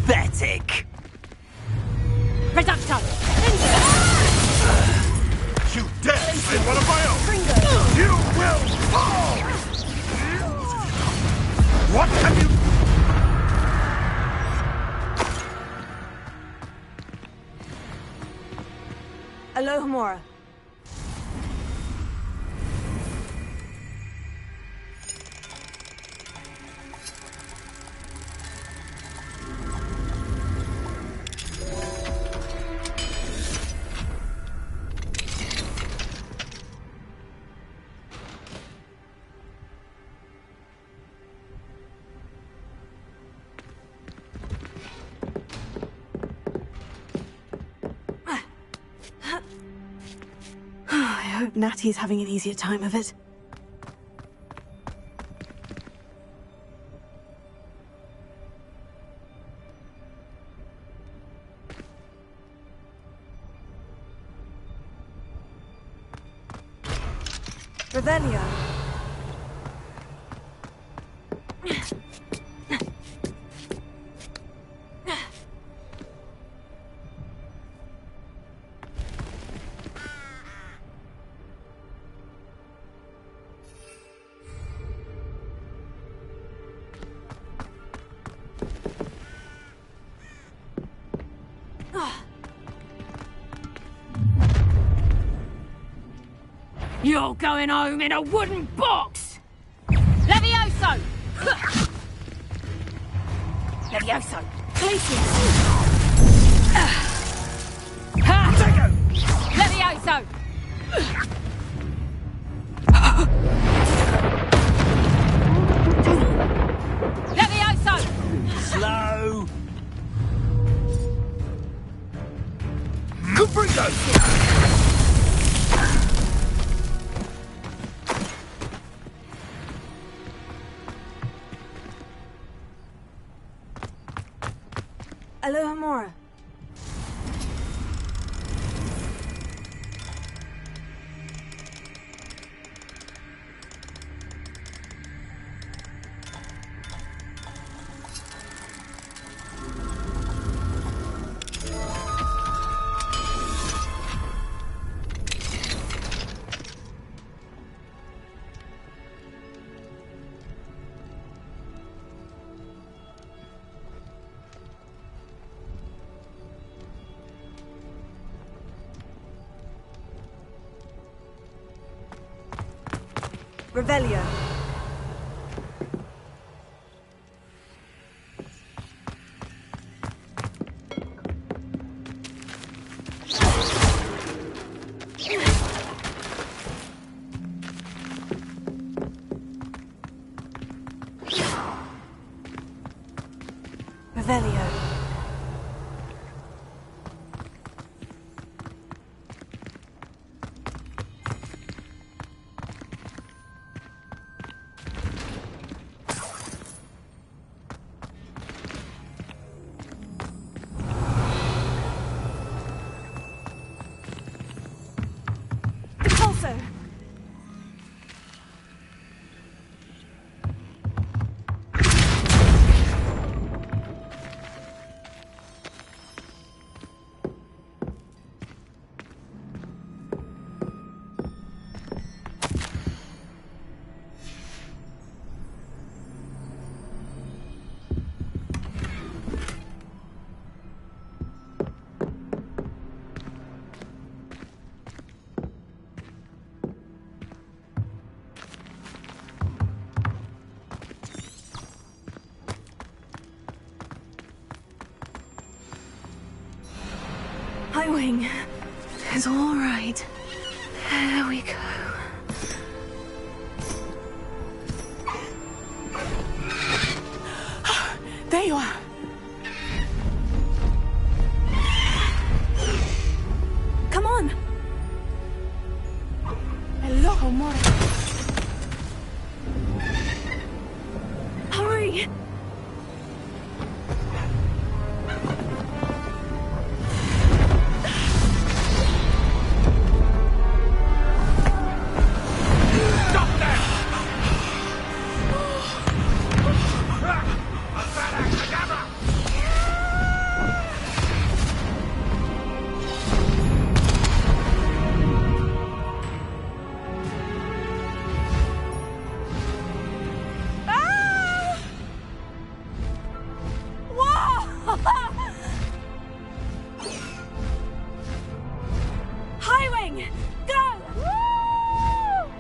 Pathetic. Reducto! You dare send one of my own! You will fall! What have you... Alohomora. I hope Natty's having an easier time of it. Revelio. You're going home in a wooden box! Levioso! Levioso! Glacius! Levioso! Levioso! Slow! Caprico! Alohomora. Revelio. Revelio. Also. Highwing is all right. There we go. There you are. Come on. Hello, amore. Hurry. Highwing, go! Woo!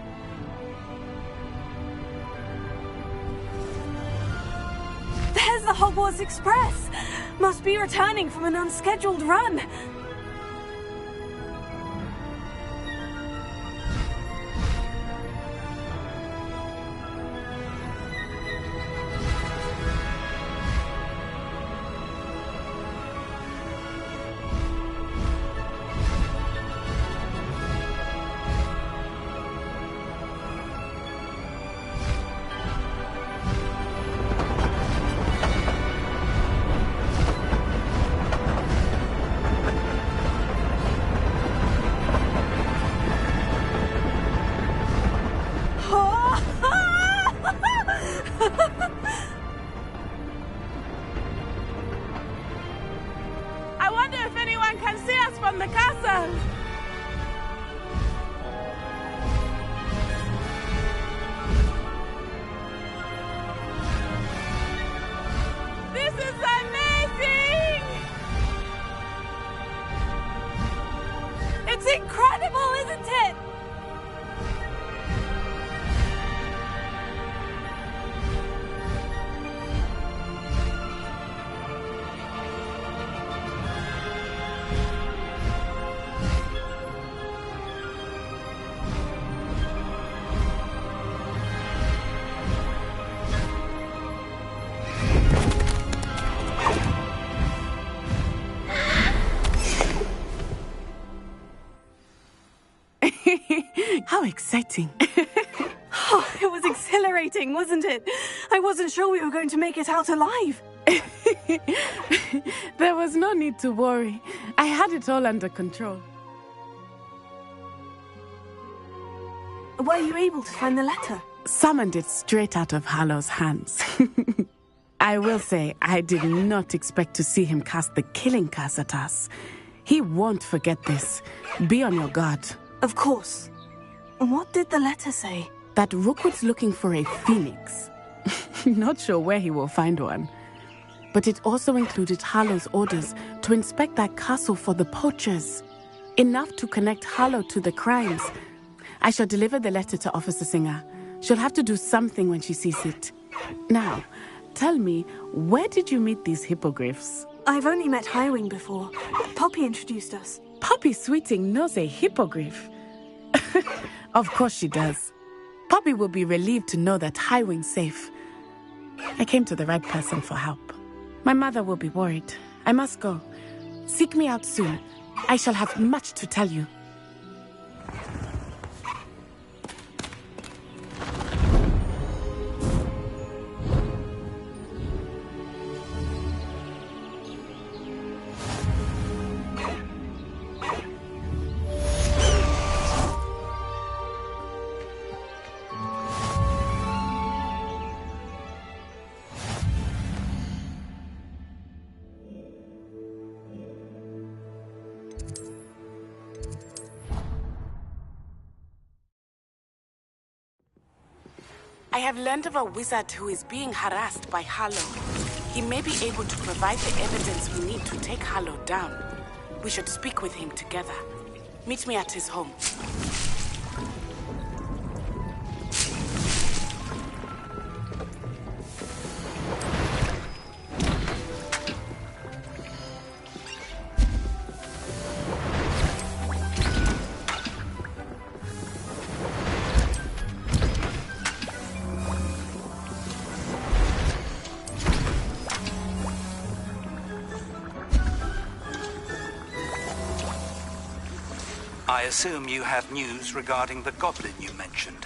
There's the Hogwarts Express. Must be returning from an unscheduled run. I wonder if anyone can see us from the castle. This is amazing! It's incredible, isn't it? How exciting. Oh, it was exhilarating, wasn't it? I wasn't sure we were going to make it out alive. There was no need to worry. I had it all under control. Were you able to find the letter? Summoned it straight out of Harlow's hands. I will say, I did not expect to see him cast the killing curse at us. He won't forget this. Be on your guard. Of course. What did the letter say? That Rookwood's looking for a phoenix. Not sure where he will find one. But it also included Harlow's orders to inspect that castle for the poachers. Enough to connect Harlow to the crimes. I shall deliver the letter to Officer Singer. She'll have to do something when she sees it. Now, tell me, where did you meet these hippogriffs? I've only met Highwing before. Poppy introduced us. Poppy Sweeting knows a hippogriff. Of course she does. Poppy will be relieved to know that Highwing's safe. I came to the right person for help. My mother will be worried. I must go. Seek me out soon. I shall have much to tell you. I have learned of a wizard who is being harassed by Harlow. He may be able to provide the evidence we need to take Harlow down. We should speak with him together. Meet me at his home. I assume you have news regarding the goblin you mentioned.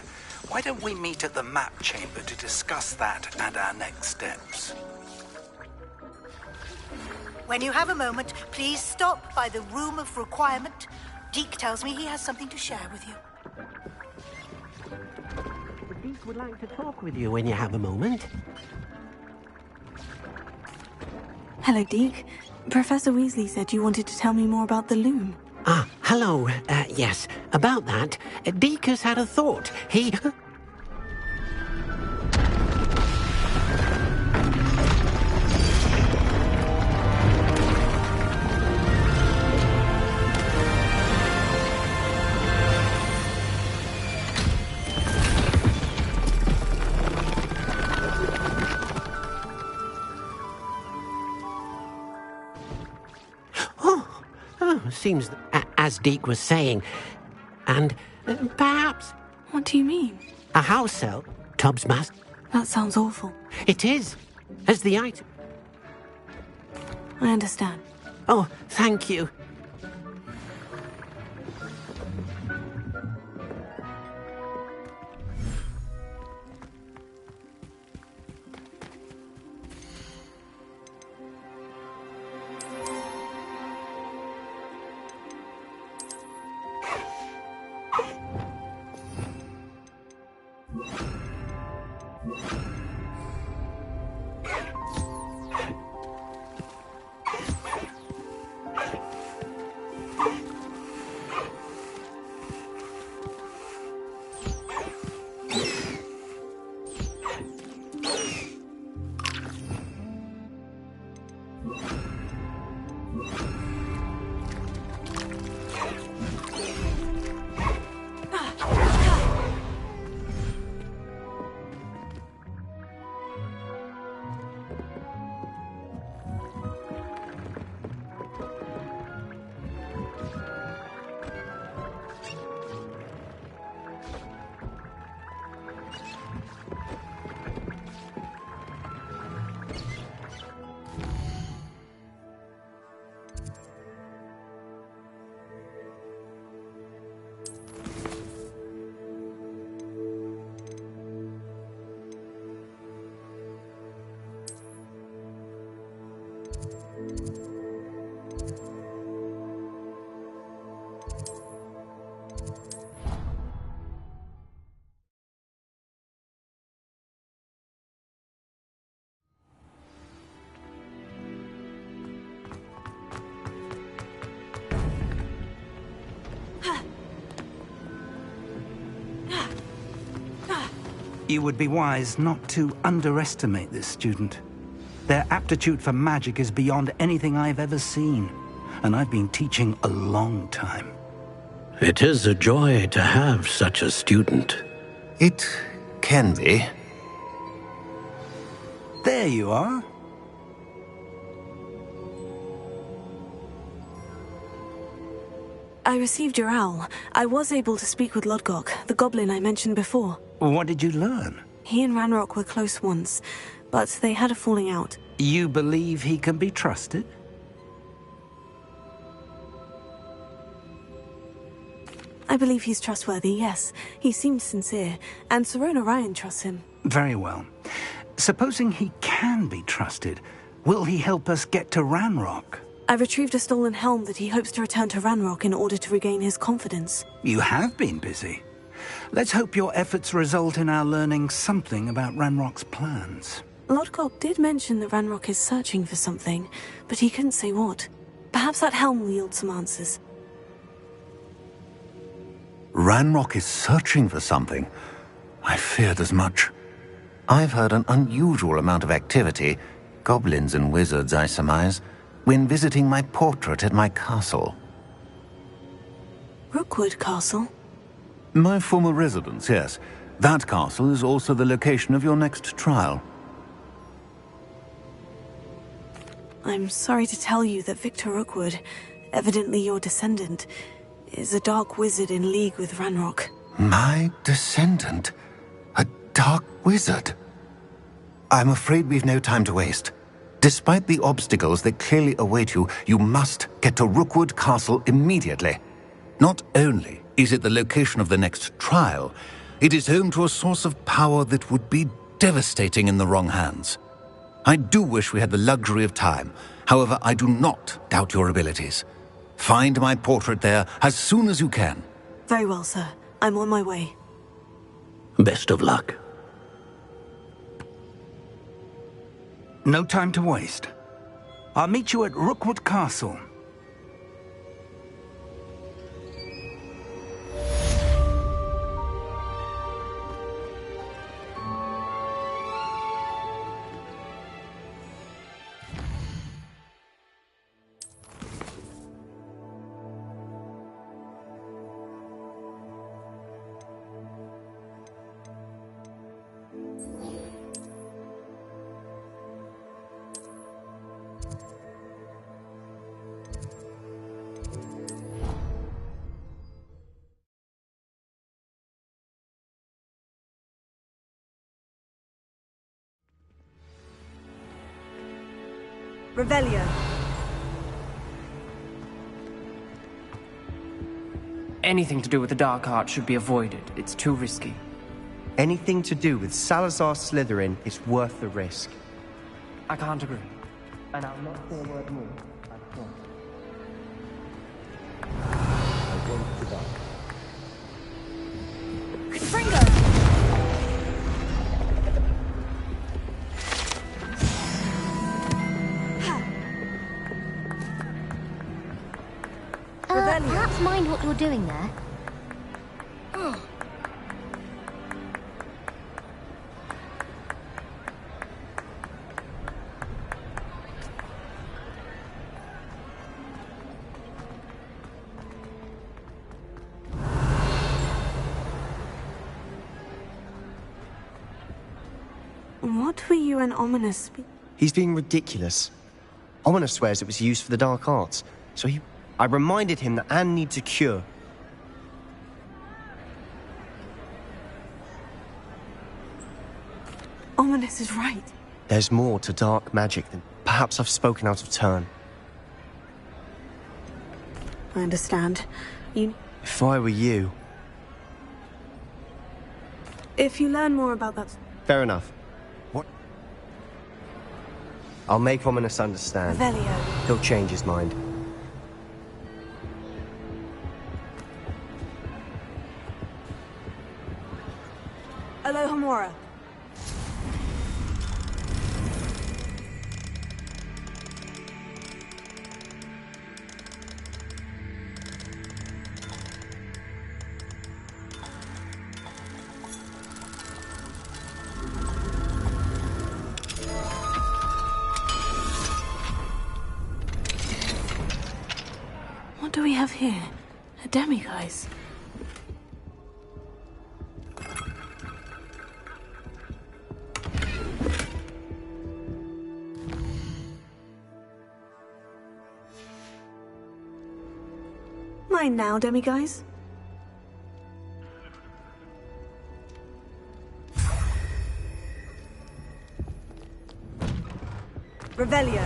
Why don't we meet at the map chamber to discuss that and our next steps? When you have a moment, please stop by the Room of Requirement. Deke tells me he has something to share with you. Deke would like to talk with you when you have a moment. Hello, Deke. Professor Weasley said you wanted to tell me more about the loom. Ah, hello. Yes, about that, Deke has had a thought. He... Seems as Deke was saying. And perhaps... What do you mean? A house elf, Tubbs must. That sounds awful. It is. As the item... I understand. Oh, thank you. You would be wise not to underestimate this student. Their aptitude for magic is beyond anything I've ever seen, and I've been teaching a long time. It is a joy to have such a student. It can be. There you are. I received your owl. I was able to speak with Lodgok, the goblin I mentioned before. What did you learn? He and Ranrock were close once, but they had a falling out. You believe he can be trusted? I believe he's trustworthy, yes. He seems sincere, and Sirona Ryan trusts him. Very well. Supposing he can be trusted, will he help us get to Ranrock? I retrieved a stolen helm that he hopes to return to Ranrock in order to regain his confidence. You have been busy. Let's hope your efforts result in our learning something about Ranrock's plans. Lodgok did mention that Ranrock is searching for something, but he couldn't say what. Perhaps that helm will yield some answers. Ranrock is searching for something. I feared as much. I've heard an unusual amount of activity, goblins and wizards, I surmise, when visiting my portrait at my castle. Rookwood Castle? My former residence, yes. That castle is also the location of your next trial. I'm sorry to tell you that Victor Rookwood, evidently your descendant, is a dark wizard in league with Ranrock. My descendant? A dark wizard? I'm afraid we've no time to waste. Despite the obstacles that clearly await you, you must get to Rookwood Castle immediately. Not only is it the location of the next trial, it is home to a source of power that would be devastating in the wrong hands. I do wish we had the luxury of time. However, I do not doubt your abilities. Find my portrait there as soon as you can. Very well, sir. I'm on my way. Best of luck. No time to waste. I'll meet you at Rookwood Castle. Revelio. Anything to do with the dark art should be avoided. It's too risky. Anything to do with Salazar Slytherin is worth the risk. I can't agree. And I'll not say a word more. I promise. I'm going to die. Fringo! Perhaps mind what you're doing there. What were you and Ominous? He's being ridiculous. Ominous swears it was used for the dark arts, so I reminded him that Anne needs a cure. Ominous is right. There's more to dark magic than perhaps I've spoken out of turn. I understand. If I were you... If you learn more about that... Fair enough. What? I'll make Ominous understand. Revelio. He'll change his mind. Alohomora. What do we have here? A demiguise. mind now, demiguise? Revelio.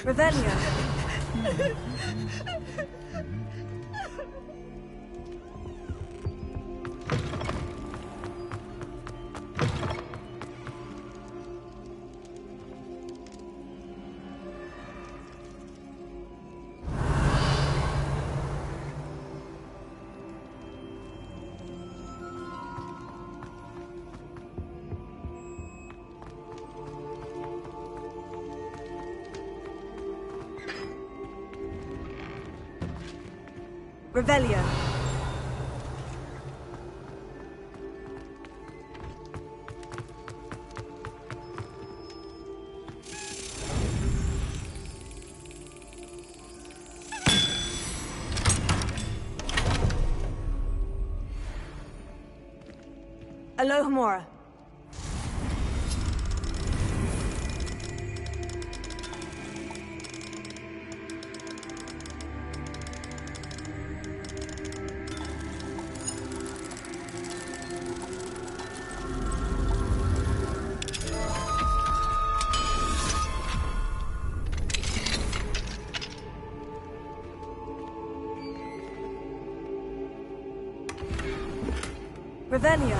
Revelio. Revelio. Alohomora. Revelio.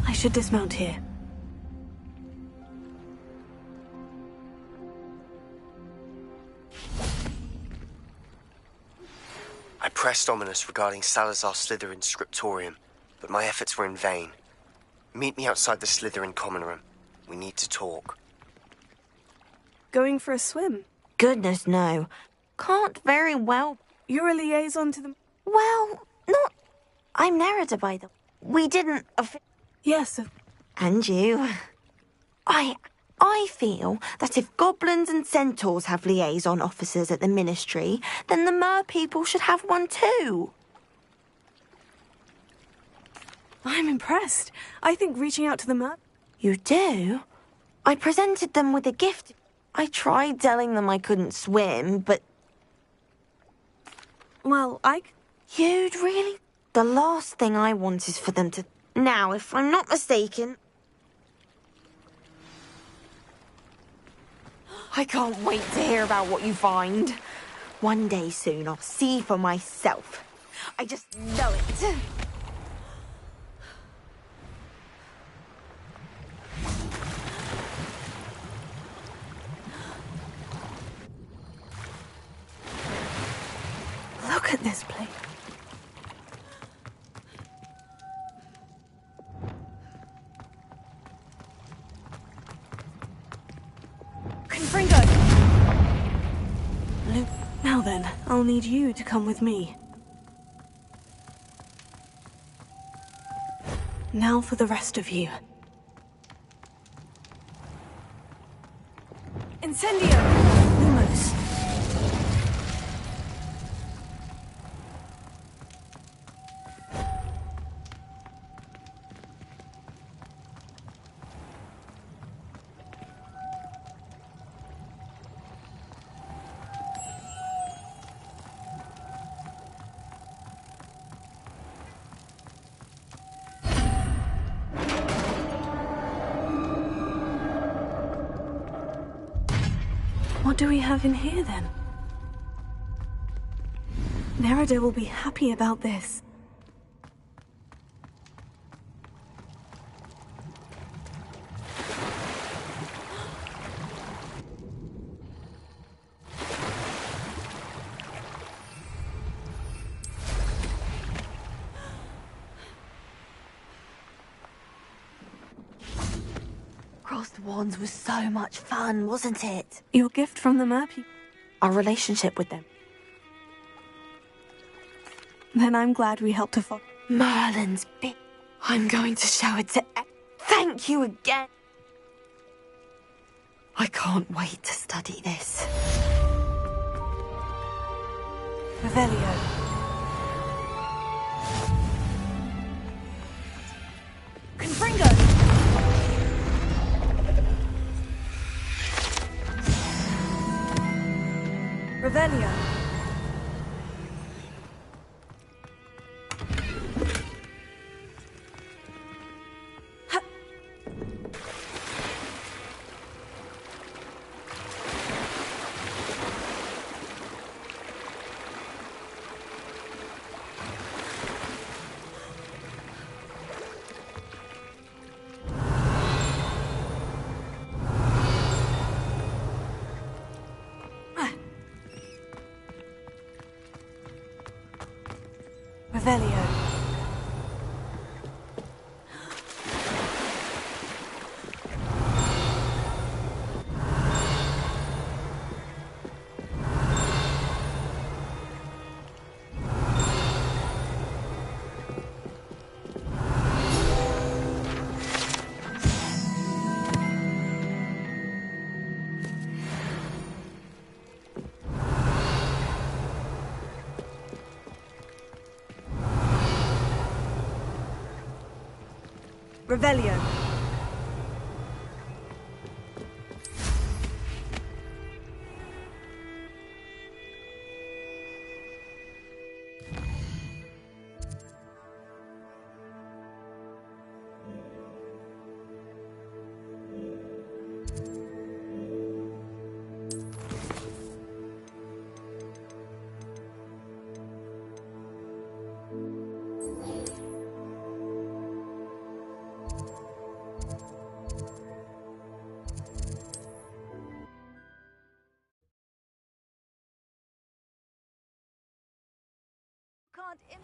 I should dismount here. I pressed Ominous regarding Salazar Slytherin's scriptorium, but my efforts were in vain. Meet me outside the Slytherin common room. We need to talk. Going for a swim? Goodness, no. Can't very well. You're a liaison to the... Well, not... I'm Nerida, by the way. We didn't... Yes. And you. I feel that if goblins and centaurs have liaison officers at the Ministry, then the mer people should have one too. I'm impressed. I think reaching out to the mer... You do? I presented them with a gift. I tried telling them I couldn't swim, but... Well, You'd really... The last thing I want is for them to... Now, if I'm not mistaken... I can't wait to hear about what you find. One day soon, I'll see for myself. I just know it. Look at this place. Confringo! Luke, now then, I'll need you to come with me. Now for the rest of you. Incendio! Lumos. What do we have in here, then? Nerida will be happy about this. Crossed Wands was so much fun, wasn't it? Your gift from the Merpeople. Our relationship with them. Then I'm glad we helped to follow. Merlin's big. I'm going to show it to... Thank you again. I can't wait to study this. Revelio. Confringo! Revelio. Revelio. Revelio.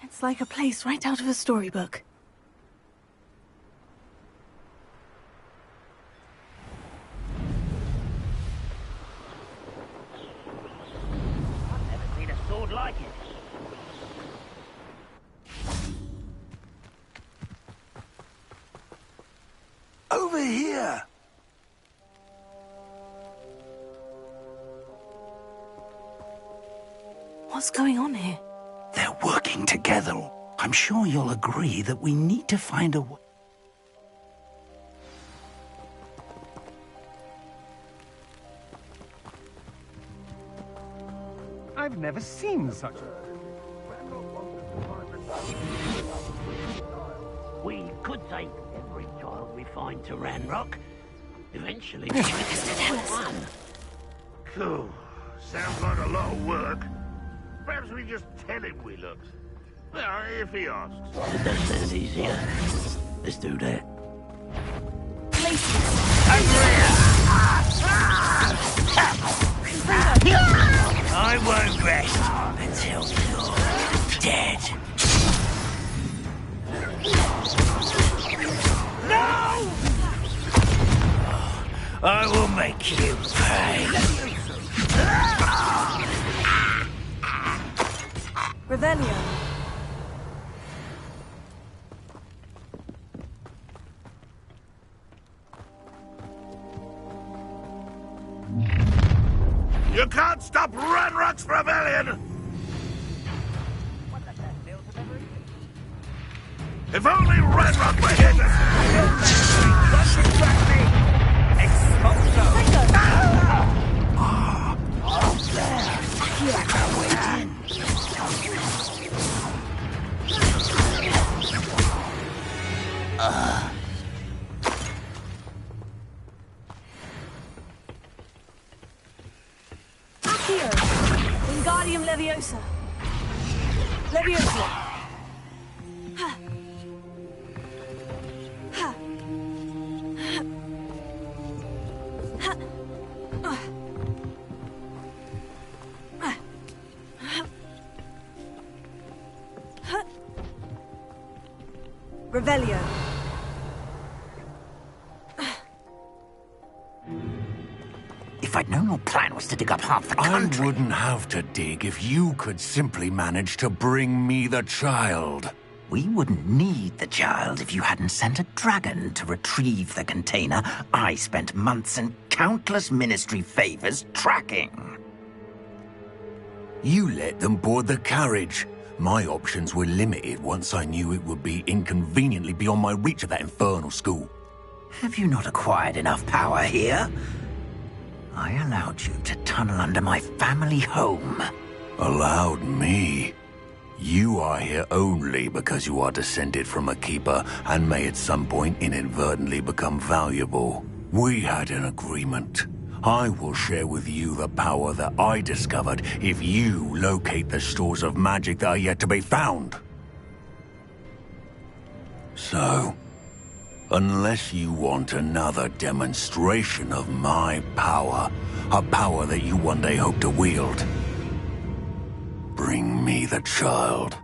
It's like a place right out of a storybook. I've never seen a sword like it. Over here! What's going on here? They're working together. I'm sure you'll agree that we need to find a way. never seen such a... We could take every child we find to Ranrock. Eventually, we can get one. Cool. Sounds like a lot of work. Perhaps we just tell him we looked. Well, if he asks. That does sound easier. Let's do that. I won't rest until you're dead. No! I will make you pay. Revelio. You can't stop Ranrock's rebellion! If only Ranrock were here to... Accio. Wingardium Leviosa. Leviosa. Ha. Ha. Ha. Ha. Revelio. If I'd known your plan was to dig up half the country... I wouldn't have to dig if you could simply manage to bring me the child. We wouldn't need the child if you hadn't sent a dragon to retrieve the container I spent months and countless ministry favors tracking. You let them board the carriage. My options were limited once I knew it would be inconveniently beyond my reach at that infernal school. Have you not acquired enough power here? I allowed you to tunnel under my family home. Allowed me? You are here only because you are descended from a keeper and may at some point inadvertently become valuable. We had an agreement. I will share with you the power that I discovered if you locate the stores of magic that are yet to be found. So, unless you want another demonstration of my power, a power that you one day hope to wield, bring me the child.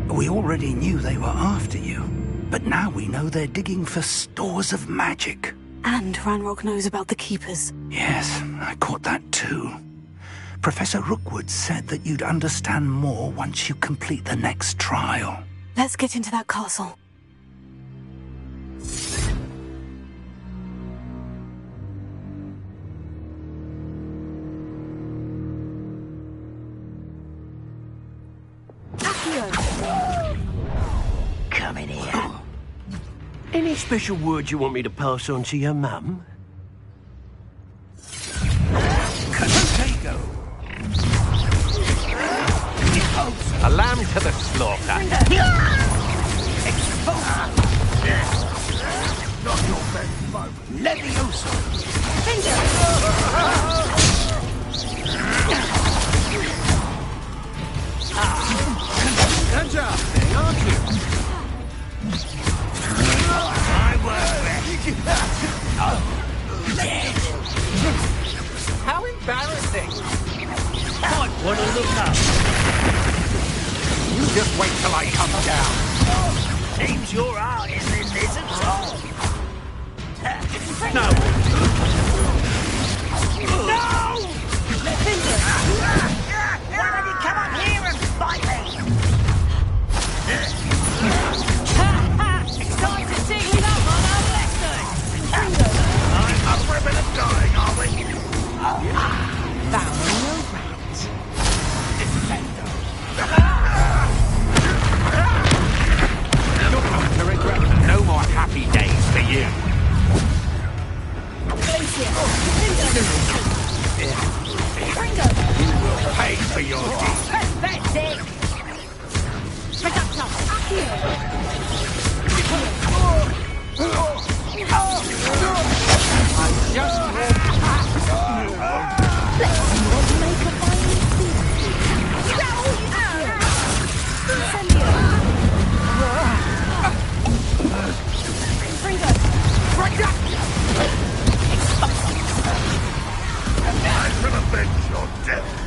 We already knew they were after you, but now we know they're digging for stores of magic. And Ranrock knows about the Keepers. Yes, I caught that too. Professor Rookwood said that you'd understand more once you complete the next trial. Let's get into that castle. Come in here. Any special words you want me to pass on to your mum? A lamb to the slaughter. Not your best moment. Leviosa! Good job, aren't you? I won't rest. Dead. How embarrassing. Might want to look up. You just wait till I come down. Seems your heart is in this at all. No! No! Why don't you come up here and fight me? It's time to sing it up on our lesson! I'm up for a bit of dying, are we? Found your rat. You're going to regret for your deed. Pathetic! Reducto! I just I shall avenge your death.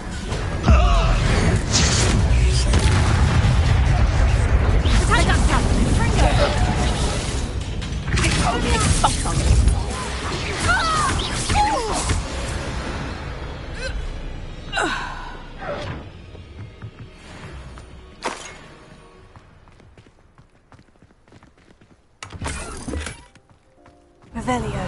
Revelio.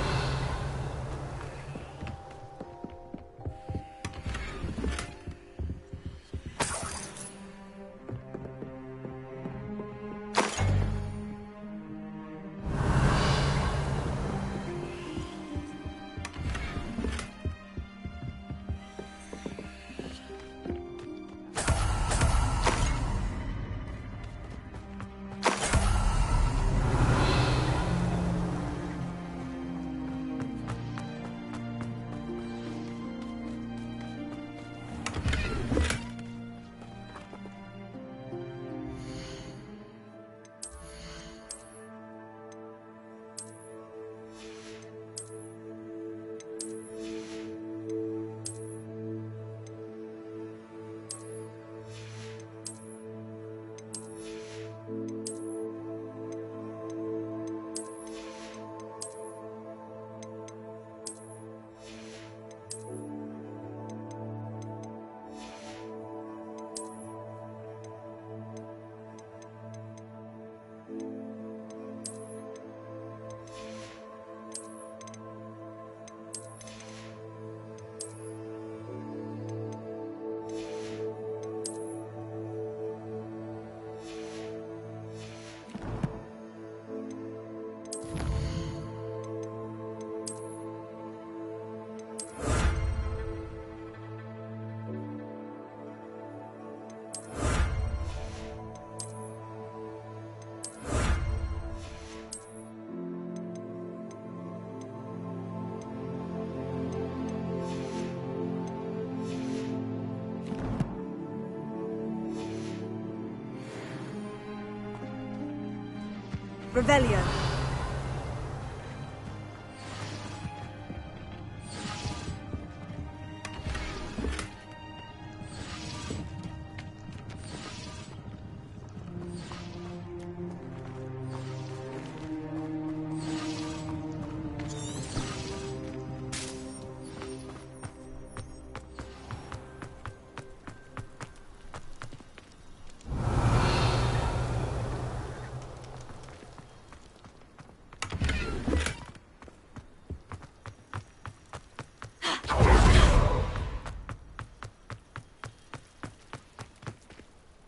Revelio.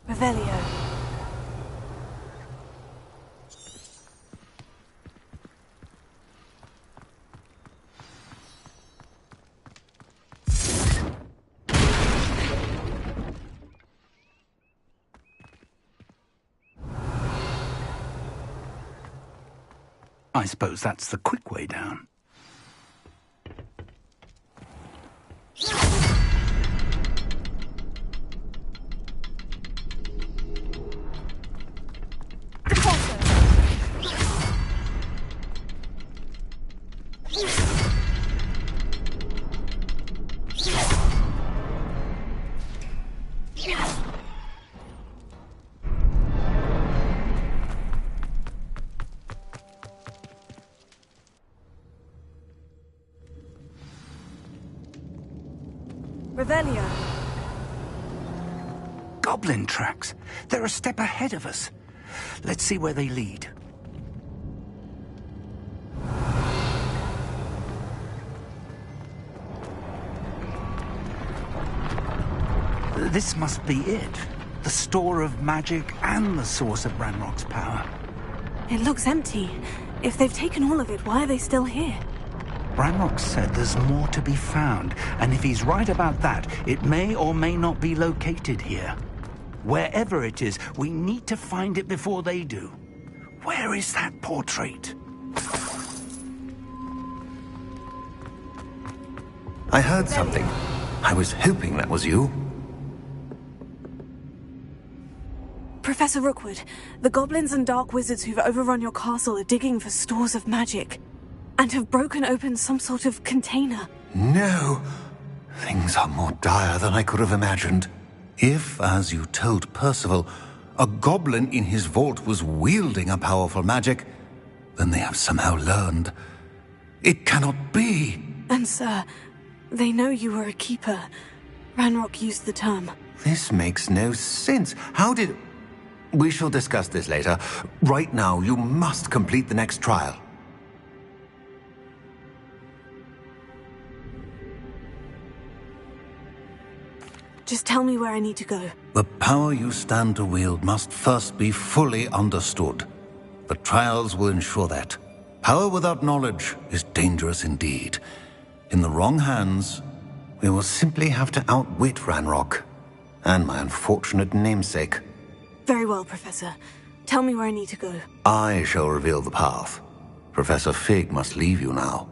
Revelio. I suppose that's the quick way down. Revelio. Goblin tracks. They're a step ahead of us. Let's see where they lead. This must be it. The store of magic and the source of Ranrock's power. It looks empty. If they've taken all of it, why are they still here? Ranrock said there's more to be found, and if he's right about that, it may or may not be located here. Wherever it is, we need to find it before they do. Where is that portrait? I heard something. I was hoping that was you. Professor Rookwood, the goblins and dark wizards who've overrun your castle are digging for stores of magic, and have broken open some sort of container. No! Things are more dire than I could have imagined. If, as you told Percival, a goblin in his vault was wielding a powerful magic, then they have somehow learned. It cannot be! And sir, they know you were a keeper. Ranrock used the term. This makes no sense. How did... We shall discuss this later. Right now, you must complete the next trial. Just tell me where I need to go. The power you stand to wield must first be fully understood. The trials will ensure that. Power without knowledge is dangerous indeed. In the wrong hands, we will simply have to outwit Ranrock and my unfortunate namesake. Very well, Professor. Tell me where I need to go. I shall reveal the path. Professor Fig must leave you now.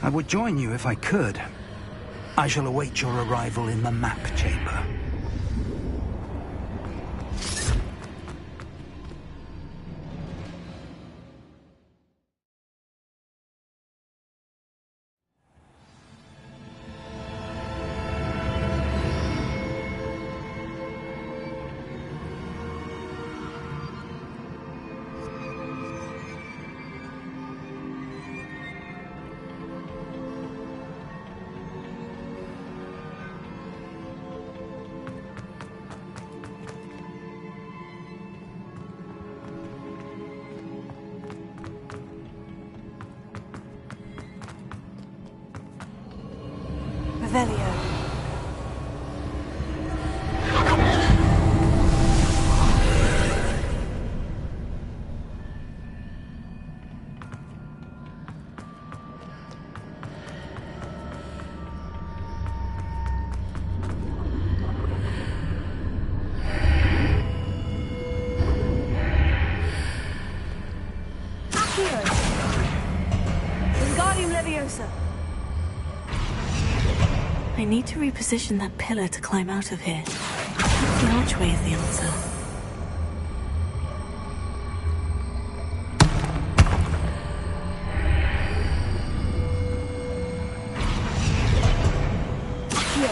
I would join you if I could. I shall await your arrival in the map chamber. Revelio. Accio. Wingardium Leviosa. I need to reposition that pillar to climb out of here. The archway is the answer. Accio.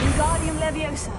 Wingardium Leviosa.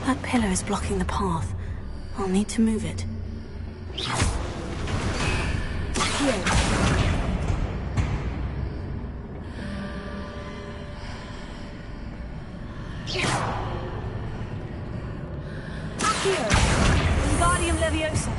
That pillar is blocking the path. I'll need to move it. Here. Wingardium Leviosa.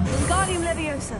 Wingardium Leviosa.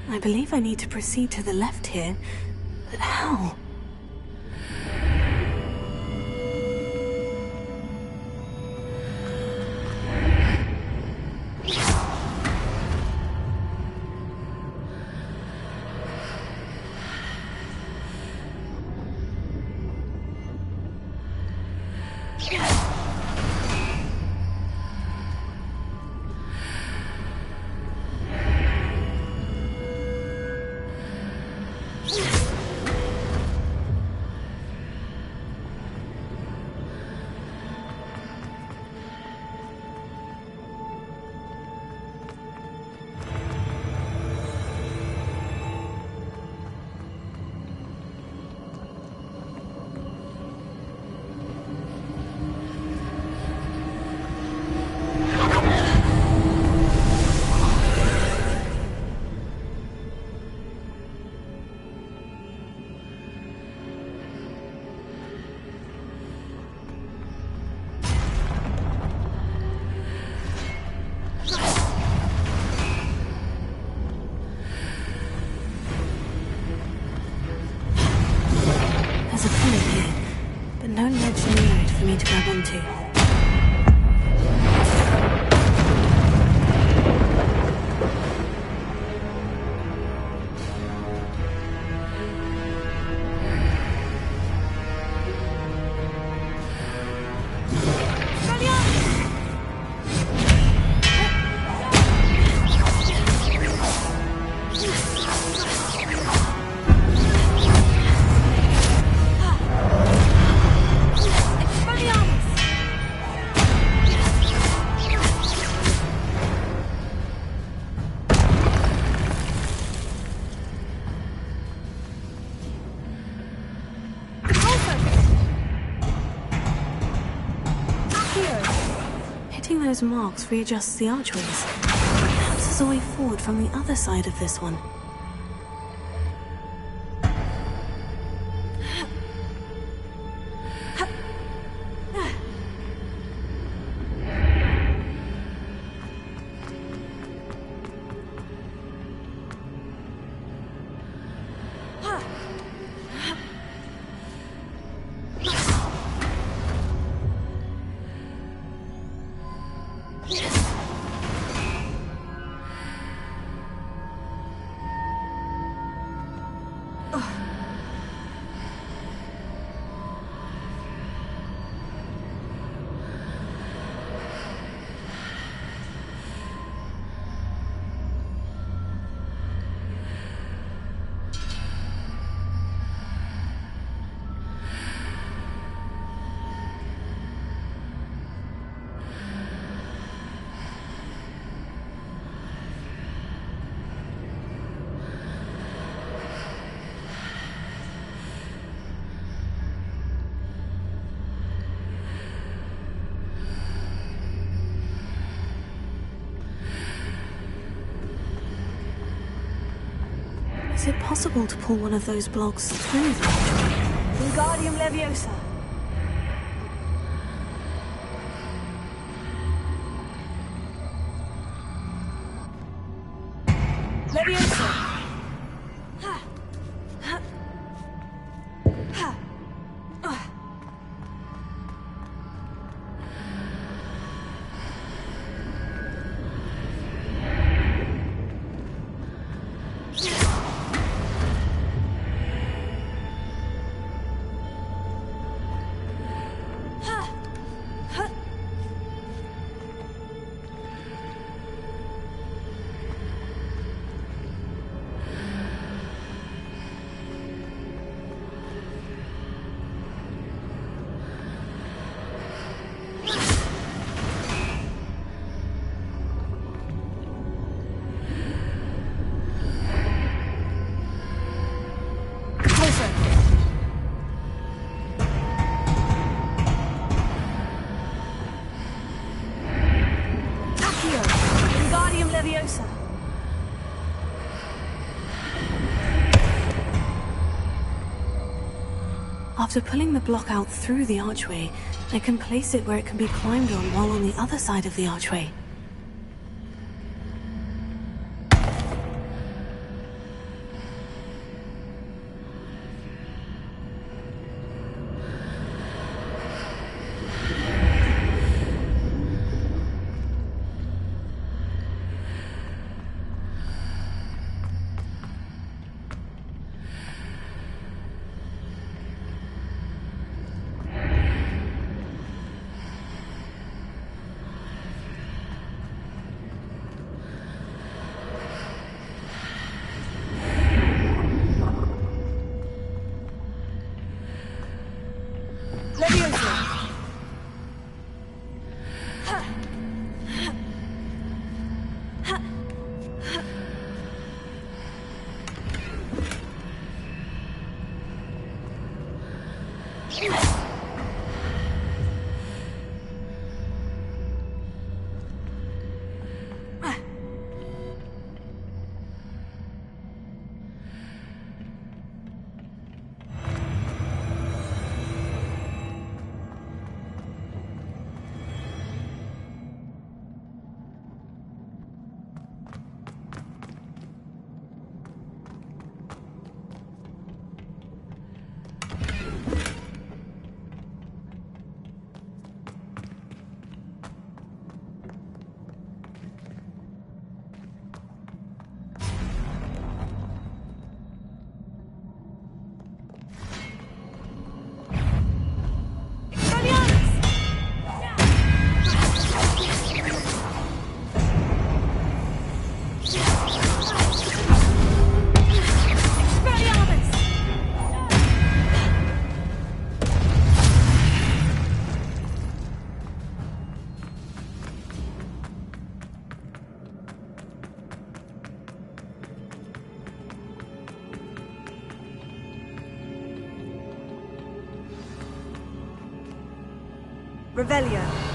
I believe I need to proceed to the left here, but how? into. Hitting those marks readjusts the archways. Perhaps there's a way forward from the other side of this one. Is it possible to pull one of those blocks through the archway? Wingardium Leviosa. Leviosa. Leviosa. After pulling the block out through the archway, I can place it where it can be climbed on while on the other side of the archway. Revelio.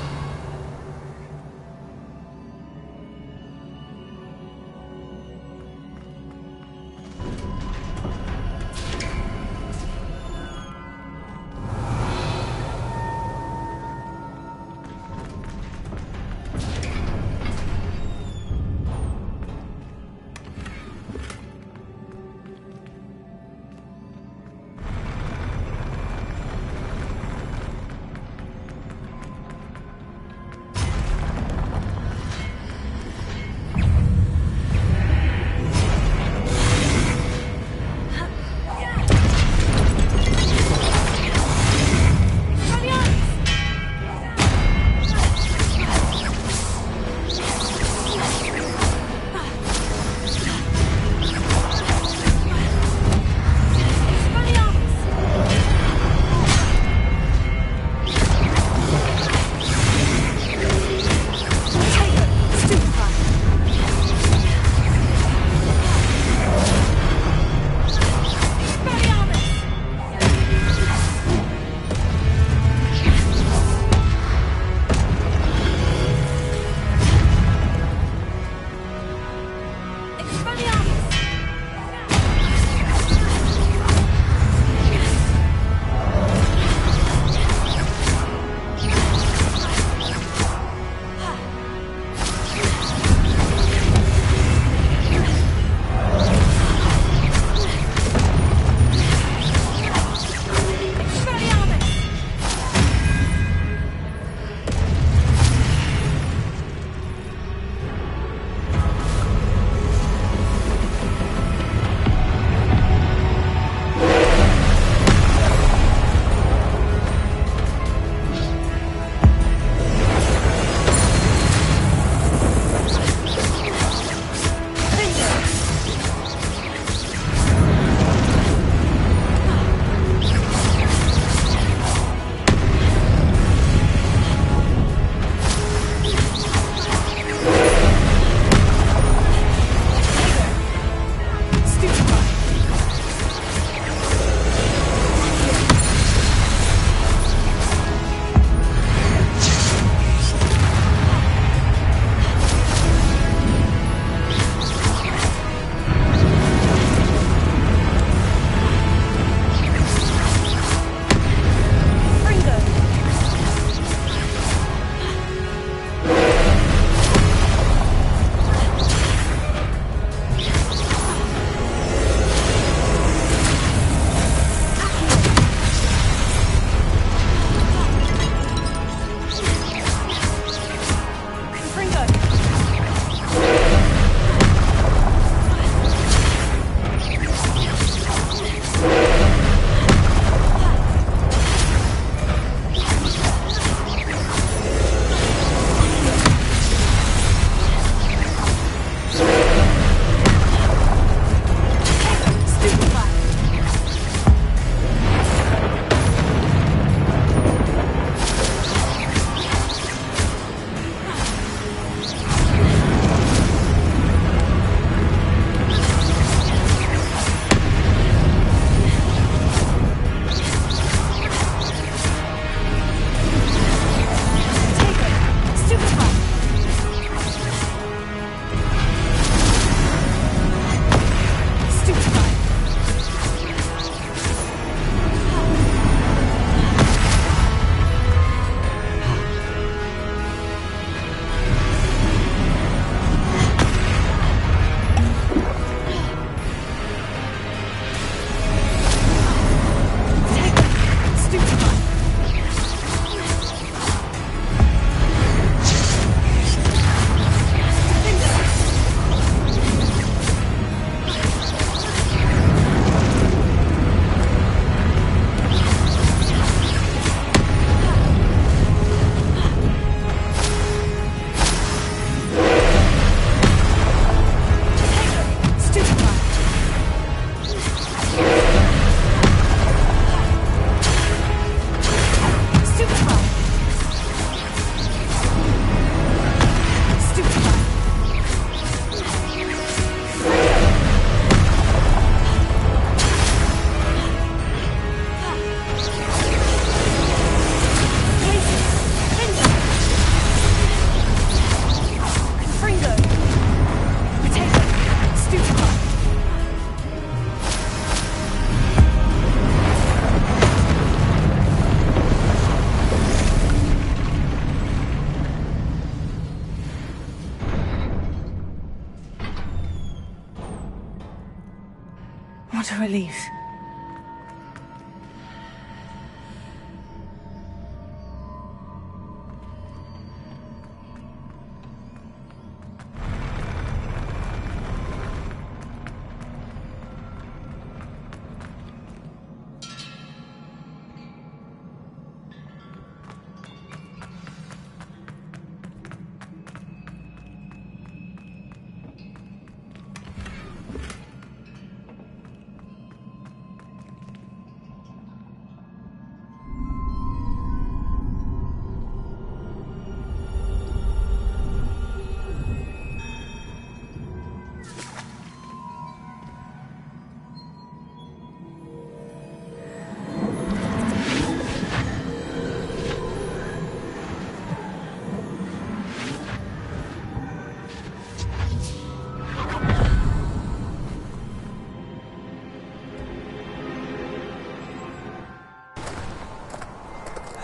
What a relief.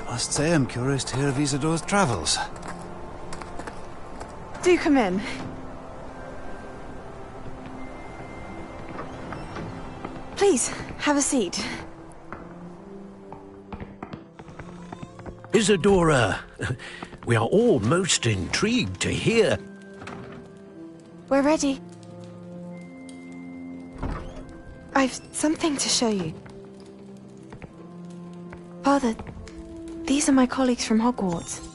I must say I'm curious to hear of Isidore's travels. Do come in. Please, have a seat. Isidora, we are all most intrigued to hear. We're ready. I've something to show you. Father, these are my colleagues from Hogwarts.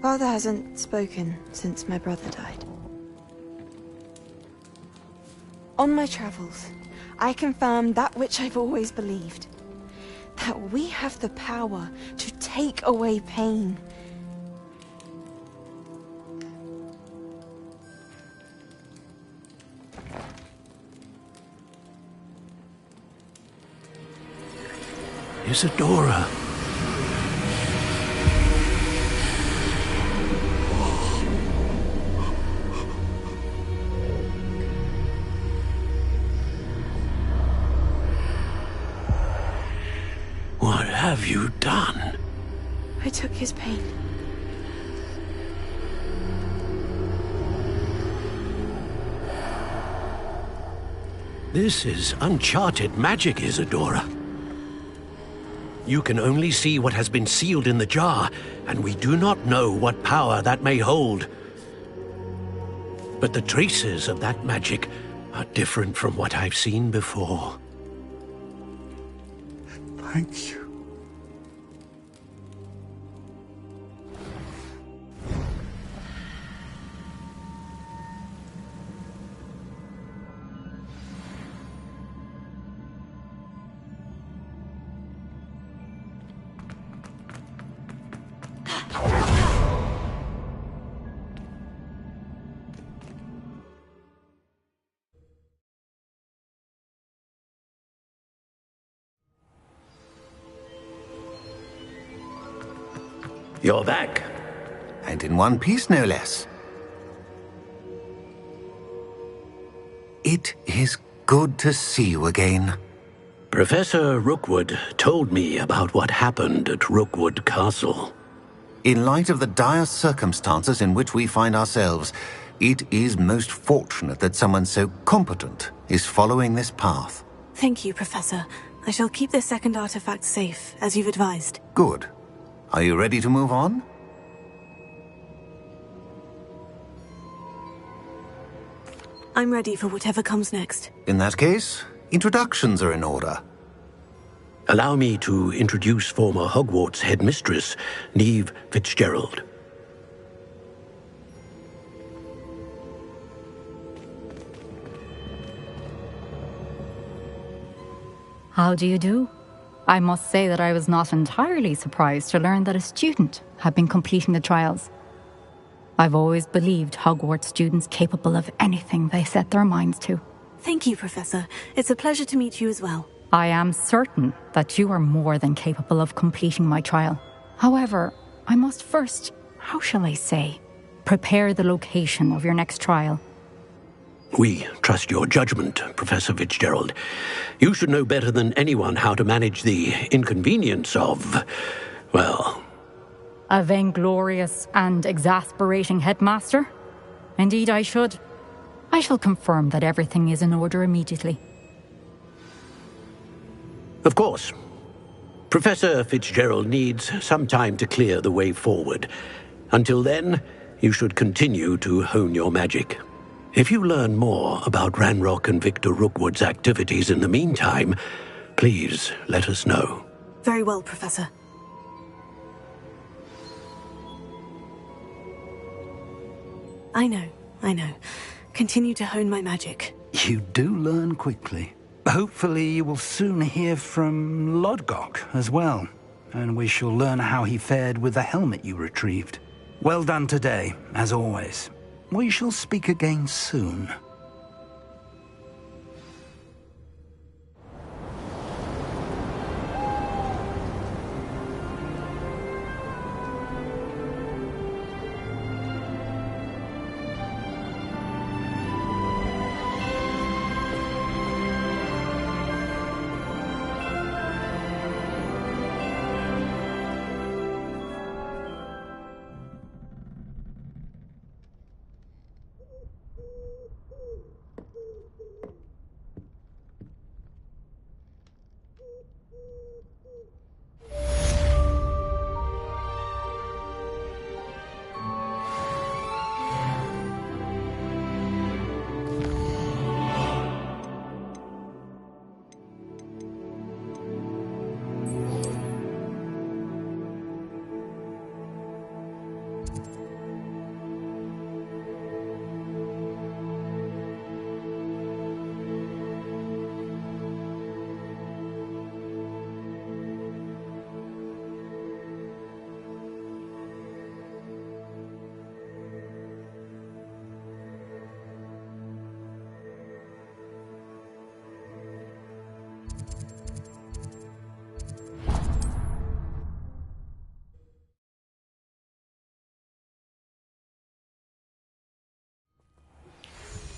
Father hasn't spoken since my brother died. On my travels, I confirmed that which I've always believed. That we have the power to take away pain. Isidora. What have you done? I took his pain. This is uncharted magic, Isidora. You can only see what has been sealed in the jar, and we do not know what power that may hold. But the traces of that magic are different from what I've seen before. Thank you. You're back. And in one piece, no less. It is good to see you again. Professor Rookwood told me about what happened at Rookwood Castle. In light of the dire circumstances in which we find ourselves, it is most fortunate that someone so competent is following this path. Thank you, Professor. I shall keep this second artifact safe, as you've advised. Good. Are you ready to move on? I'm ready for whatever comes next. In that case, introductions are in order. Allow me to introduce former Hogwarts headmistress, Neve Fitzgerald. How do you do? I must say that I was not entirely surprised to learn that a student had been completing the trials. I've always believed Hogwarts students capable of anything they set their minds to. Thank you, Professor. It's a pleasure to meet you as well. I am certain that you are more than capable of completing my trial. However, I must first, how shall I say, prepare the location of your next trial. We trust your judgment, Professor Fitzgerald. You should know better than anyone how to manage the inconvenience of, well... A vainglorious and exasperating headmaster? Indeed I should. I shall confirm that everything is in order immediately. Of course. Professor Fitzgerald needs some time to clear the way forward. Until then, you should continue to hone your magic. If you learn more about Ranrock and Victor Rookwood's activities in the meantime, please let us know. Very well, Professor. I know. Continue to hone my magic. You do learn quickly. Hopefully you will soon hear from Lodgok as well, and we shall learn how he fared with the helmet you retrieved. Well done today, as always. We shall speak again soon.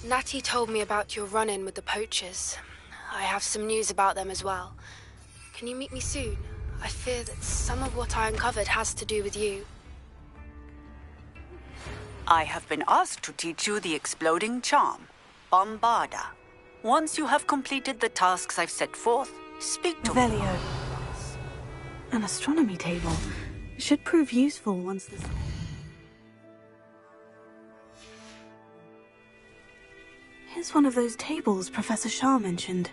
Natty told me about your run-in with the poachers. I have some news about them as well. Can you meet me soon? I fear that some of what I uncovered has to do with you. I have been asked to teach you the exploding charm, Bombarda. Once you have completed the tasks I've set forth, speak to me. Revelio. An astronomy table. It should prove useful once this... Here's one of those tables Professor Shah mentioned.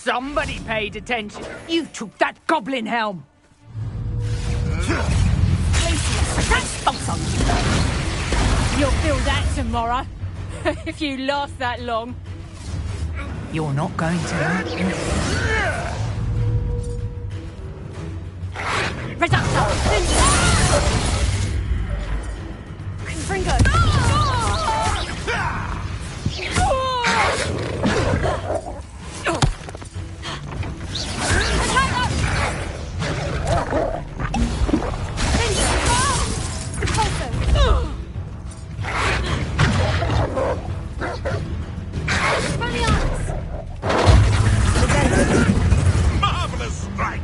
Somebody paid attention. You took that goblin helm. You'll feel that tomorrow. If you last that long. You're not going to. Reductor! Confringo! Marvelous strike!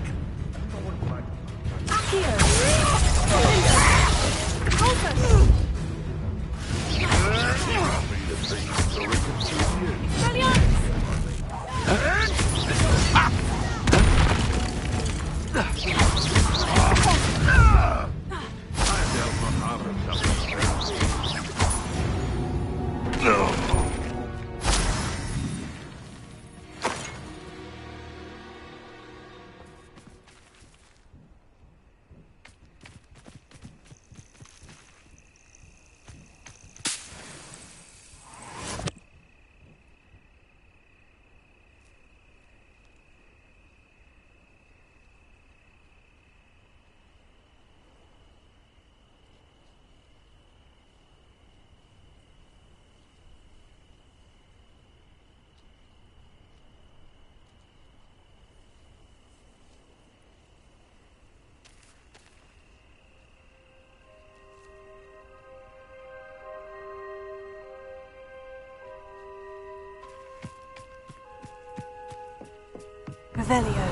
Revelio.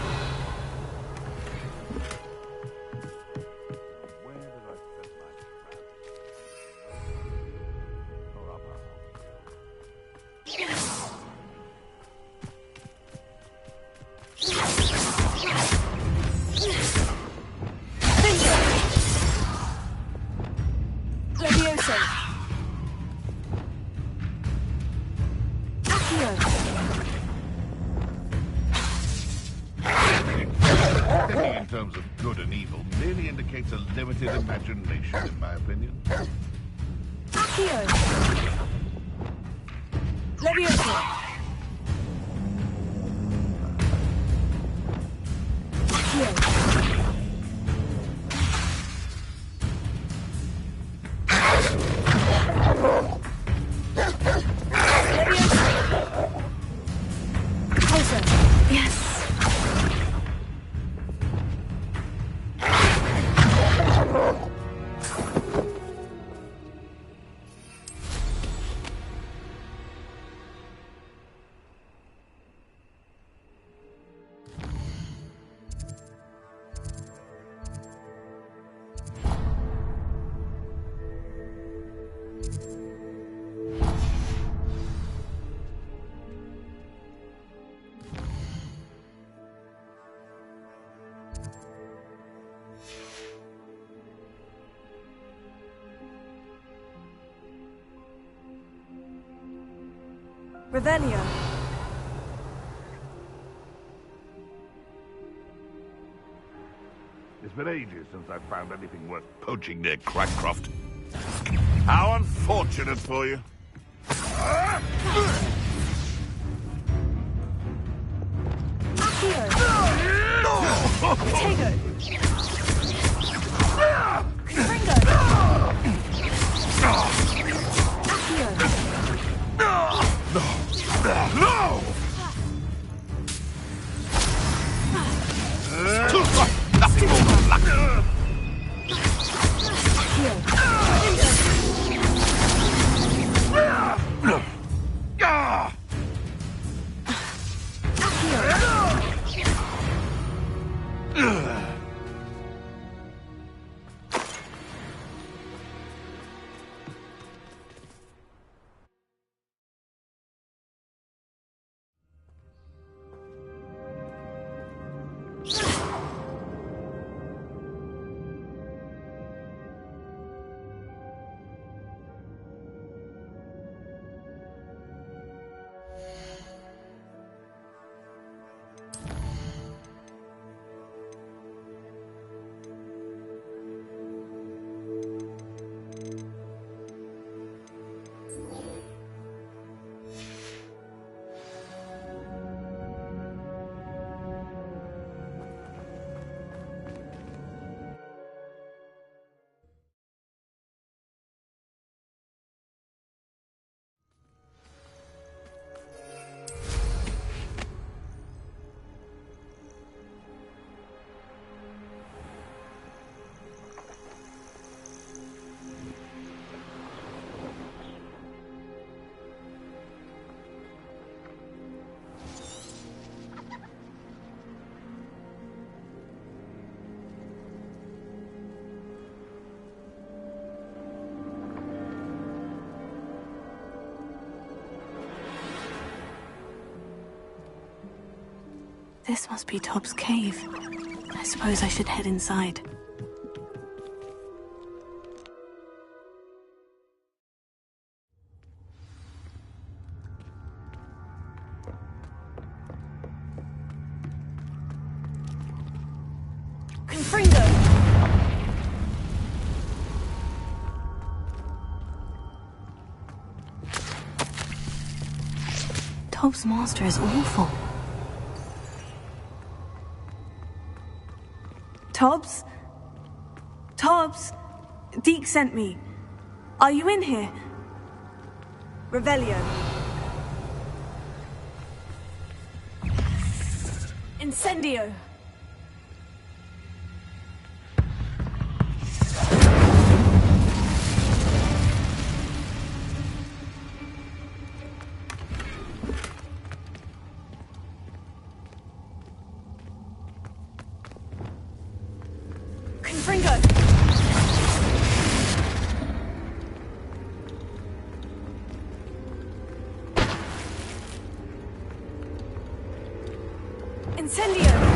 In terms of good and evil, merely indicates a limited imagination, in my opinion. Leviosa! Revelio. It's been ages since I've found anything worth poaching near Crackcroft. How unfortunate for you. No! Nothing more than luck. This must be Tob's cave. I suppose I should head inside. Confringo! Tob's master is awful. Tobbs? Tobbs? Deke sent me. Are you in here? Revelio. Incendio. Confringo. Incendio.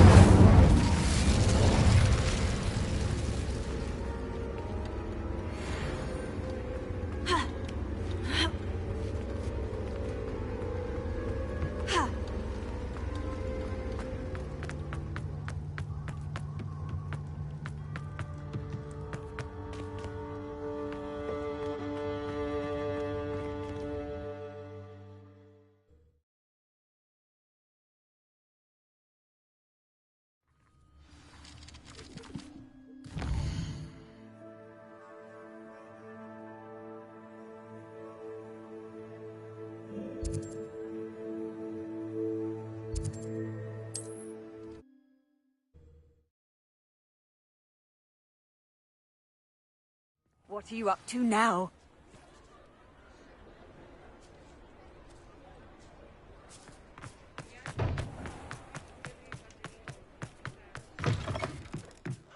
What are you up to now?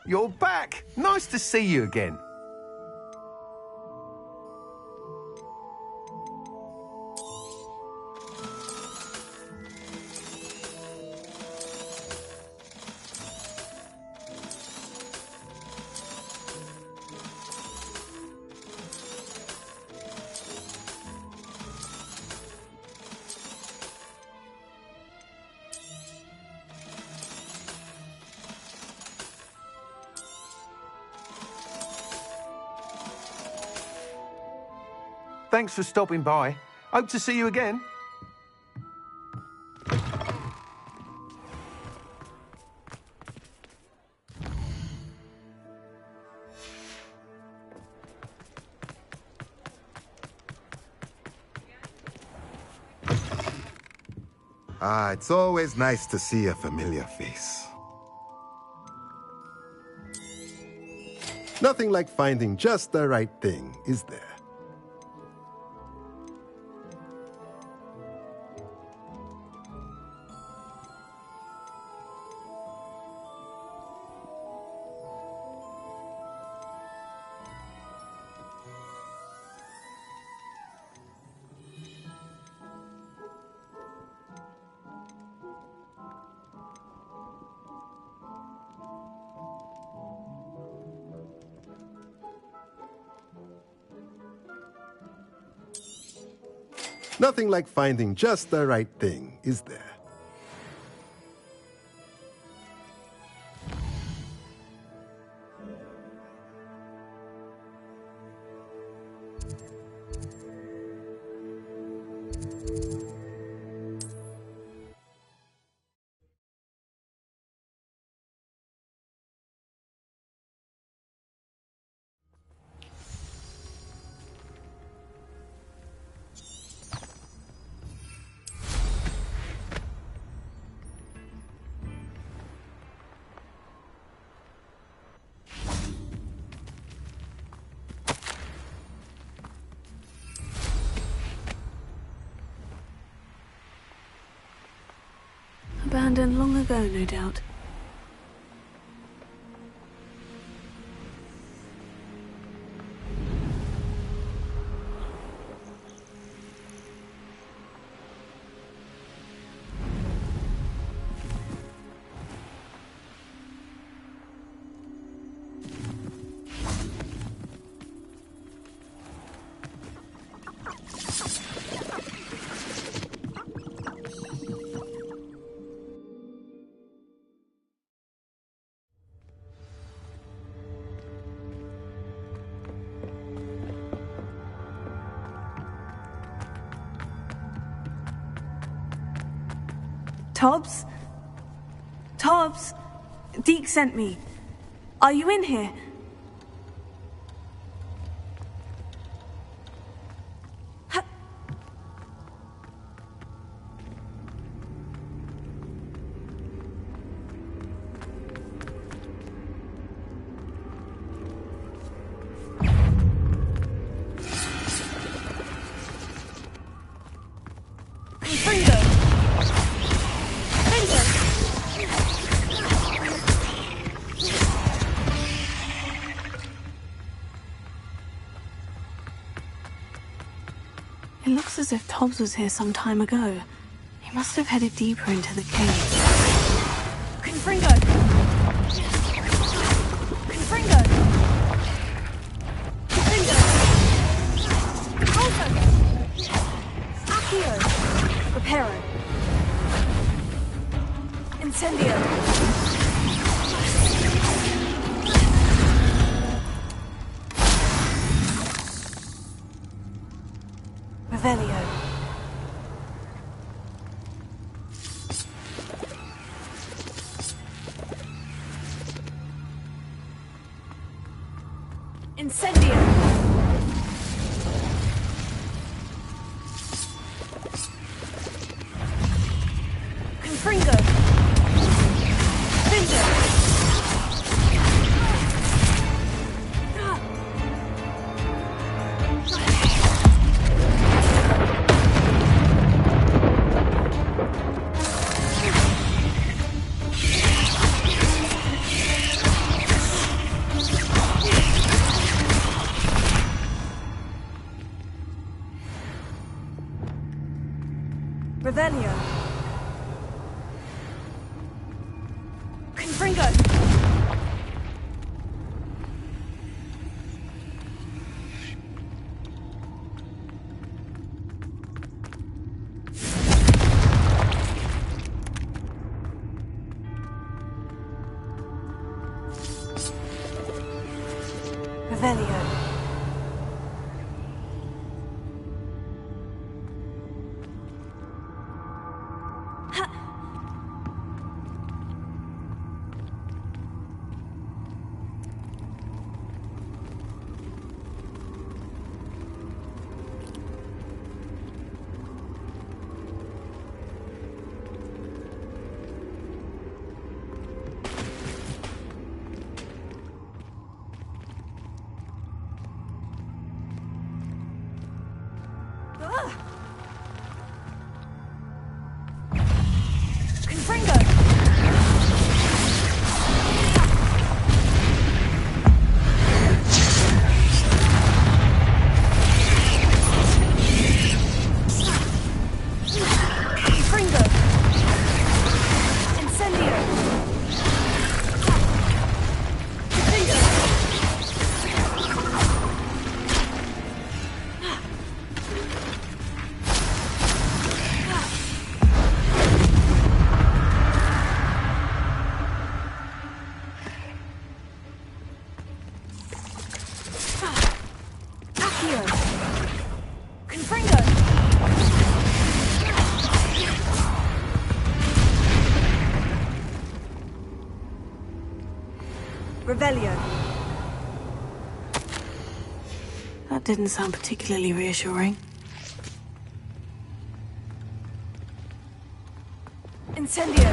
You're back! Nice to see you again. Thanks for stopping by. Hope to see you again. Ah, it's always nice to see a familiar face. Nothing like finding just the right thing, is there? Nothing like finding just the right thing, is there? abandoned long ago, no doubt. Tobbs? Tobbs? Deke sent me. Are you in here? It looks as if Tobbs was here some time ago. He must have headed deeper into the cave. Confringo! Confringo! Confringo! Alto! Accio! Reparo! Incendio! Revelio. Incendio. Confringo. Vingo. Revelio. Confringo. Revelio. Confringo! Confringo! Incendio! Confringo! Accio! Confringo! Revelio. That didn't sound particularly reassuring. Incendio!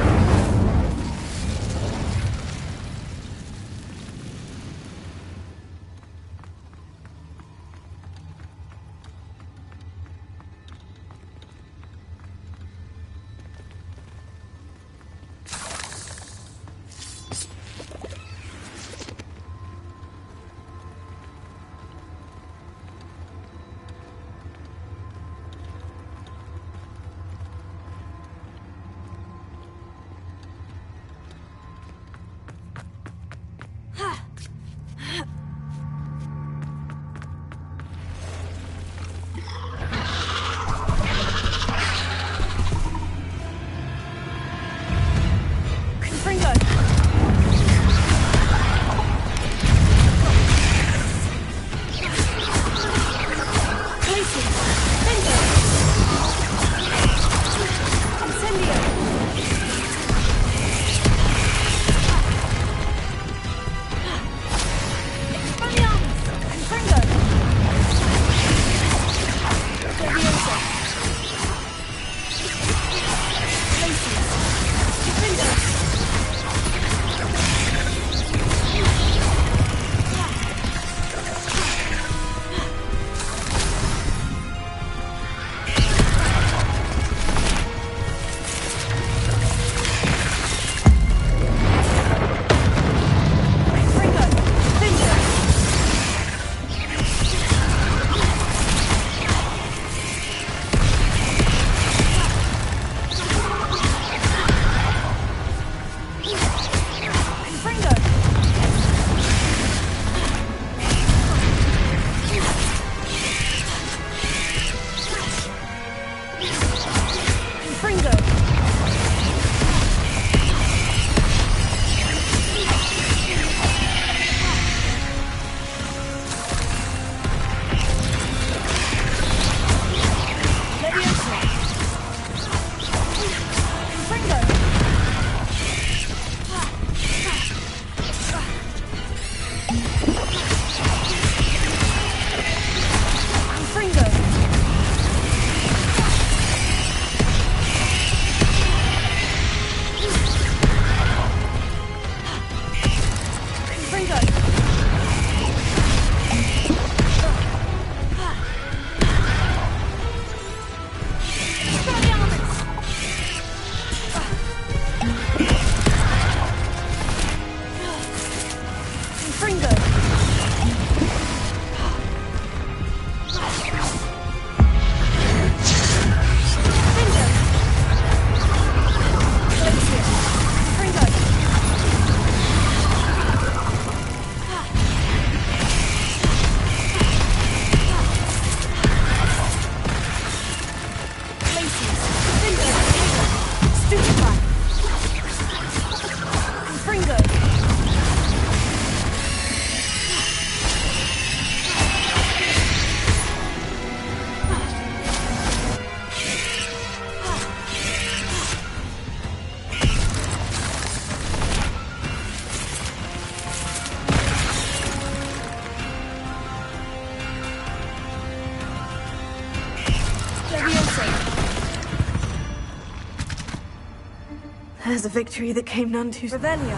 There's a victory that came none too... Revelio.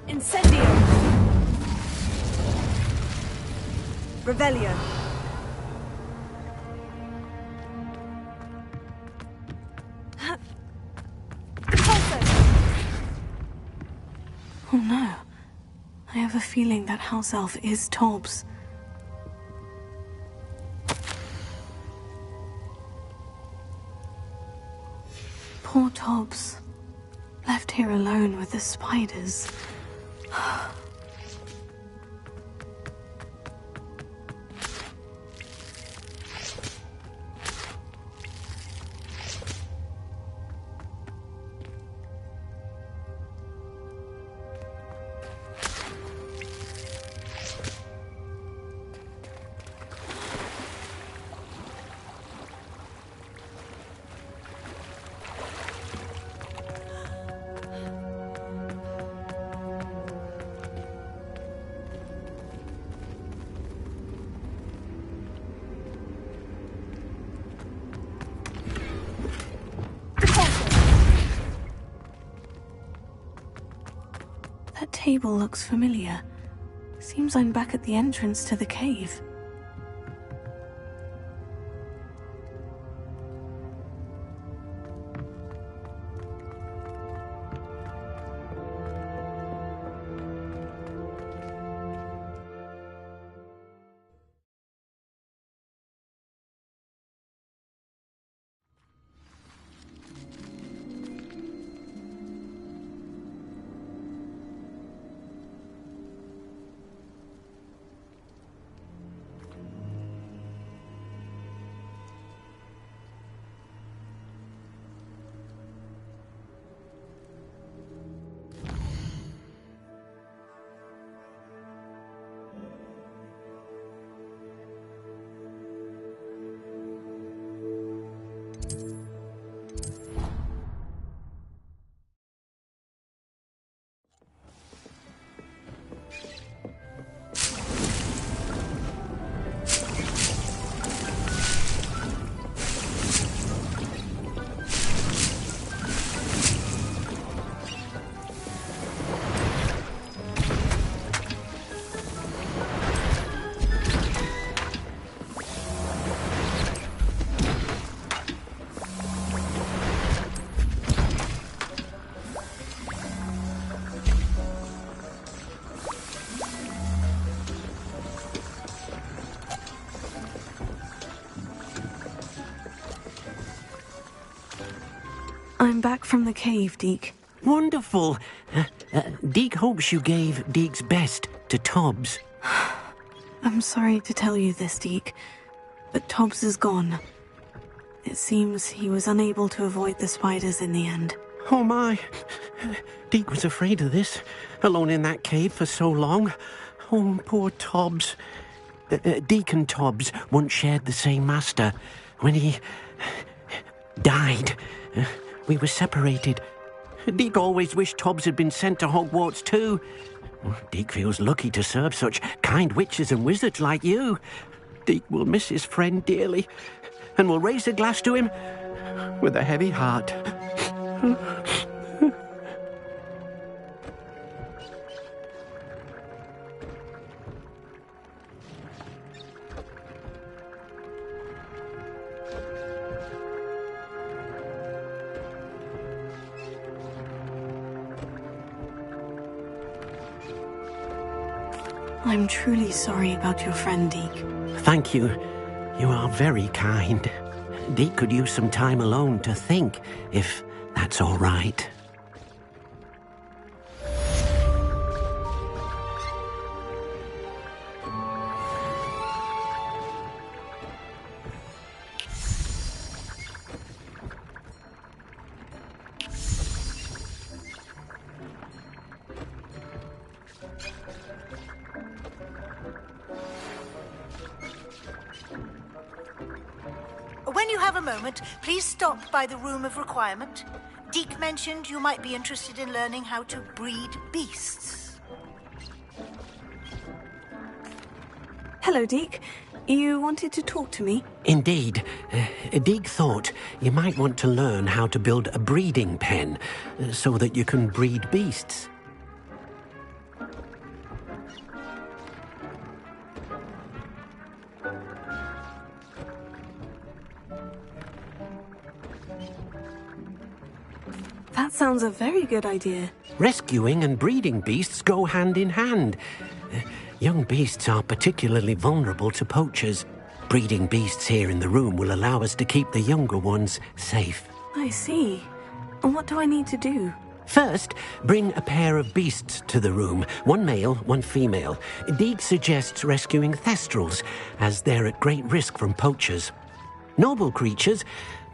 Incendio. Revelio. Oh no. I have a feeling that house elf is Tobbs. Poor Tobbs. Left here alone with the spiders. That table looks familiar. Seems I'm back at the entrance to the cave. I'm back from the cave, Deke. Wonderful. Deke hopes you gave Deke's best to Tobbs. I'm sorry to tell you this, Deke, but Tobbs is gone. It seems he was unable to avoid the spiders in the end. Oh my. Deke was afraid of this, alone in that cave for so long. Oh, poor Tobbs. Deke and Tobbs once shared the same master. When he died, we were separated. Deke always wished Tobbs had been sent to Hogwarts too. Deke feels lucky to serve such kind witches and wizards like you. Deke will miss his friend dearly, and will raise a glass to him with a heavy heart. I'm truly sorry about your friend, Deke. Thank you. You are very kind. Deke could use some time alone to think, if that's all right. When you have a moment, please stop by the Room of Requirement. Deke mentioned you might be interested in learning how to breed beasts. Hello, Deke. You wanted to talk to me? Indeed. Deke thought you might want to learn how to build a breeding pen so that you can breed beasts. That sounds a very good idea. Rescuing and breeding beasts go hand in hand. Young beasts are particularly vulnerable to poachers. Breeding beasts here in the room will allow us to keep the younger ones safe. I see. And what do I need to do? First, bring a pair of beasts to the room. One male, one female. Deke suggests rescuing thestrals, as they're at great risk from poachers. Noble creatures,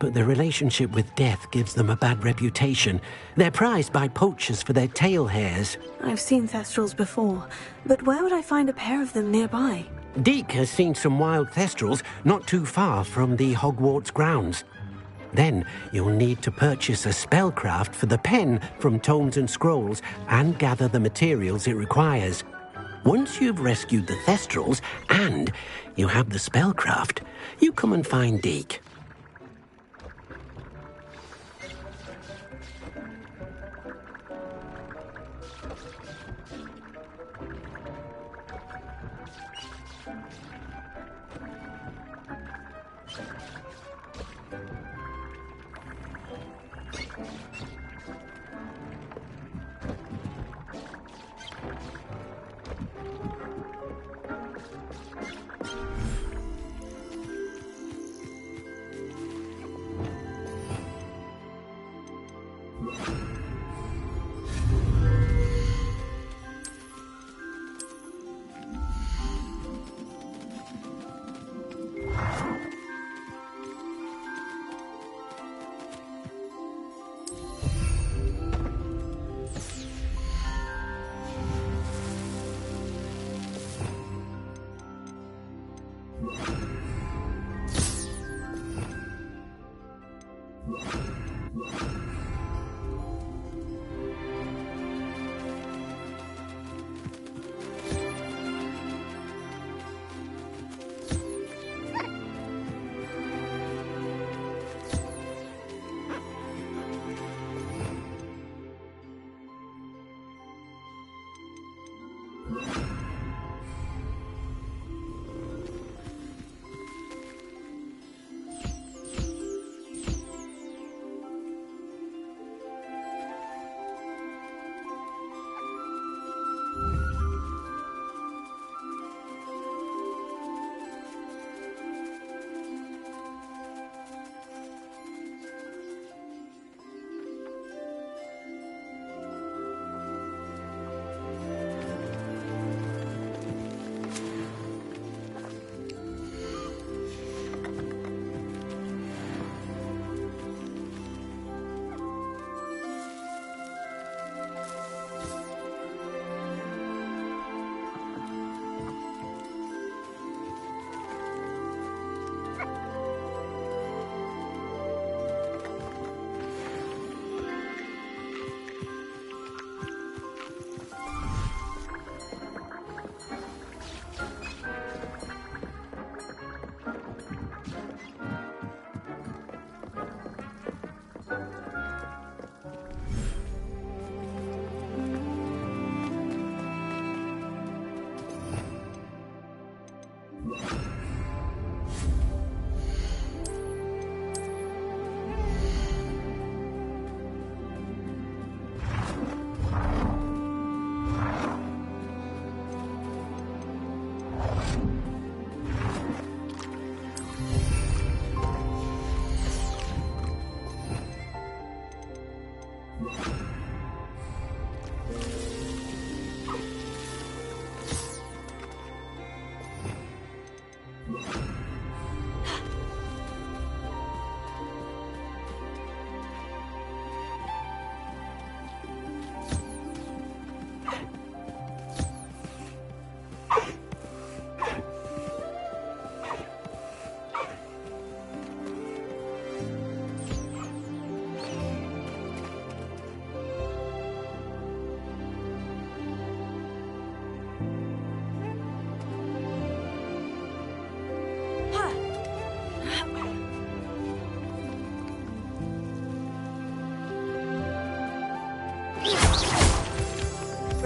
but their relationship with death gives them a bad reputation. They're prized by poachers for their tail hairs. I've seen thestrals before, but where would I find a pair of them nearby? Deke has seen some wild thestrals not too far from the Hogwarts grounds. Then you'll need to purchase a spellcraft for the pen from Tomes and Scrolls and gather the materials it requires. Once you've rescued the thestrals and you have the spellcraft, you come and find Deke.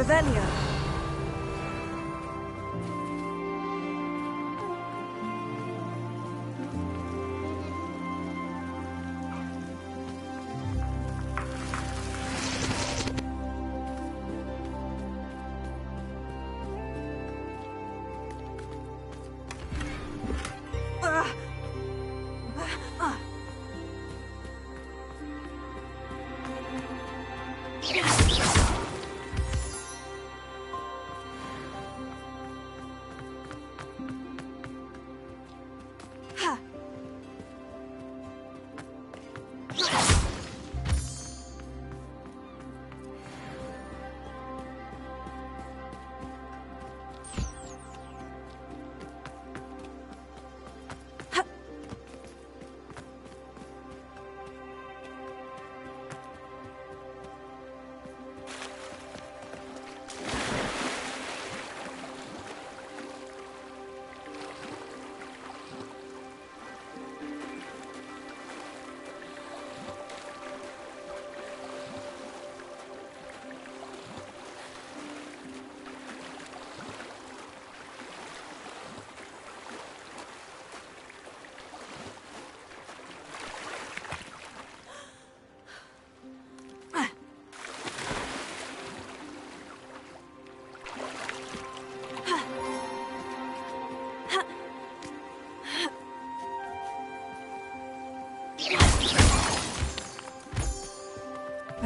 Revelio.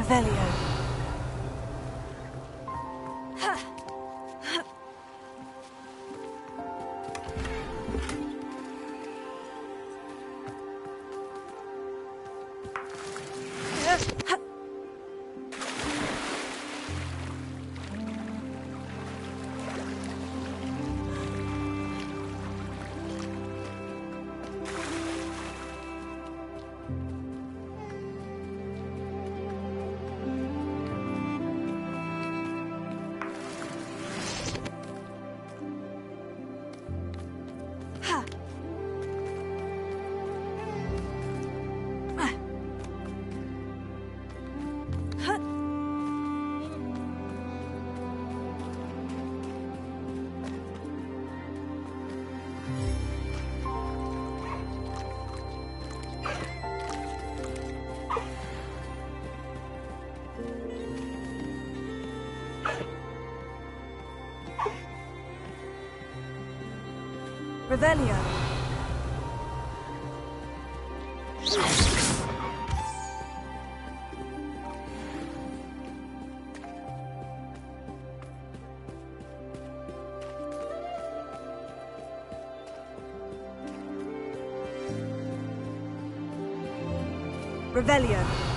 Revelio. Revelio. Revelio.